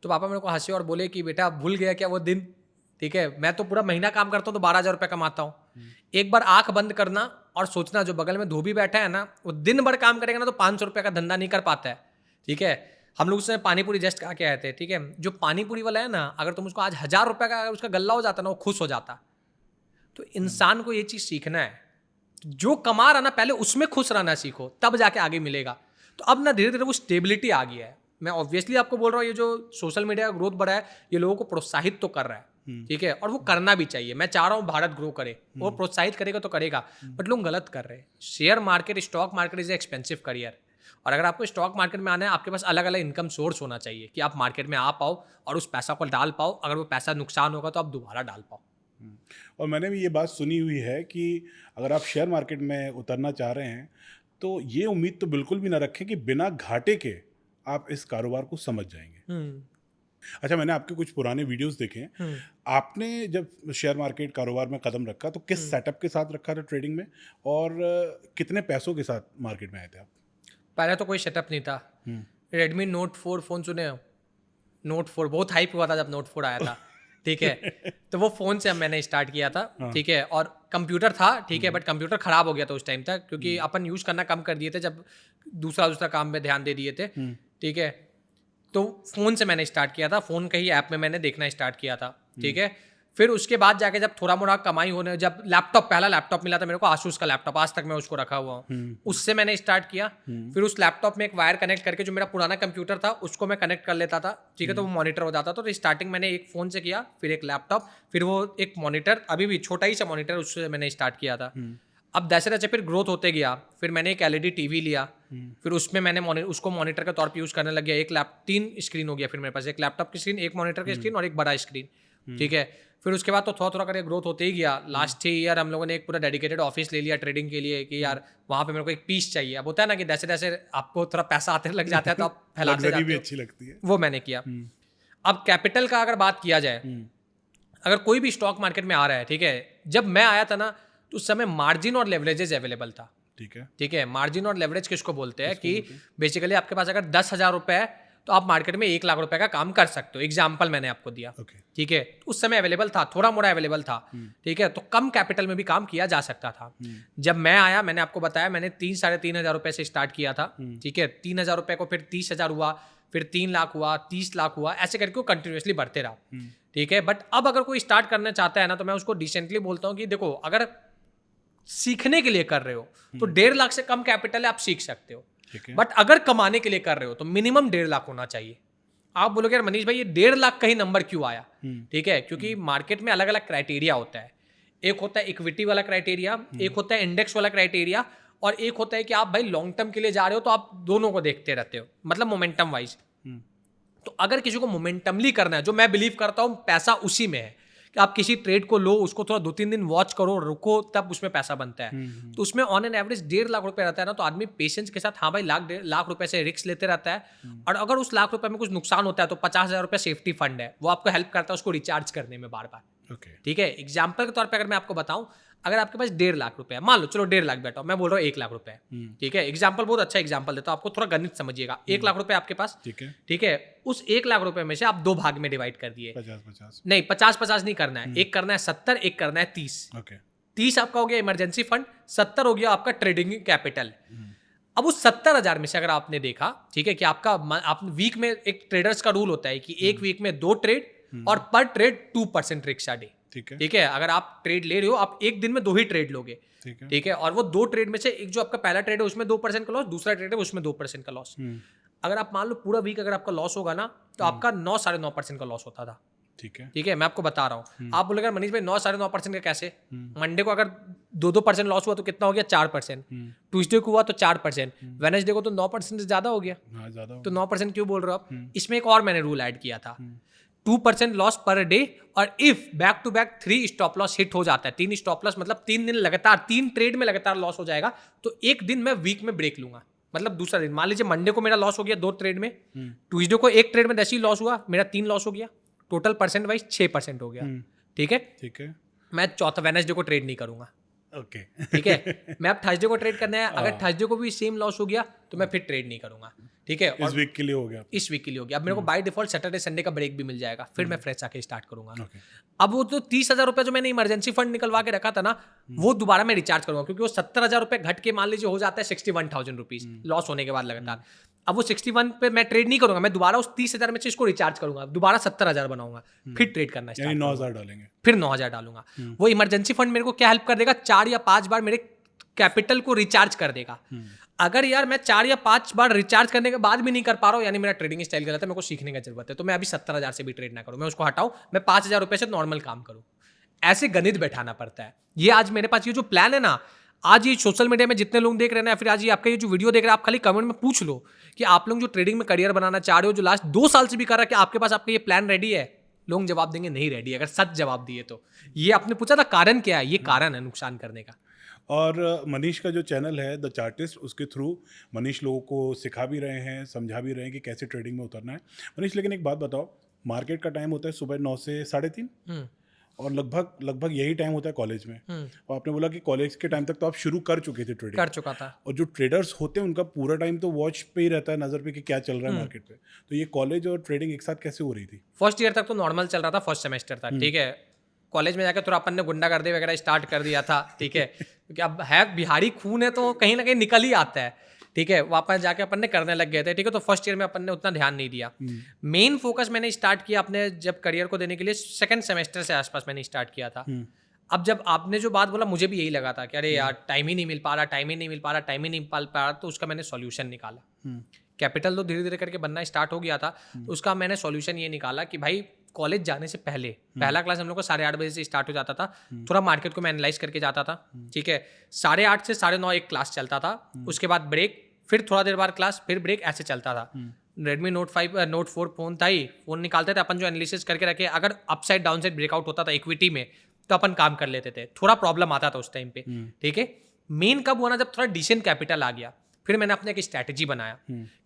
तो पापा मेरे को हंसे और बोले कि बेटा भूल गया क्या वो दिन, ठीक है। मैं तो पूरा महीना काम करता हूँ तो 12,000 रुपये कमाता हूँ। एक बार आंख बंद करना और सोचना, जो बगल में धोबी बैठा है ना, वो दिन भर काम करेगा ना तो 500 रुपये का धंधा नहीं कर पाता है, ठीक है। हम लोग उससे पानी पूरी जस्ट खा के आए थे, ठीक है। जो पानी पूरी वाला है ना, अगर तुम उसको आज 1,000 रुपये का अगर उसका गल्ला हो जाता ना, वो खुश हो जाता। तो इंसान को ये चीज़ सीखना है, जो कमा रहा ना पहले उसमें खुश रहना सीखो, तब जाके आगे मिलेगा। तो अब ना धीरे धीरे वो स्टेबिलिटी आ गया है। मैं ऑब्वियसली आपको बोल रहा हूँ, ये जो सोशल मीडिया का ग्रोथ बढ़ा है, ये लोगों को प्रोत्साहित तो कर रहा है, ठीक है। और वो करना भी चाहिए। मैं चाह रहा हूँ भारत ग्रो करे, वो प्रोत्साहित करेगा तो करेगा। बट लोग गलत कर रहे हैं। Share market, stock market is a expensive career. और अगर आपको स्टॉक मार्केट में आना है, आपके पास अलग अलग इनकम सोर्स होना चाहिए कि आप मार्केट में आ पाओ और उस पैसा को डाल पाओ। अगर वो पैसा नुकसान होगा तो आप दोबारा डाल पाओ। और मैंने भी ये बात सुनी हुई है कि अगर आप शेयर मार्केट में उतरना चाह रहे हैं तो ये उम्मीद तो बिल्कुल भी ना रखें कि बिना घाटे के आप इस कारोबार को समझ जाएंगे। अच्छा, मैंने आपके कुछ पुराने वीडियोस देखे हैं। आपने जब शेयर मार्केट कारोबार में कदम रखा तो किस सेटअप के साथ रखा था ट्रेडिंग में, और कितने पैसों के साथ मार्केट में आए थे आप? पहले तो कोई सेटअप नहीं था। रेडमी नोट 4 फोन सुने हो? नोट 4 बहुत हाइप हुआ था जब नोट 4 आया था, ठीक है। तो वो फोन से मैंने स्टार्ट किया था, ठीक है। और कंप्यूटर था, ठीक है, बट कंप्यूटर खराब हो गया था उस टाइम तक, क्योंकि अपन यूज करना कम कर दिए थे जब दूसरा काम में ध्यान दे दिए थे, ठीक है। तो फोन से मैंने स्टार्ट किया था, फोन का ही ऐप में मैंने देखना स्टार्ट किया था, ठीक है। फिर उसके बाद जाके जब थोड़ा मोड़ा कमाई होने, जब पहला लैपटॉप मिला था मेरे को, आसूस का लैपटॉप, आज तक मैं उसको रखा हुआ हूँ, उससे मैंने स्टार्ट किया। फिर उस लैपटॉप में एक वायर कनेक्ट करके, जो मेरा पुराना कंप्यूटर था उसको मैं कनेक्ट कर लेता था, ठीक है, तो वो मॉनिटर हो जाता था। तो स्टार्टिंग मैंने एक फ़ोन से किया, फिर एक लैपटॉप, फिर वो एक मॉनिटर, अभी भी छोटा ही सा मॉनिटर, उससे मैंने स्टार्ट किया था। अब जैसे जैसे फिर ग्रोथ होते गया, फिर मैंने एक LED टीवी लिया, फिर उसमें मैंने उसको मॉनिटर के तौर पे यूज़ करने लग गया। 3 स्क्रीन हो गया फिर मेरे पास, एक लैपटॉप की स्क्रीन, एक मॉनिटर की स्क्रीन और एक बड़ा स्क्रीन, ठीक है। फिर उसके बाद तो थोड़ा थोड़ा करके ग्रोथ होते ही गया। लास्ट ईयर हम लोगों ने एक पूरा डेडिकेटेड ऑफिस ले लिया ट्रेडिंग के लिए कि यार वहाँ पे मेरे को एक पीस चाहिए। अब होता है ना कि जैसे जैसे आपको थोड़ा पैसा आते लग जाता है तो आप फैलाते जाते भी हो। अच्छी लगती है, वो मैंने किया। अब कैपिटल का अगर बात किया जाए, अगर कोई भी स्टॉक मार्केट में आ रहा है, ठीक है, जब मैं आया था ना तो उस समय मार्जिन और लेवरेजेस अवेलेबल था, ठीक है। मार्जिन और लेवरेज किसको बोलते हैं कि बेसिकली आपके पास अगर 10,000 रुपए है तो आप मार्केट में 1 लाख रुपए का काम कर सकते हो। एग्जाम्पल मैंने आपको दिया, ठीक है। उस समय अवेलेबल था, थोड़ा मोड़ा अवेलेबल था, ठीक है। तो कम कैपिटल में भी काम किया जा सकता था। जब मैं आया, मैंने आपको बताया, मैंने 3-3.5 हज़ार रुपए से स्टार्ट किया था, ठीक है। 3,000 रुपए को फिर 30,000 हुआ, फिर 3 लाख हुआ, 30 लाख हुआ, ऐसे करके वो कंटिन्यूसली बढ़ते रहा, ठीक है। बट अब अगर कोई स्टार्ट करना चाहता है ना, तो मैं उसको डिसेंटली बोलता हूँ कि देखो, अगर सीखने के लिए कर रहे हो तो 1.5 लाख से कम कैपिटल है, आप सीख सकते हो। बट अगर कमाने के लिए कर रहे हो तो मिनिमम 1.5 लाख होना चाहिए। आप बोलोगे यार मनीष भाई ये 1.5 लाख का ही नंबर क्यों आया, ठीक है, क्योंकि मार्केट में अलग अलग क्राइटेरिया होता है। एक होता है इक्विटी वाला क्राइटेरिया, एक होता है इंडेक्स वाला क्राइटेरिया, और एक होता है कि आप भाई लॉन्ग टर्म के लिए जा रहे हो तो आप दोनों को देखते रहते हो, मतलब मोमेंटम वाइज। तो अगर किसी को मोमेंटमली करना है, जो मैं बिलीव करता हूं पैसा उसी में है कि आप किसी ट्रेड को लो, उसको थोड़ा 2-3 दिन वॉच करो, रुको, तब उसमें पैसा बनता है। तो उसमें ऑन एन एवरेज 1.5 लाख रुपए रहता है ना, तो आदमी पेशेंस के साथ हाँ भाई लाख रुपए से रिस्क लेते रहता है। और अगर उस लाख रुपए में कुछ नुकसान होता है तो 50,000 रुपए सेफ्टी फंड है, वो आपको हेल्प करता है उसको रिचार्ज करने में बार बार, ठीक है। एग्जाम्पल के तौर पर अगर मैं आपको बताऊं, अगर आपके पास 1.5 लाख रुपए है, मान लो चलो 1.5 लाख बैठा मैं बोल रहा हूँ 1 लाख रुपए, ठीक है। एग्जाम्पल बहुत अच्छा एग्जाम्पल देता हूँ आपको, थोड़ा गणित समझिएगा। 1 लाख रुपए आपके पास, ठीक है। उस 1 लाख रुपए में से आप 2 भाग में डिवाइड कर दिए, 50-50 नहीं 50-50 नहीं करना है, एक करना है 70, एक करना है 30। 30 आपका हो गया इमरजेंसी फंड, 70 हो गया आपका ट्रेडिंग कैपिटल। अब उस 70,000 में से अगर आपने देखा, ठीक है, कि आपका वीक में एक ट्रेडर्स का रूल होता है कि एक वीक में 2 ट्रेड और पर ट्रेड 2% रिक्शा डे। ठीक है, ठीक है, अगर आप ट्रेड ले रहे हो, आप एक दिन में 2 ही ट्रेड लोगे। ठीक है, ठीक है, और वो 2 ट्रेड में से एक जो आपका पहला ट्रेड है उसमें 2% का लॉस, दूसरा ट्रेड है उसमें 2% का लॉस। अगर आप मान लो पूरा वीक अगर आपका लॉस होगा ना, तो आपका 9-9.5% का लॉस होता था। ठीक है, ठीक है, मैं आपको बता रहा हूँ। आप बोलेगा मनीष भाई 9-9.5% का कैसे? मंडे को अगर 2% लॉस हुआ तो कितना हो गया? 4%। ट्यूसडे को हुआ तो 4%। वेडनेसडे को तो 9% से ज्यादा हो गया। हाँ ज़्यादा तो 9% क्यों बोल रहे हो आप? इसमें एक और मैंने रूल ऐड किया था, 2% लॉस पर डे, और if back to back 3 stop loss hit हो जाता है, 3 स्टॉप लॉस मतलब 3 दिन लगातार 3 ट्रेड में लगातार लॉस हो जाएगा, तो एक दिन मैं वीक में ब्रेक लूंगा। मतलब दूसरा दिन, मान लीजिए मंडे को मेरा लॉस हो गया 2 ट्रेड में, ट्यूसडे को एक ट्रेड में 10 ही लॉस हुआ, मेरा 3 लॉस हो गया, टोटल परसेंट वाइज 6% हो गया। ठीक है, ठीक है, मैं चौथा वेडनेसडे को ट्रेड नहीं करूंगा। ओके, ठीक है, मैं अब थर्सडे को ट्रेड करना है, अगर थर्सडे को भी सेम लॉस हो गया तो मैं फिर ट्रेड नहीं करूंगा। ठीक है, इस और वीक के लिए हो गया। इस वीक के लिए हो गया। अब मेरे को बाय डिफॉल्ट सैटरडे संडे का ब्रेक भी मिल जाएगा, फिर मैं फ्रेश आके स्टार्ट करूंगा। ओके, अब वो तो 30,000 रुपये जो मैंने इमरजेंसी फंड निकलवा के रखा था ना, वो दोबारा मैं रिचार्ज करूंगा, क्योंकि वो 70,000 रुपये घट के मान लीजिए हो जाता है 61,000 रुपीज लॉस होने के बाद लगातार। अब वो 61 पे मैं ट्रेड नहीं करूंगा, मैं दोबारा उस 30,000 में से इसको रिचार्ज करूंगा, दोबारा 70,000 बनाऊंगा, फिर ट्रेड करना यानी स्टार्ट 9,000 डालेंगे। फिर 9,000 डालूंगा। वो इमरजेंसी फंड मेरे को क्या हेल्प कर देगा? 4 या 5 बार मेरे कैपिटल को रिचार्ज कर देगा। अगर यार मैं 4 या 5 बार रिचार्ज करने के बाद भी नहीं कर पा रहा हूँ, यानी मेरा ट्रेडिंग स्टाइल गलत है, मेरे को सीखने की जरूरत है, तो मैं अभी 70,000 से भी ट्रेड ना करूँ, मैं उसको हटाऊं, मैं 5,000 रुपये से नॉर्मल काम करूँ। ऐसे गणित बैठाना पड़ता है। ये आज मेरे पास ये जो प्लान है ना, आज ये सोशल मीडिया में जितने लोग देख रहे हैं ना, फिर आज ये आपका ये जो वीडियो देख रहे हैं, आप खाली कमेंट में पूछ लो कि आप लोग जो ट्रेडिंग में करियर बनाना चाह रहे हो, जो लास्ट 2 साल से भी कर रहा है, कि आपके पास आपका ये प्लान रेडी है? लोग जवाब देंगे नहीं रेडी। अगर सच जवाब दिए तो ये आपने पूछा था कारण क्या है, ये कारण है नुकसान करने का। और मनीष का जो चैनल है द चार्टिस्ट, उसके थ्रू मनीष लोगों को सिखा भी रहे हैं, समझा भी रहे हैं कि कैसे ट्रेडिंग में उतरना है। मनीष, लेकिन एक बात बताओ, मार्केट का टाइम होता है सुबह 9 से 3:30, और लगभग यही टाइम होता है कॉलेज में। और आपने बोला कि कॉलेज के टाइम तक तो आप शुरू कर चुके थे ट्रेडिंग। कर चुका था। और जो ट्रेडर्स होते हैं उनका पूरा टाइम तो वॉच पे ही रहता है, नज़र पे, कि क्या चल रहा है मार्केट पे। तो ये कॉलेज और ट्रेडिंग एक साथ कैसे हो रही थी? फर्स्ट ईयर तक तो नॉर्मल चल रहा था, फर्स्ट सेमेस्टर तक। ठीक है, कॉलेज में जाकर थोड़ा अपन ने गुंडागर्दी वगैरह स्टार्ट कर दिया था। ठीक है, क्योंकि अब है बिहारी खून है, तो कहीं ना कहीं निकल ही आता है। ठीक है, वापस जाके अपन ने करने लग गए थे। ठीक है, तो फर्स्ट ईयर में अपन ने उतना ध्यान नहीं दिया। मेन फोकस मैंने स्टार्ट किया अपने जब करियर को देने के लिए सेकंड सेमेस्टर से आसपास मैंने स्टार्ट किया था। अब जब आपने जो बात बोला, मुझे भी यही लगा था कि अरे यार टाइम ही नहीं मिल पा रहा, टाइम ही नहीं मिल पा रहा, टाइम ही नहीं मिल पा रहा। तो उसका मैंने सॉल्यूशन निकाला। कैपिटल तो धीरे धीरे करके बनना स्टार्ट हो गया था, तो उसका मैंने सॉल्यूशन ये निकाला कि भाई कॉलेज जाने से पहले पहला क्लास हम लोग को 8:30 बजे से स्टार्ट हो जाता था। थोड़ा मार्केट को मैं एनालाइज करके जाता था। ठीक है, 8:30 से 9:30 एक क्लास चलता था, उसके बाद ब्रेक, फिर थोड़ा देर बाद क्लास, फिर ब्रेक, ऐसे चलता था। रेडमी नोट 4 फोन था ही, फोन निकालते थे अपन, जो एनालिसिस करके रखे, अगर अपसाइड डाउन साइड ब्रेकआउट होता था इक्विटी में तो अपन काम कर लेते थे। थोड़ा प्रॉब्लम आता था उस टाइम पे। ठीक है, मेन कब हुआ ना, जब थोड़ा डिसेंट कैपिटल आ गया, फिर मैंने अपने एक स्ट्रैटेजी बनाया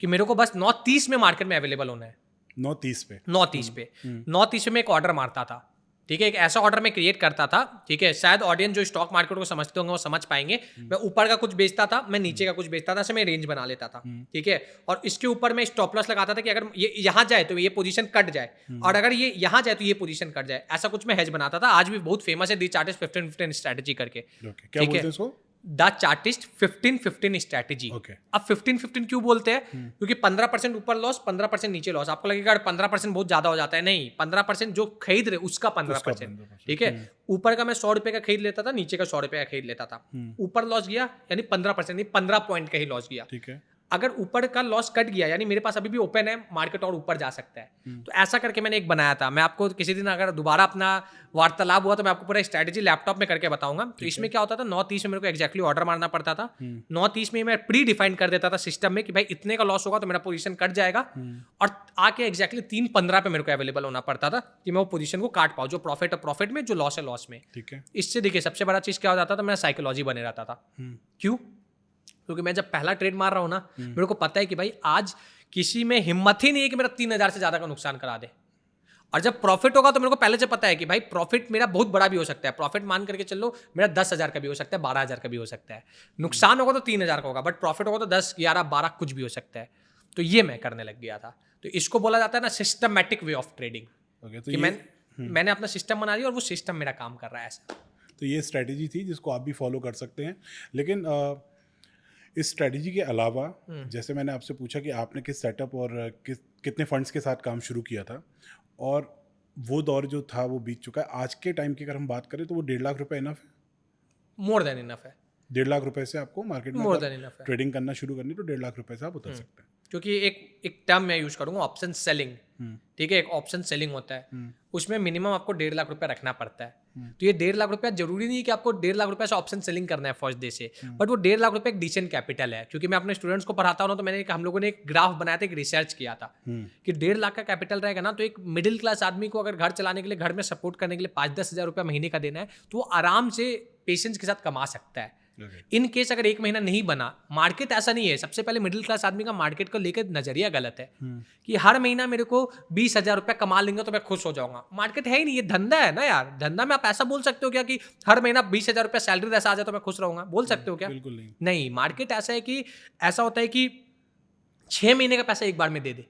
कि मेरे को बस 9:30 में मार्केट में अवेलेबल होना है। 9:30 पे 9:30 पे मैं एक ऑर्डर मारता था। ठीक है, एक ऐसा ऑर्डर मैं क्रिएट करता था। ठीक है, शायद ऑडियंस जो स्टॉक मार्केट को समझते होंगे वो समझ पाएंगे। मैं ऊपर का कुछ बेचता था, मैं नीचे का कुछ बेचता था, ऐसे मैं रेंज बना लेता था। ठीक है, और इसके ऊपर मैं स्टॉप लॉस लगाता था कि अगर ये यहाँ जाए तो ये पोजीशन कट जाए, और अगर ये यहाँ जाए तो ये पोजीशन कट जाए। ऐसा कुछ मैं हेज बनाता था। आज भी बहुत फेमस है द चार्टिस्ट 15-15 स्ट्रैटेजी करके। क्या बोलते हैं इसको? The chartist 15-15 strategy. अब 15-15 क्यों बोलते हैं? क्योंकि 15% ऊपर लॉस, 15% नीचे लॉस। आपको लगेगा 15% बहुत ज्यादा हो जाता है, नहीं, 15% जो खरीद रहे उसका 15%। ठीक है, ऊपर का मैं 100 रुपए का खरीद लेता था, नीचे का 100 रुपए का खरीद लेता था। ऊपर लॉस गया यानी 15%, नहीं 15 पॉइंट का ही लॉस गया। ठीक है, अगर ऊपर का लॉस कट गया यानी मेरे पास अभी भी ओपन है, मार्केट और ऊपर जा सकता है। तो ऐसा करके मैंने एक बनाया था। मैं आपको किसी दिन अगर दोबारा अपना वार्तालाप हुआ तो मैं आपको पूरा स्ट्रैटेजी लैपटॉप में करके बताऊंगा। तो इसमें क्या होता था, 9:30 में मेरे को एक्जैक्टली ऑर्डर मारना पड़ता था। 9:30 में मैं प्री डिफाइन कर देता था सिस्टम में कि भाई इतने का लॉस होगा तो मेरा पोजीशन कट जाएगा, और आके एक्जैक्टली 3:15 पे मेरे को अवेलेबल होना पड़ता था कि मैं वो पोजीशन को काट पाऊँ, जो प्रॉफिट है प्रॉफिट में, जो लॉस है लॉस में। ठीक है, इससे देखिए सबसे बड़ा चीज क्या हो जाता था, मेरा साइकोलॉजी बने रहता था। क्यों? क्योंकि मैं जब पहला ट्रेड मार रहा हूं ना, मेरे को पता है कि भाई आज किसी में हिम्मत ही नहीं है कि मेरा 3,000 से ज्यादा का नुकसान करा दे। और जब प्रॉफिट होगा तो मेरे को पहले से पता है कि भाई प्रॉफिट मेरा बहुत बड़ा भी हो सकता है। प्रॉफिट मान करके चलो मेरा 10,000 का भी हो सकता है, 12,000 का भी हो सकता है। नुकसान होगा तो 3,000 का होगा, बट प्रॉफिट होगा तो 10, 11, 12 कुछ भी हो सकता है। तो ये मैं करने लग गया था। तो इसको बोला जाता है ना सिस्टमैटिक वे ऑफ ट्रेडिंग। कि मैंने अपना सिस्टम बना दिया और वो सिस्टम मेरा काम कर रहा है ऐसा। तो ये स्ट्रैटेजी थी जिसको आप भी फॉलो कर सकते हैं। लेकिन इस स्ट्रैटेजी के अलावा, जैसे मैंने आपसे पूछा कि आपने किस सेटअप और कितने फंड्स के साथ काम शुरू किया था, और वो दौर जो था वो बीत चुका है। आज के टाइम की अगर हम बात करें तो वो 1.5 लाख रुपए इनफ है। मोर देन इनफ है, 1.5 लाख रुपए से आपको मार्केट में मोर अगर देन इनफ है। ट्रेडिंग करना शुरू करनी तो 1.5 लाख रुपए से आप उतर सकते हैं। क्योंकि एक टर्म मैं यूज करूंगा, ऑप्शन सेलिंग, ठीक है, एक ऑप्शन सेलिंग होता है, उसमें मिनिमम आपको 1.5 लाख रुपया रखना पड़ता है। तो ये 1.5 लाख रुपया जरूरी नहीं है कि आपको 1.5 लाख रुपया से ऑप्शन सेलिंग करना है फर्स्ट डे से, बट वो 1.5 लाख रुपया एक डिसेंट कैपिटल है। क्योंकि मैं अपने स्टूडेंट्स को पढ़ाता हूँ ना, तो हम लोगों ने एक ग्राफ बनाया था, एक रिसर्च किया था कि 1.5 लाख का कैपिटल रहेगा ना, तो एक मिडिल क्लास आदमी को अगर घर चलाने के लिए, घर में सपोर्ट करने के लिए 5-10 हज़ार रुपया महीने का देना है, तो वो आराम से पेशेंस के साथ कमा सकता है। इन केस अगर 1 महीना नहीं बना, मार्केट ऐसा नहीं है, सबसे पहले मिडिल क्लास आदमी का मार्केट को लेकर नजरिया गलत है कि हर महीना मेरे को 20,000 रुपया कमा लेंगे तो मैं खुश हो जाऊंगा। मार्केट है ही नहीं, ये धंधा है ना यार। धंधा में आप ऐसा बोल सकते हो क्या कि हर महीना 20,000 रुपया सैलरी ऐसा आ जाए तो मैं खुश रहूंगा? बोल सकते हो क्या? बिल्कुल नहीं। नहीं, मार्केट ऐसा है कि ऐसा होता है कि 6 महीने का पैसा एक बार में दे दे,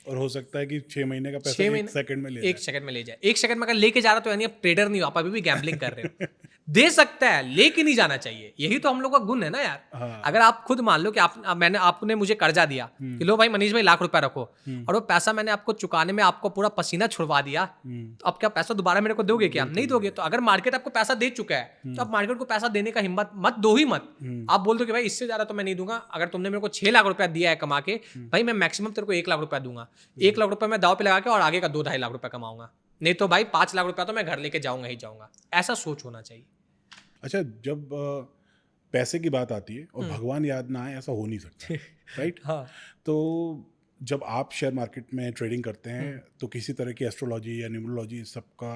और हो सकता है कि 6 महीने का पैसा 6 1 महीने सेकंड में ले 1 सेकंड में ले जाए। 1 सेकंड में अगर लेके जा रहा तो यानी आप ट्रेडर नहीं हो, आप अभी भी गैम्बलिंग कर रहे हो। दे सकता है, लेके नहीं जाना चाहिए। यही तो हम लोग का गुण है ना यार। हाँ। अगर आप खुद मान लो कि आपने मुझे कर्जा दिया कि लो भाई मनीष भाई लाख रुपया रखो, और वो पैसा मैंने आपको चुकाने में आपको पूरा पसीना छुड़वा दिया, तो अब क्या पैसा दोबारा मेरे को दोगे क्या? नहीं दोगे। तो अगर मार्केट आपको पैसा दे चुका है तो आप मार्केट को पैसा देने का हिम्मत मत दो ही मत। आप बोल दो कि भाई इससे ज्यादा तो मैं नहीं दूंगा। अगर तुमने मेरे को 6 लाख रुपया दिया है कमा के, भाई मैं मैक्सिमम तेरे को 1 लाख रुपया दूंगा। 1 लाख रुपया मैं दाव पे लगा के और आगे का 2-2.5 लाख रुपया कमाऊंगा। नहीं तो भाई 5 लाख रुपया तो मैं घर लेके जाऊंगा ही जाऊंगा। ऐसा सोच होना चाहिए। अच्छा, जब पैसे की बात आती है और भगवान याद ना आए, ऐसा हो नहीं सकता, राइट? हाँ। तो जब आप शेयर मार्केट में ट्रेडिंग करते हैं तो किसी तरह की एस्ट्रोलॉजी या न्यूमरोलॉजी सबका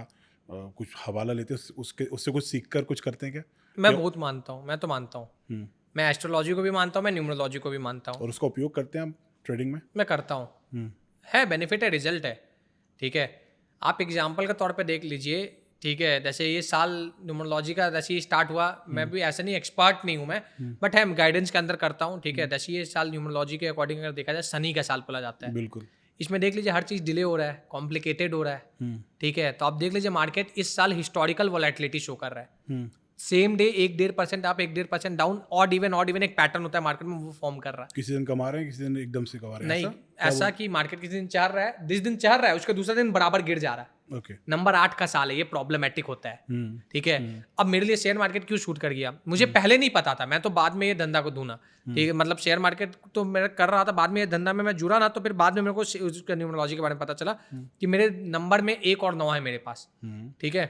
कुछ हवाला लेते हैं, उससे कुछ सीख कर कुछ करते हैं क्या? मैं बहुत मानता हूँ, मैं तो मानता हूँ। मैं एस्ट्रोलॉजी को भी मानता हूँ, मैं न्यूमरोलॉजी को भी मानता हूँ। और उसका उपयोग करते हैं आप ट्रेडिंग में? मैं करता हूँ। है, बेनिफिट है, रिजल्ट है, ठीक है। आप एग्जाम्पल के तौर पे देख लीजिए, ठीक है। जैसे ये साल न्यूमरोलॉजी का जैसे ही स्टार्ट हुआ, मैं भी ऐसे नहीं, एक्सपर्ट नहीं हूँ मैं, बट है गाइडेंस के अंदर करता हूँ, ठीक है। जैसे ये साल न्यूमरोलॉजी के अकॉर्डिंग अगर देखा जाए शनि का साल बोला जाता है। बिल्कुल। इसमें देख लीजिए हर चीज़ डिले हो रहा है, कॉम्प्लिकेटेड हो रहा है, ठीक है। तो आप देख लीजिए मार्केट इस साल हिस्टोरिकल वोलेटिलिटी शो कर रहा है। सेम डे 1-1.5% आप, 1-1.5% डाउन, ऑड इवन एक पैटर्न होता है मार्केट में, वो फॉर्म कर रहा है। किसी दिन कमा रहे हैं, किसी दिन एकदम से कमा रहे हैं? नहीं, ऐसा कि मार्केट किसी दिन चढ़ रहा है, जिस दिन चढ़ रहा है उसके दूसरे दिन बराबर गिर जा रहा है। ओके। नंबर 8 का साल है, ये प्रॉब्लमेटिक होता है, ठीक है। अब मेरे लिए शेयर मार्केट क्यों शूट कर गया, मुझे पहले नहीं पता था, मैं तो बाद में ये धंधा को दूना, ठीक है। मतलब शेयर मार्केट तो मैं कर रहा था, बाद में ये धंधा में मैं जुड़ा ना, तो फिर बाद में मेरे को न्यूमरोलॉजी के बारे में पता चला कि मेरे नंबर में 1 और 9 है मेरे पास, ठीक है।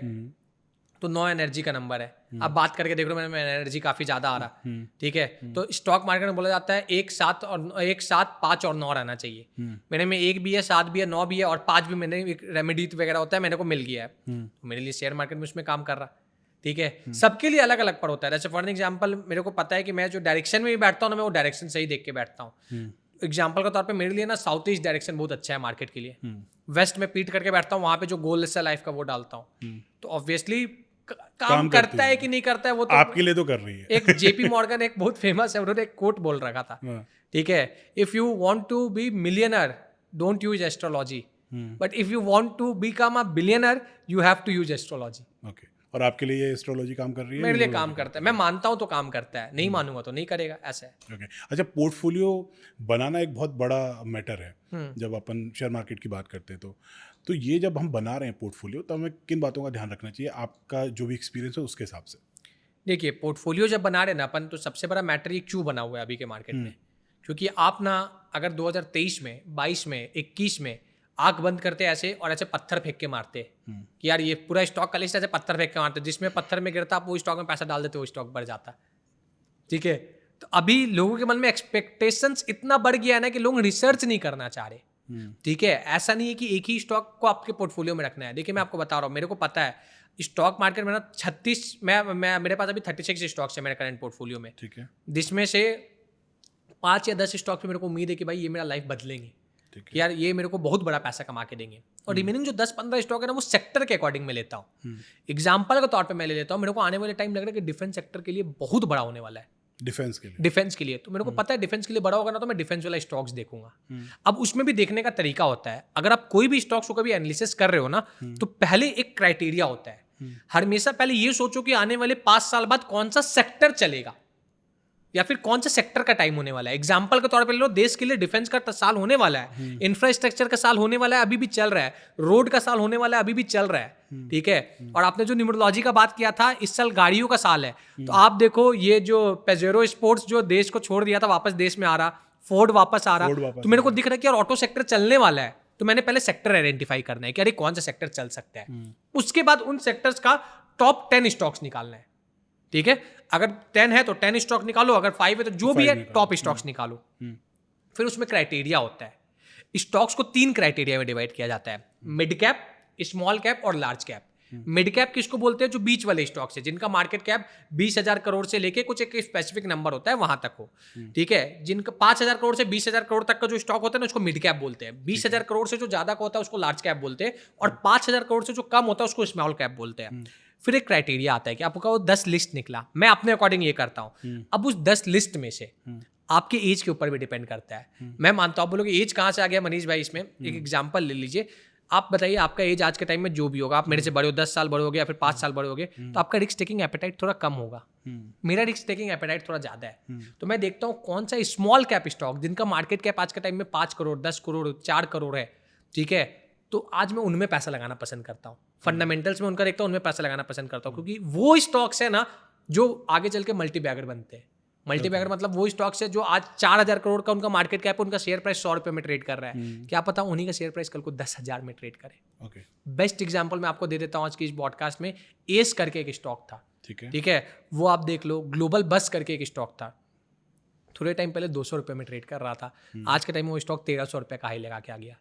तो 9 एनर्जी का नंबर है। अब बात करके देख लो, मैंने एनर्जी काफी ज्यादा आ रहा, ठीक है। तो स्टॉक मार्केट में बोला जाता है 1, 7 और 1, 7, 5 और 9 रहना चाहिए। मेरे में 1 भी है, 7 भी है, 9 भी है, और 5 भी मैंने एक रेमेडी वगैरह होता है, मेरे को मिल गया है। तो मेरे लिए शेयर मार्केट में उसमें काम कर रहा, ठीक है। सबके लिए अलग अलग पर होता है। जैसे फॉर एग्जाम्पल मेरे को पता है कि मैं जो डायरेक्शन में भी बैठता हूँ ना, मैं वो डायरेक्शन सही देख के बैठता हूँ। एग्जाम्पल के तौर पे मेरे लिए ना साउथ ईस्ट डायरेक्शन बहुत अच्छा है मार्केट के लिए। वेस्ट में पीट करके बैठता हूँ, वहां पे जो गोल है लाइफ का वो डालता हूँ। तो ऑब्वियसली काम करता है कि नहीं करता है वो तो आपके लिए तो कर रही है। एक जेपी मॉर्गन एक बहुत फेमस है, उन्होंने एक कोट बोल रखा था, ठीक है। If you want to be millionaire don't use astrology, but if you want to become a billionaire you have to use astrology. Okay. और आपके लिए एस्ट्रोलॉजी काम कर रही है? मेरे लिए काम करता है, मैं मानता हूँ तो काम करता है, नहीं मानूंगा तो नहीं करेगा, ऐसा है। ओके। अच्छा, पोर्टफोलियो बनाना एक बहुत बड़ा मैटर है जब अपन शेयर मार्केट की बात करते हैं। तो ये जब हम बना रहे हैं पोर्टफोलियो, तो हमें किन बातों का ध्यान रखना चाहिए, आपका जो भी एक्सपीरियंस है उसके हिसाब से? देखिए, पोर्टफोलियो जब बना रहे ना अपन, तो सबसे बड़ा मैटर ये क्यों बना हुआ है अभी के मार्केट में। क्योंकि आप ना अगर 2023 में, 22 में, 21 में आंख बंद करते ऐसे और ऐसे पत्थर फेंक के मारते कि यार ये पूरा स्टॉक का लिस्ट ऐसे पत्थर फेंक के मारते, जिसमें पत्थर में गिरता आप वो स्टॉक में पैसा डाल देते, वो स्टॉक बढ़ जाता, ठीक है। तो अभी लोगों के मन में एक्सपेक्टेशंस इतना बढ़ गया है ना कि लोग रिसर्च नहीं करना चाह रहे, ठीक है। ऐसा नहीं है कि एक ही स्टॉक को आपके पोर्टफोलियो में रखना है। देखिए मैं आपको बता रहा हूँ, मेरे को पता है स्टॉक मार्केट में ना 36 मैं मेरे पास अभी 36 स्टॉक्स है मेरे करंट पोर्टफोलियो में, ठीक है। जिसमें से 5 या 10 स्टॉक्स में मेरे को उम्मीद है कि भाई ये मेरा लाइफ बदलेंगे, कि यार ये मेरे को बहुत बड़ा पैसा कमा के देंगे। और रिमेनिंग जो 10-15 स्टॉक है ना, वो सेक्टर के अकॉर्डिंग में लेता हूँ। एग्जाम्पल के तौर पे मैं ले लेता हूँ, मेरे को आने वाले टाइम लग रहा है कि डिफेंस सेक्टर के लिए बहुत बड़ा होने वाला है। डिफेंस के लिए तो मेरे को पता है डिफेंस के लिए बड़ा होगा ना, तो मैं डिफेंस वाला स्टॉक्स देखूंगा। अब उसमें भी देखने का तरीका होता है, अगर आप कोई भी स्टॉक्स को कभी एनालिसिस कर रहे हो ना, तो पहले एक क्राइटेरिया होता है। हमेशा पहले ये सोचो कि आने वाले 5 साल बाद कौन सा सेक्टर चलेगा, या फिर कौन सा सेक्टर का टाइम होने वाला है। एग्जाम्पल के तौर पे ले लो, देश के लिए डिफेंस का साल होने वाला है, इंफ्रास्ट्रक्चर का साल होने वाला है, अभी भी चल रहा है, रोड का साल होने वाला है, अभी भी चल रहा है, ठीक है। और आपने जो न्यूमरोलॉजी का बात किया था, इस साल गाड़ियों का साल है, तो आप देखो ये जो पेजेरो स्पोर्ट्स जो देश को छोड़ दिया था वापस देश में आ रहा, फोर्ड वापस आ रहा, तो मेरे को दिख रहा है कि यार ऑटो सेक्टर चलने वाला है। तो मैंने पहले सेक्टर आइडेंटिफाई करना है कि अरे कौन सा सेक्टर चल सकता है, उसके बाद उन सेक्टर्स का टॉप 10 स्टॉक्स निकालना है, ठीक है। अगर 10 है तो 10 स्टॉक निकालो, अगर 5 है तो जो भी है टॉप स्टॉक्स निकालो। फिर उसमें क्राइटेरिया होता है, स्टॉक्स को 3 क्राइटेरिया में डिवाइड किया जाता है, मिड कैप, स्मॉल कैप और लार्ज कैप। मिड कैप किसको बोलते हैं, जो बीच वाले स्टॉक्स है, जिनका मार्केट कैप 20,000 करोड़ से लेके कुछ एक स्पेसिफिक नंबर होता है वहां तक हो, ठीक है। जिनका 5,000 करोड़ से 20,000 करोड़ तक का जो स्टॉक होता है ना, उसको मिड कैप बोलते हैं। 20,000 करोड़ से जो ज्यादा का होता है उसको लार्ज कैप बोलते हैं, और 5,000 करोड़ से जो कम होता है उसको स्मॉल कैप बोलते हैं। फिर एक क्राइटेरिया आता है कि आपका वो 10 लिस्ट निकला, मैं अपने अकॉर्डिंग ये करता हूँ। अब उस 10 लिस्ट में से आपके एज के ऊपर भी डिपेंड करता है। मैं मानता हूँ, आप बोलोगे एज कहाँ से आ गया मनीष भाई, इसमें एक एग्जांपल ले लीजिए। आप बताइए आपका एज आज के टाइम में जो भी होगा, आप मेरे से बड़े हो, 10 साल बड़े हो गए या फिर 5 साल बड़े हो गए, तो आपका रिस्क टेकिंग एपेटाइट थोड़ा कम होगा। मेरा रिस्क टेकिंग एपेटाइट थोड़ा ज्यादा है, तो मैं देखता हूँ कौन सा स्मॉल कैप स्टॉक जिनका मार्केट कैप आज के टाइम में 5 करोड़, 10 करोड़, 4 करोड़ है, ठीक है, तो आज मैं उनमें पैसा लगाना पसंद करता हूँ। फंडामेंटल्स में उनका देखता हूँ, उनमें पैसा लगाना पसंद करता हूँ, क्योंकि वो स्टॉक्स है ना जो आगे चल के मल्टी बैगर बनते हैं। मल्टी बैगर मतलब वो स्टॉक्स है जो आज 4,000 करोड़ का उनका मार्केट कैप, उनका शेयर प्राइस 100 रुपये में ट्रेड कर रहा है, क्या पता उन्हीं का शेयर प्राइस कल को 10,000 में ट्रेड करे। बेस्ट एग्जाम्पल मैं आपको दे देता हूँ आज की इस पॉडकास्ट में, एस करके एक स्टॉक था, ठीक है, वो आप देख लो। ग्लोबल बस करके एक स्टॉक था, थोड़े टाइम पहले 200 रुपये में ट्रेड कर रहा था, आज के टाइम में वो स्टॉक 1,300 रुपये का हाई लगा के आ गया,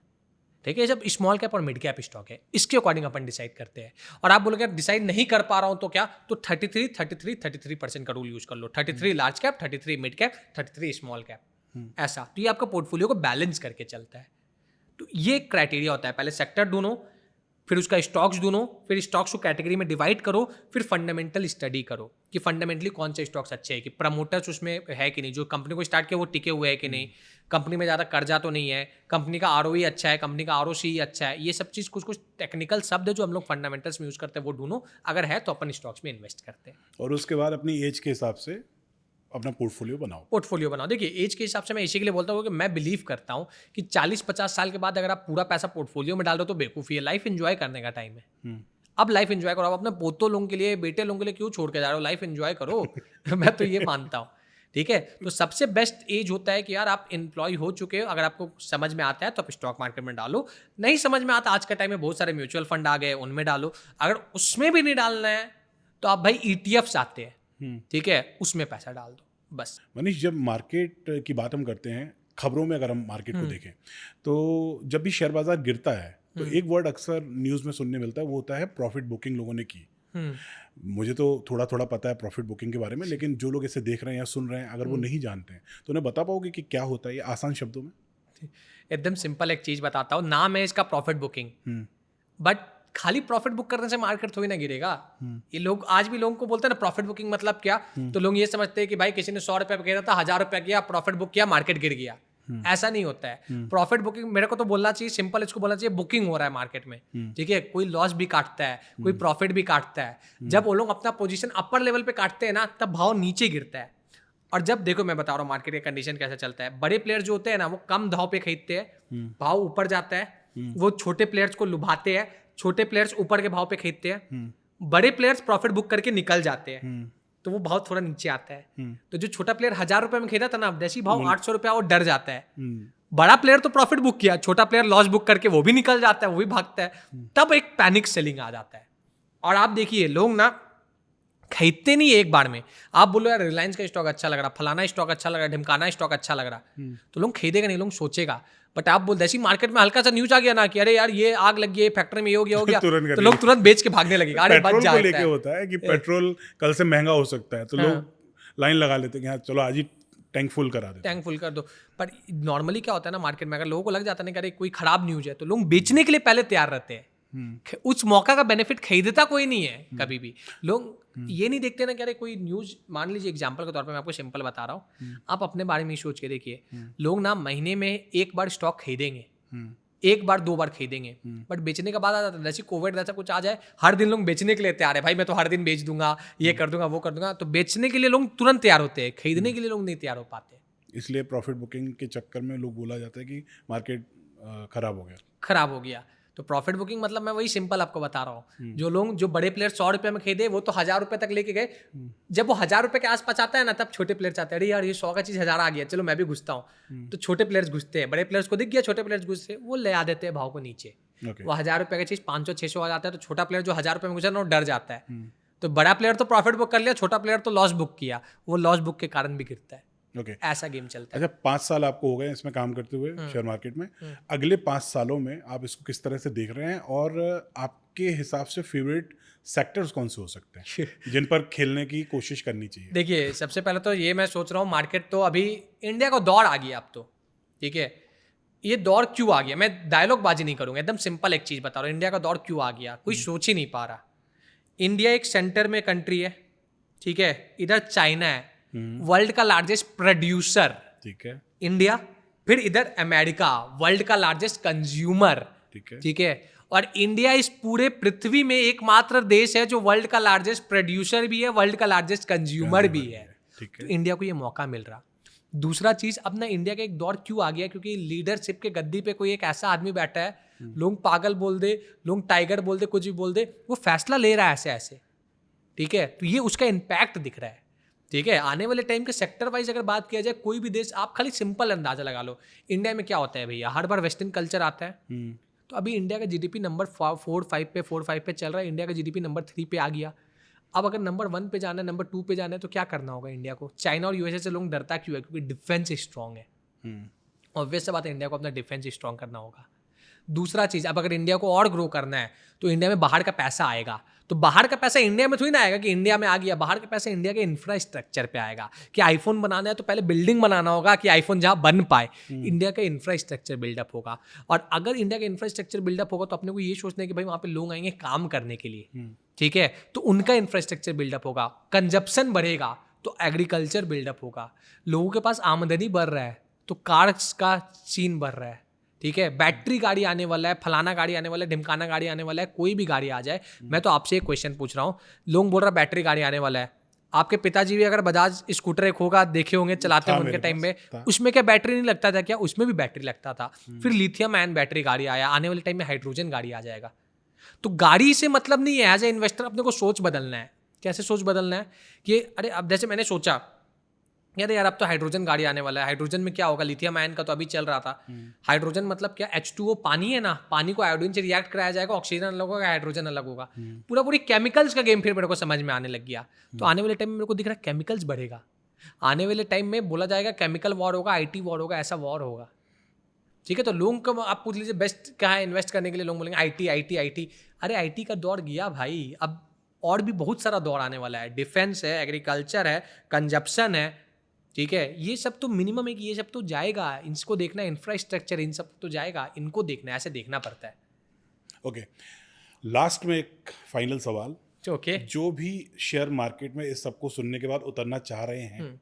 ठीक है। जब स्मॉल कैप और मिड कैप स्टॉक है, इसके अकॉर्डिंग अपन डिसाइड करते हैं। और आप बोलोगे डिसाइड नहीं कर पा रहा हूं तो क्या, तो 33% का रूल यूज कर लो। 33 large cap, 33 mid cap, 33 small cap, ऐसा। तो ये आपका पोर्टफोलियो को बैलेंस करके चलता है। तो ये क्राइटेरिया होता है, पहले सेक्टर ढूंढो, फिर उसका स्टॉक्स ढूंढो, फिर स्टॉक्स को कैटेगरी में डिवाइड करो, फिर फंडामेंटल स्टडी करो कि फंडामेंटली कौन से स्टॉक्स अच्छे हैं, कि प्रमोटर्स उसमें है कि नहीं, जो कंपनी को स्टार्ट किया वो टिके हुए है कि नहीं, कंपनी में ज़्यादा कर्जा तो नहीं है, कंपनी का ROE अच्छा है, कंपनी का ROC अच्छा है। ये सब चीज़ कुछ टेक्निकल शब्द है जो हम लोग फंडामेंटल्स में यूज़ करते हैं, वो ढूंढो, अगर है तो अपन स्टॉक्स में इन्वेस्ट करते हैं। और उसके बाद अपनी एज के हिसाब से अपना पोर्टफोलियो बनाओ। देखिए एज के हिसाब से मैं इसी के लिए बोलता हूँ कि मैं बिलीव करता हूँ कि 40-50 साल के बाद अगर आप पूरा पैसा पोर्टफोलियो में डाल दो तो बेवकूफ़ी है। लाइफ एंजॉय करने का टाइम है, अब लाइफ एंजॉय करो। आप अपने पोतों लोगों के लिए, बेटे लोगों के लिए क्यों छोड़ के जा रहे हो, लाइफ एंजॉय करो। मैं तो ये मानता हूँ, ठीक है। तो सबसे बेस्ट एज होता है कि यार आप एम्प्लॉय हो चुके हो, अगर आपको समझ में आता है तो आप स्टॉक मार्केट में डालो, नहीं समझ में आता आज के टाइम में बहुत सारे म्यूचुअल फंड आ गए, उनमें डालो। अगर उसमें भी नहीं डालना है तो आप भाई ETFs आते हैं, ठीक है, उसमें पैसा डाल दो बस। मनीष, जब मार्केट की बात हम करते हैं, खबरों में अगर हम मार्केट को देखें तो जब भी शेयर बाजार गिरता है तो एक वर्ड अक्सर न्यूज़ में सुनने मिलता है, वो होता है प्रॉफिट बुकिंग लोगों ने की। मुझे तो थोड़ा थोड़ा पता है प्रॉफिट बुकिंग के बारे में, लेकिन जो लोग इसे देख रहे हैं या सुन रहे हैं अगर वो नहीं जानते हैं तो उन्हें बता पाओगे कि क्या होता है ये आसान शब्दों में? एकदम सिंपल एक चीज़ बताता हूँ, नाम है इसका प्रॉफिट बुकिंग, बट खाली प्रॉफिट बुक करने से मार्केट थोड़ी ना गिरेगा। ये लोग आज भी लोगों को बोलते हैं ना प्रॉफिट बुकिंग मतलब क्या, तो लोग ये समझते हैं कि भाई किसी ने 100 रुपये पे किया था, 1,000 रुपये किया, प्रॉफिट बुक किया, मार्केट गिर गया। ऐसा नहीं होता है। प्रॉफिट बुकिंग मेरे को तो बोलना चाहिए सिंपल, इसको बोलना चाहिए बुकिंग हो रहा है मार्केट में, ठीक है। कोई लॉस भी काटता है, कोई प्रॉफिट भी काटता है। जब वो लोग अपना पोजीशन अपर लेवल पे काटते हैं ना, तब भाव नीचे गिरता है। और जब देखो मैं बता रहा हूँ मार्केट का कंडीशन कैसा चलता है, बड़े प्लेयर जो होते हैं ना वो कम दाव पे खरीदते हैं, भाव ऊपर जाता है, वो छोटे प्लेयर्स को लुभाते हैं, छोटे प्लेयर्स ऊपर के भाव पे खरीदते हैं, बड़े प्लेयर्स प्रॉफिट बुक करके निकल जाते हैं, तो वो भाव थोड़ा नीचे आता है। तो जो छोटा प्लेयर 1,000 रुपये में खरीदा था ना, जैसी भाव 800 रुपया वो डर जाता है। बड़ा प्लेयर तो प्रॉफिट बुक किया, छोटा प्लेयर लॉस बुक करके वो भी निकल जाता है, वो भी भागता है, तब एक पैनिक सेलिंग आ जाता है। और आप देखिए लोग ना खरीदते नहीं एक बार में। आप बोलो यार रिलायंस का स्टॉक अच्छा लग रहा, फलाना स्टॉक अच्छा लग रहा, ढिमकाना स्टॉक अच्छा लग रहा, तो लोग खरीदेगा नहीं, लोग सोचेगा। बट आप बोल जैसी मार्केट में हल्का सा न्यूज आ गया ना कि अरे यार ये आग लग गई, फैक्ट्री में ये हो गया तो लोग तुरंत बेच के भागने लगेगा। अरे बच जाता है। लेके होता है कि पेट्रोल कल से महंगा हो सकता है, तो लोग लाइन लगा लेते हैं कि चलो आज ही टैंक फुल करा दो, टैंक फुल कर दो। पर नॉर्मली क्या होता है ना मार्केट में, अगर लोगों को लग जाता है ना कि कोई खराब न्यूज है, तो लोग बेचने के लिए पहले तैयार रहते हैं। उस मौका का बेनिफिट खरीदता कोई नहीं है कभी भी। लोग ये नहीं देखते ना कि अरे कोई न्यूज, मान लीजिए एग्जांपल के तौर पे मैं आपको सिंपल बता रहा हूँ, आप अपने बारे में सोच के देखिए, लोग ना महीने में एक बार स्टॉक खरीदेंगे, एक बार 2 बार खरीदेंगे, बट बेचने का बाद आ जाता है, जैसे कोविड जैसा कुछ आ जाए, हर दिन लोग बेचने के लिए तैयार है, भाई मैं तो हर दिन बेच दूंगा, ये कर दूंगा, वो कर दूंगा, तो बेचने के लिए लोग तुरंत तैयार होते हैं, खरीदने के लिए लोग नहीं तैयार हो पाते। इसलिए प्रॉफिट बुकिंग के चक्कर में लोग बोला जाता है कि मार्केट खराब हो गया। खराब हो गया। तो प्रॉफिट बुकिंग मतलब मैं वही सिंपल आपको बता रहा हूँ, जो बड़े प्लेयर 100 रुपये में खरीदे वो तो 1000 रुपये तक लेके गए, जब वो 1000 रुपये के आसपास आता है ना, तब छोटे प्लेयर चाहते हैं, अरे यार ये 100 का चीज़ 1000 आ गया, चलो मैं भी घुसता हूँ। तो छोटे प्लेयर्स घुसते हैं, बड़े प्लेयर्स को दिख गया छोटे प्लेयर्स घुसते, वो ले आ देते हैं भाव को नीचे। वो 1000 रुपये का चीज़ 500-600 आ जाता है, तो छोटा प्लेयर जो 1000 रुपये में घुसा ना वो डर जाता है। तो बड़ा प्लेयर तो प्रॉफिट बुक कर लिया, छोटा प्लेयर तो लॉस बुक किया, वो लॉस बुक के कारण भी गिरता है। ऐसा गेम चलता है। अच्छा, 5 साल आपको हो गए इसमें काम करते हुए शेयर मार्केट में, अगले 5 सालों में आप इसको किस तरह से देख रहे हैं, और आपके हिसाब से फेवरेट सेक्टर्स कौन से हो सकते हैं जिन पर खेलने की कोशिश करनी चाहिए? देखिए, सबसे पहले तो ये मैं सोच रहा हूँ, मार्केट तो अभी इंडिया को दौड़ आ गया अब तो, ठीक है। ये दौड़ क्यों आ गया, मैं डायलॉग बाजी नहीं करूँगा, एकदम सिंपल एक चीज़ बता रहा हूँ, इंडिया का दौड़ क्यों आ गया, कोई सोच ही नहीं पा रहा। इंडिया एक सेंटर में कंट्री है, ठीक है, इधर चाइना है वर्ल्ड का लार्जेस्ट प्रोड्यूसर, ठीक है, इंडिया, फिर इधर अमेरिका वर्ल्ड का लार्जेस्ट कंज्यूमर, ठीक है, और इंडिया इस पूरे पृथ्वी में एकमात्र देश है जो वर्ल्ड का लार्जेस्ट प्रोड्यूसर भी है, वर्ल्ड का लार्जेस्ट कंज्यूमर भी है। तो इंडिया को ये मौका मिल रहा। दूसरा चीज, अब ना इंडिया का एक दौर क्यों आ गया, क्योंकि लीडरशिप के गद्दी पे कोई एक ऐसा आदमी बैठा है, लोग पागल बोल दे, लोग टाइगर बोल दे, कुछ भी बोल दे, वो फैसला ले रहा है ऐसे ऐसे, ठीक है। तो ये उसका इम्पैक्ट दिख रहा है, ठीक है। आने वाले टाइम के सेक्टर वाइज अगर बात किया जाए, कोई भी देश, आप खाली सिंपल अंदाजा लगा लो, इंडिया में क्या होता है भैया, हर बार वेस्टर्न कल्चर आता है, तो अभी इंडिया का जीडीपी नंबर 4-5 पे चल रहा है, इंडिया का जीडीपी नंबर 3 पे आ गया। अब अगर नंबर 1 पे जाना है, नंबर 2 पे जाना है, तो क्या करना होगा इंडिया को? चाइना और यूएसए से लोग डरता क्यों है? क्योंकि डिफेंस स्ट्रांग है। ऑब्वियस सी बात है, इंडिया को अपना डिफेंस स्ट्रांग करना होगा। दूसरा चीज़, अब अगर इंडिया को और ग्रो करना है तो इंडिया में बाहर का पैसा आएगा, तो बाहर का पैसा इंडिया में थोड़ी ना आएगा कि इंडिया में आ गया, बाहर का पैसा इंडिया के इंफ्रास्ट्रक्चर पे आएगा। कि आईफोन बनाना है तो पहले बिल्डिंग बनाना होगा कि आईफोन जहाँ बन पाए, इंडिया का इंफ्रास्ट्रक्चर बिल्डअप होगा। और अगर इंडिया का इंफ्रास्ट्रक्चर बिल्डअप होगा तो अपने को ये सोचना है कि भाई वहाँ पे लोग आएंगे काम करने के लिए, ठीक है, तो उनका इंफ्रास्ट्रक्चर बिल्डअप होगा, कंजप्शन बढ़ेगा तो एग्रीकल्चर बिल्डअप होगा, लोगों के पास आमदनी बढ़ रहा है तो कार्स का सीन बढ़ रहा है, ठीक है, बैटरी गाड़ी आने वाला है, फलाना गाड़ी आने वाला है, ढिमकाना गाड़ी आने वाला है, कोई भी गाड़ी आ जाए। मैं तो आपसे एक क्वेश्चन पूछ रहा हूँ, लोग बोल रहा है बैटरी गाड़ी आने वाला है, आपके पिताजी भी अगर बजाज स्कूटर एक होगा देखे होंगे, चलाते होंगे उनके टाइम में, उसमें क्या बैटरी नहीं लगता था क्या? उसमें भी बैटरी लगता था। फिर लिथियम आयन बैटरी गाड़ी आया, आने वाले टाइम में हाइड्रोजन गाड़ी आ जाएगा। तो गाड़ी से मतलब नहीं है, एज ए इन्वेस्टर अपने को सोच बदलना है। कैसे सोच बदलना है कि अरे अब जैसे मैंने सोचा यार अब तो हाइड्रोजन गाड़ी आने वाला है, हाइड्रोजन में क्या होगा, लिथियम आयन का तो अभी चल रहा था। हाइड्रोजन मतलब क्या, H2O पानी है ना, पानी को आयोडीन से रिएक्ट कराया जाएगा, ऑक्सीजन अलग होगा, हाइड्रोजन अलग होगा, पूरी केमिकल्स का गेम फिर मेरे को समझ में आने लग गया। तो आने वाले टाइम में मेरे को दिख रहा है केमिकल्स बढ़ेगा, आने वाले टाइम में बोला जाएगा केमिकल वॉर होगा, IT वॉर होगा, ऐसा वॉर होगा, ठीक है। तो लोगों को आप पूछ लीजिए बेस्ट कहाँ है इन्वेस्ट करने के लिए, लोग बोलेंगे IT। अरे IT का दौर गया भाई, अब और भी बहुत सारा दौर आने वाला है, डिफेंस है, एग्रीकल्चर है, कंजप्शन है, ठीक है। ये सब तो मिनिमम है कि ये सब तो जाएगा, इनको देखना, इंफ्रास्ट्रक्चर इन सब तो जाएगा, इनको देखना, ऐसे देखना पड़ता है। ओके, लास्ट में एक फाइनल सवाल, ओके, जो भी शेयर मार्केट में इस सबको सुनने के बाद उतरना चाह रहे हैं,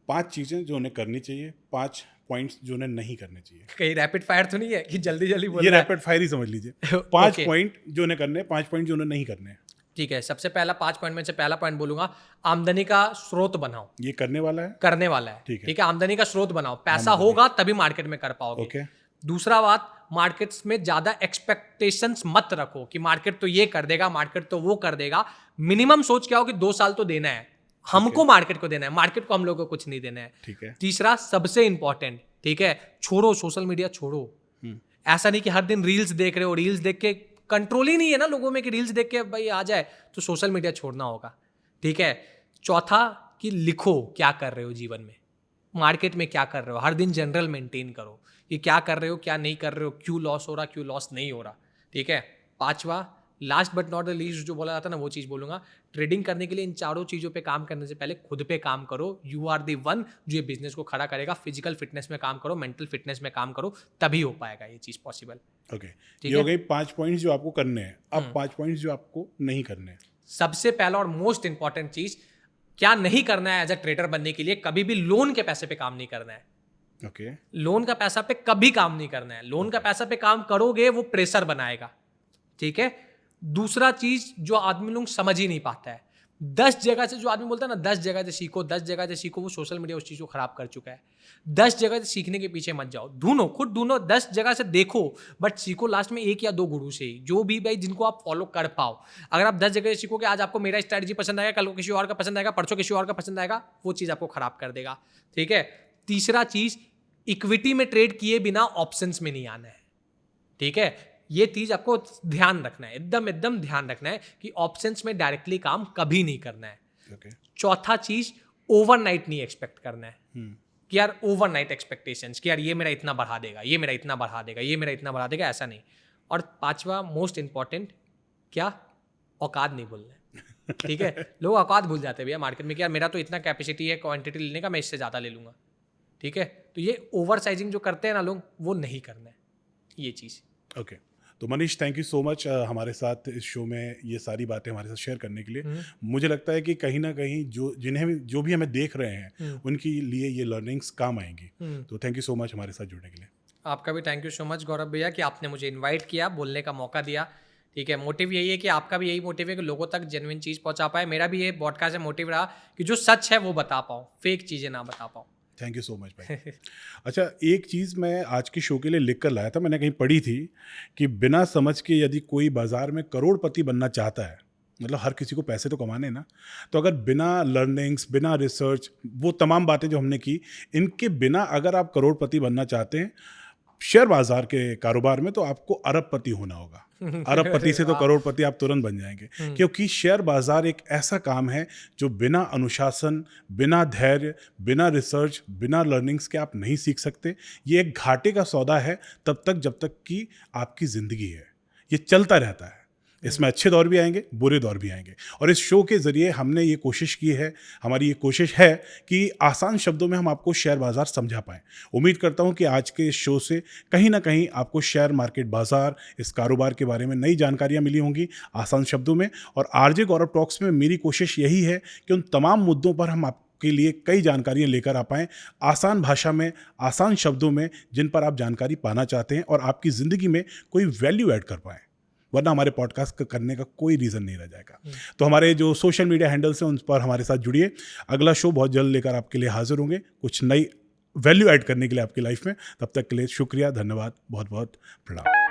5 चीजें जो उन्हें करनी चाहिए, 5 पॉइंट्स जो उन्हें नहीं करने चाहिए। कहीं रैपिड फायर तो नहीं है कि जल्दी जल्दी बोल ये रहा है? रैपिड फायर ही समझ लीजिए। 5 पॉइंट जो उन्हें करने, 5 पॉइंट जो उन्हें नहीं करने। ठीक है, सबसे पहला 5 पॉइंट में से पहला पॉइंट बोलूंगा, आमदनी का स्रोत बनाओ। ये करने वाला है, करने वाला है, ठीक है, आमदनी का स्रोत बनाओ, पैसा होगा तभी मार्केट में कर पाओगे। ओके। दूसरा बात, मार्केट्स में ज्यादा एक्सपेक्टेशंस मत रखो कि मार्केट तो ये कर देगा, मार्केट तो वो कर देगा। मिनिमम सोच क्या हो कि 2 साल तो देना है हमको, मार्केट को देना है, मार्केट को हम लोगों को कुछ नहीं देना है, ठीक है। तीसरा सबसे इंपॉर्टेंट, ठीक है, छोड़ो सोशल मीडिया, छोड़ो। ऐसा नहीं कि हर दिन रील्स देख रहे हो, रील्स देख के कंट्रोल ही नहीं है ना लोगों में कि रील्स देख के भाई आ जाए, तो सोशल मीडिया छोड़ना होगा, ठीक है। चौथा कि लिखो क्या कर रहे हो जीवन में, मार्केट में क्या कर रहे हो, हर दिन जनरल मेंटेन करो कि क्या कर रहे हो, क्या नहीं कर रहे हो, क्यों लॉस हो रहा, क्यों लॉस नहीं हो रहा, ठीक है। पांचवा, last but not the least, जो बोला जाता है ना वो चीज़ बोलूँगा, ट्रेडिंग करने के लिए इन चारों चीज़ों पे काम करने से पहले खुद पे काम करो। यू आर दी वन जो ये बिजनेस को खड़ा करेगा। फिजिकल फिटनेस में काम करो, मेंटल फिटनेस में काम करो, तभी हो पाएगा ये चीज़ पॉसिबल। ओके, ये हो गई 5 पॉइंट्स जो आपको करने हैं। अब 5 पॉइंट्स जो आपको नहीं करने हैं। सबसे पहला और मोस्ट इंपॉर्टेंट चीज़, क्या नहीं करना है एज अ ट्रेडर बनने के लिए, कभी भी लोन के पैसे पे काम नहीं करना है, ओके। लोन का पैसा पे कभी काम नहीं करना है। लोन का पैसा पे काम करोगे वो प्रेशर बनाएगा, ठीक है। दूसरा चीज जो आदमी लोग समझ ही नहीं पाता है, 10 जगह से जो आदमी बोलता है ना 10 जगह से सीखो, 10 जगह से सीखो, वो सोशल मीडिया उस चीज को खराब कर चुका है। 10 जगह से सीखने के पीछे मत जाओ, ढूंढो, खुद ढूंढो, 10 जगह से देखो, बट सीखो लास्ट में 1 या 2 गुरु से ही, जो भी भाई जिनको आप फॉलो कर पाओ। अगर आप 10 जगह से सीखोगे, आज आपको मेरा स्ट्रैटेजी पसंद आएगा, कल को किसी और का पसंद आएगा, परसों किसी और का पसंद आएगा, वो चीज आपको खराब कर देगा, ठीक है। तीसरा चीज, इक्विटी में ट्रेड किए बिना ऑप्शंस में नहीं आना है, ठीक है। ये चीज आपको ध्यान रखना है, एकदम ध्यान रखना है कि ऑप्शंस में डायरेक्टली काम कभी नहीं करना है। ओके। चौथा चीज, ओवरनाइट नहीं एक्सपेक्ट करना है कि यार ओवरनाइट एक्सपेक्टेशंस कि यार ये मेरा इतना बढ़ा देगा, ये मेरा इतना बढ़ा देगा, ये मेरा इतना बढ़ा देगा, ऐसा नहीं। और पांचवा मोस्ट इंपॉर्टेंट, क्या, औकात नहीं भूलना है, ठीक है। लोग औकात भूल जाते हैं भैया मार्केट में कि यार मेरा तो इतना कैपेसिटी है क्वांटिटी लेने का, मैं इससे ज़्यादा ले लूँगा, ठीक है। तो ये ओवर साइजिंग जो करते हैं ना लोग, वो नहीं करना है ये चीज़। ओके। तो Manish, thank you so much हमारे साथ इस शो में ये सारी बातें हमारे साथ शेयर करने के लिए। मुझे लगता है कि कहीं ना कहीं जो भी हमें देख रहे हैं उनके लिए ये लर्निंग्स काम आएंगी। तो थैंक यू सो मच हमारे साथ जुड़ने के लिए। आपका भी थैंक यू सो मच गौरव भैया कि आपने मुझे इनवाइट किया, बोलने का मौका दिया, ठीक है। मोटिव यही है कि आपका भी यही मोटिव है कि लोगों तक जेन्युइन चीज़ पहुंचा पाए। मेरा भी ये पॉडकास्ट में मोटिव रहा कि जो सच है वो बता पाऊँ, फेक चीज़ें ना बता पाऊँ। थैंक यू सो मच भाई। अच्छा, एक चीज़ मैं आज के शो के लिए लिख कर लाया था, मैंने कहीं पढ़ी थी कि बिना समझ के यदि कोई बाजार में करोड़पति बनना चाहता है, मतलब हर किसी को पैसे तो कमाने ना, तो अगर बिना लर्निंग्स, बिना रिसर्च, वो तमाम बातें जो हमने की, इनके बिना अगर आप करोड़पति बनना चाहते हैं शेयर बाजार के कारोबार में, तो आपको अरबपति होना होगा। अरबपति से तो करोड़पति आप तुरंत बन जाएंगे, क्योंकि शेयर बाजार एक ऐसा काम है जो बिना अनुशासन, बिना धैर्य, बिना रिसर्च, बिना लर्निंग्स के आप नहीं सीख सकते। ये एक घाटे का सौदा है तब तक जब तक कि आपकी ज़िंदगी है। ये चलता रहता है, इसमें अच्छे दौर भी आएंगे, बुरे दौर भी आएंगे। और इस शो के ज़रिए हमने ये कोशिश की है, हमारी ये कोशिश है कि आसान शब्दों में हम आपको शेयर बाज़ार समझा पाएँ। उम्मीद करता हूँ कि आज के इस शो से कहीं ना कहीं आपको शेयर मार्केट बाज़ार, इस कारोबार के बारे में नई जानकारियाँ मिली होंगी आसान शब्दों में। और आरजे गौरव टॉक्स में मेरी कोशिश यही है कि उन तमाम मुद्दों पर हम के लिए कई जानकारियाँ लेकर आ पाएँ, आसान भाषा में, आसान शब्दों में, जिन पर आप जानकारी पाना चाहते हैं और आपकी ज़िंदगी में कोई वैल्यू ऐड कर पाएँ, वरना हमारे पॉडकास्ट करने का कोई रीज़न नहीं रह जाएगा। तो हमारे जो सोशल मीडिया हैंडल्स हैं उन पर हमारे साथ जुड़िए। अगला शो बहुत जल्द लेकर आपके लिए हाजिर होंगे, कुछ नई वैल्यू ऐड करने के लिए आपकी लाइफ में। तब तक के लिए शुक्रिया, धन्यवाद, बहुत बहुत प्रणाम।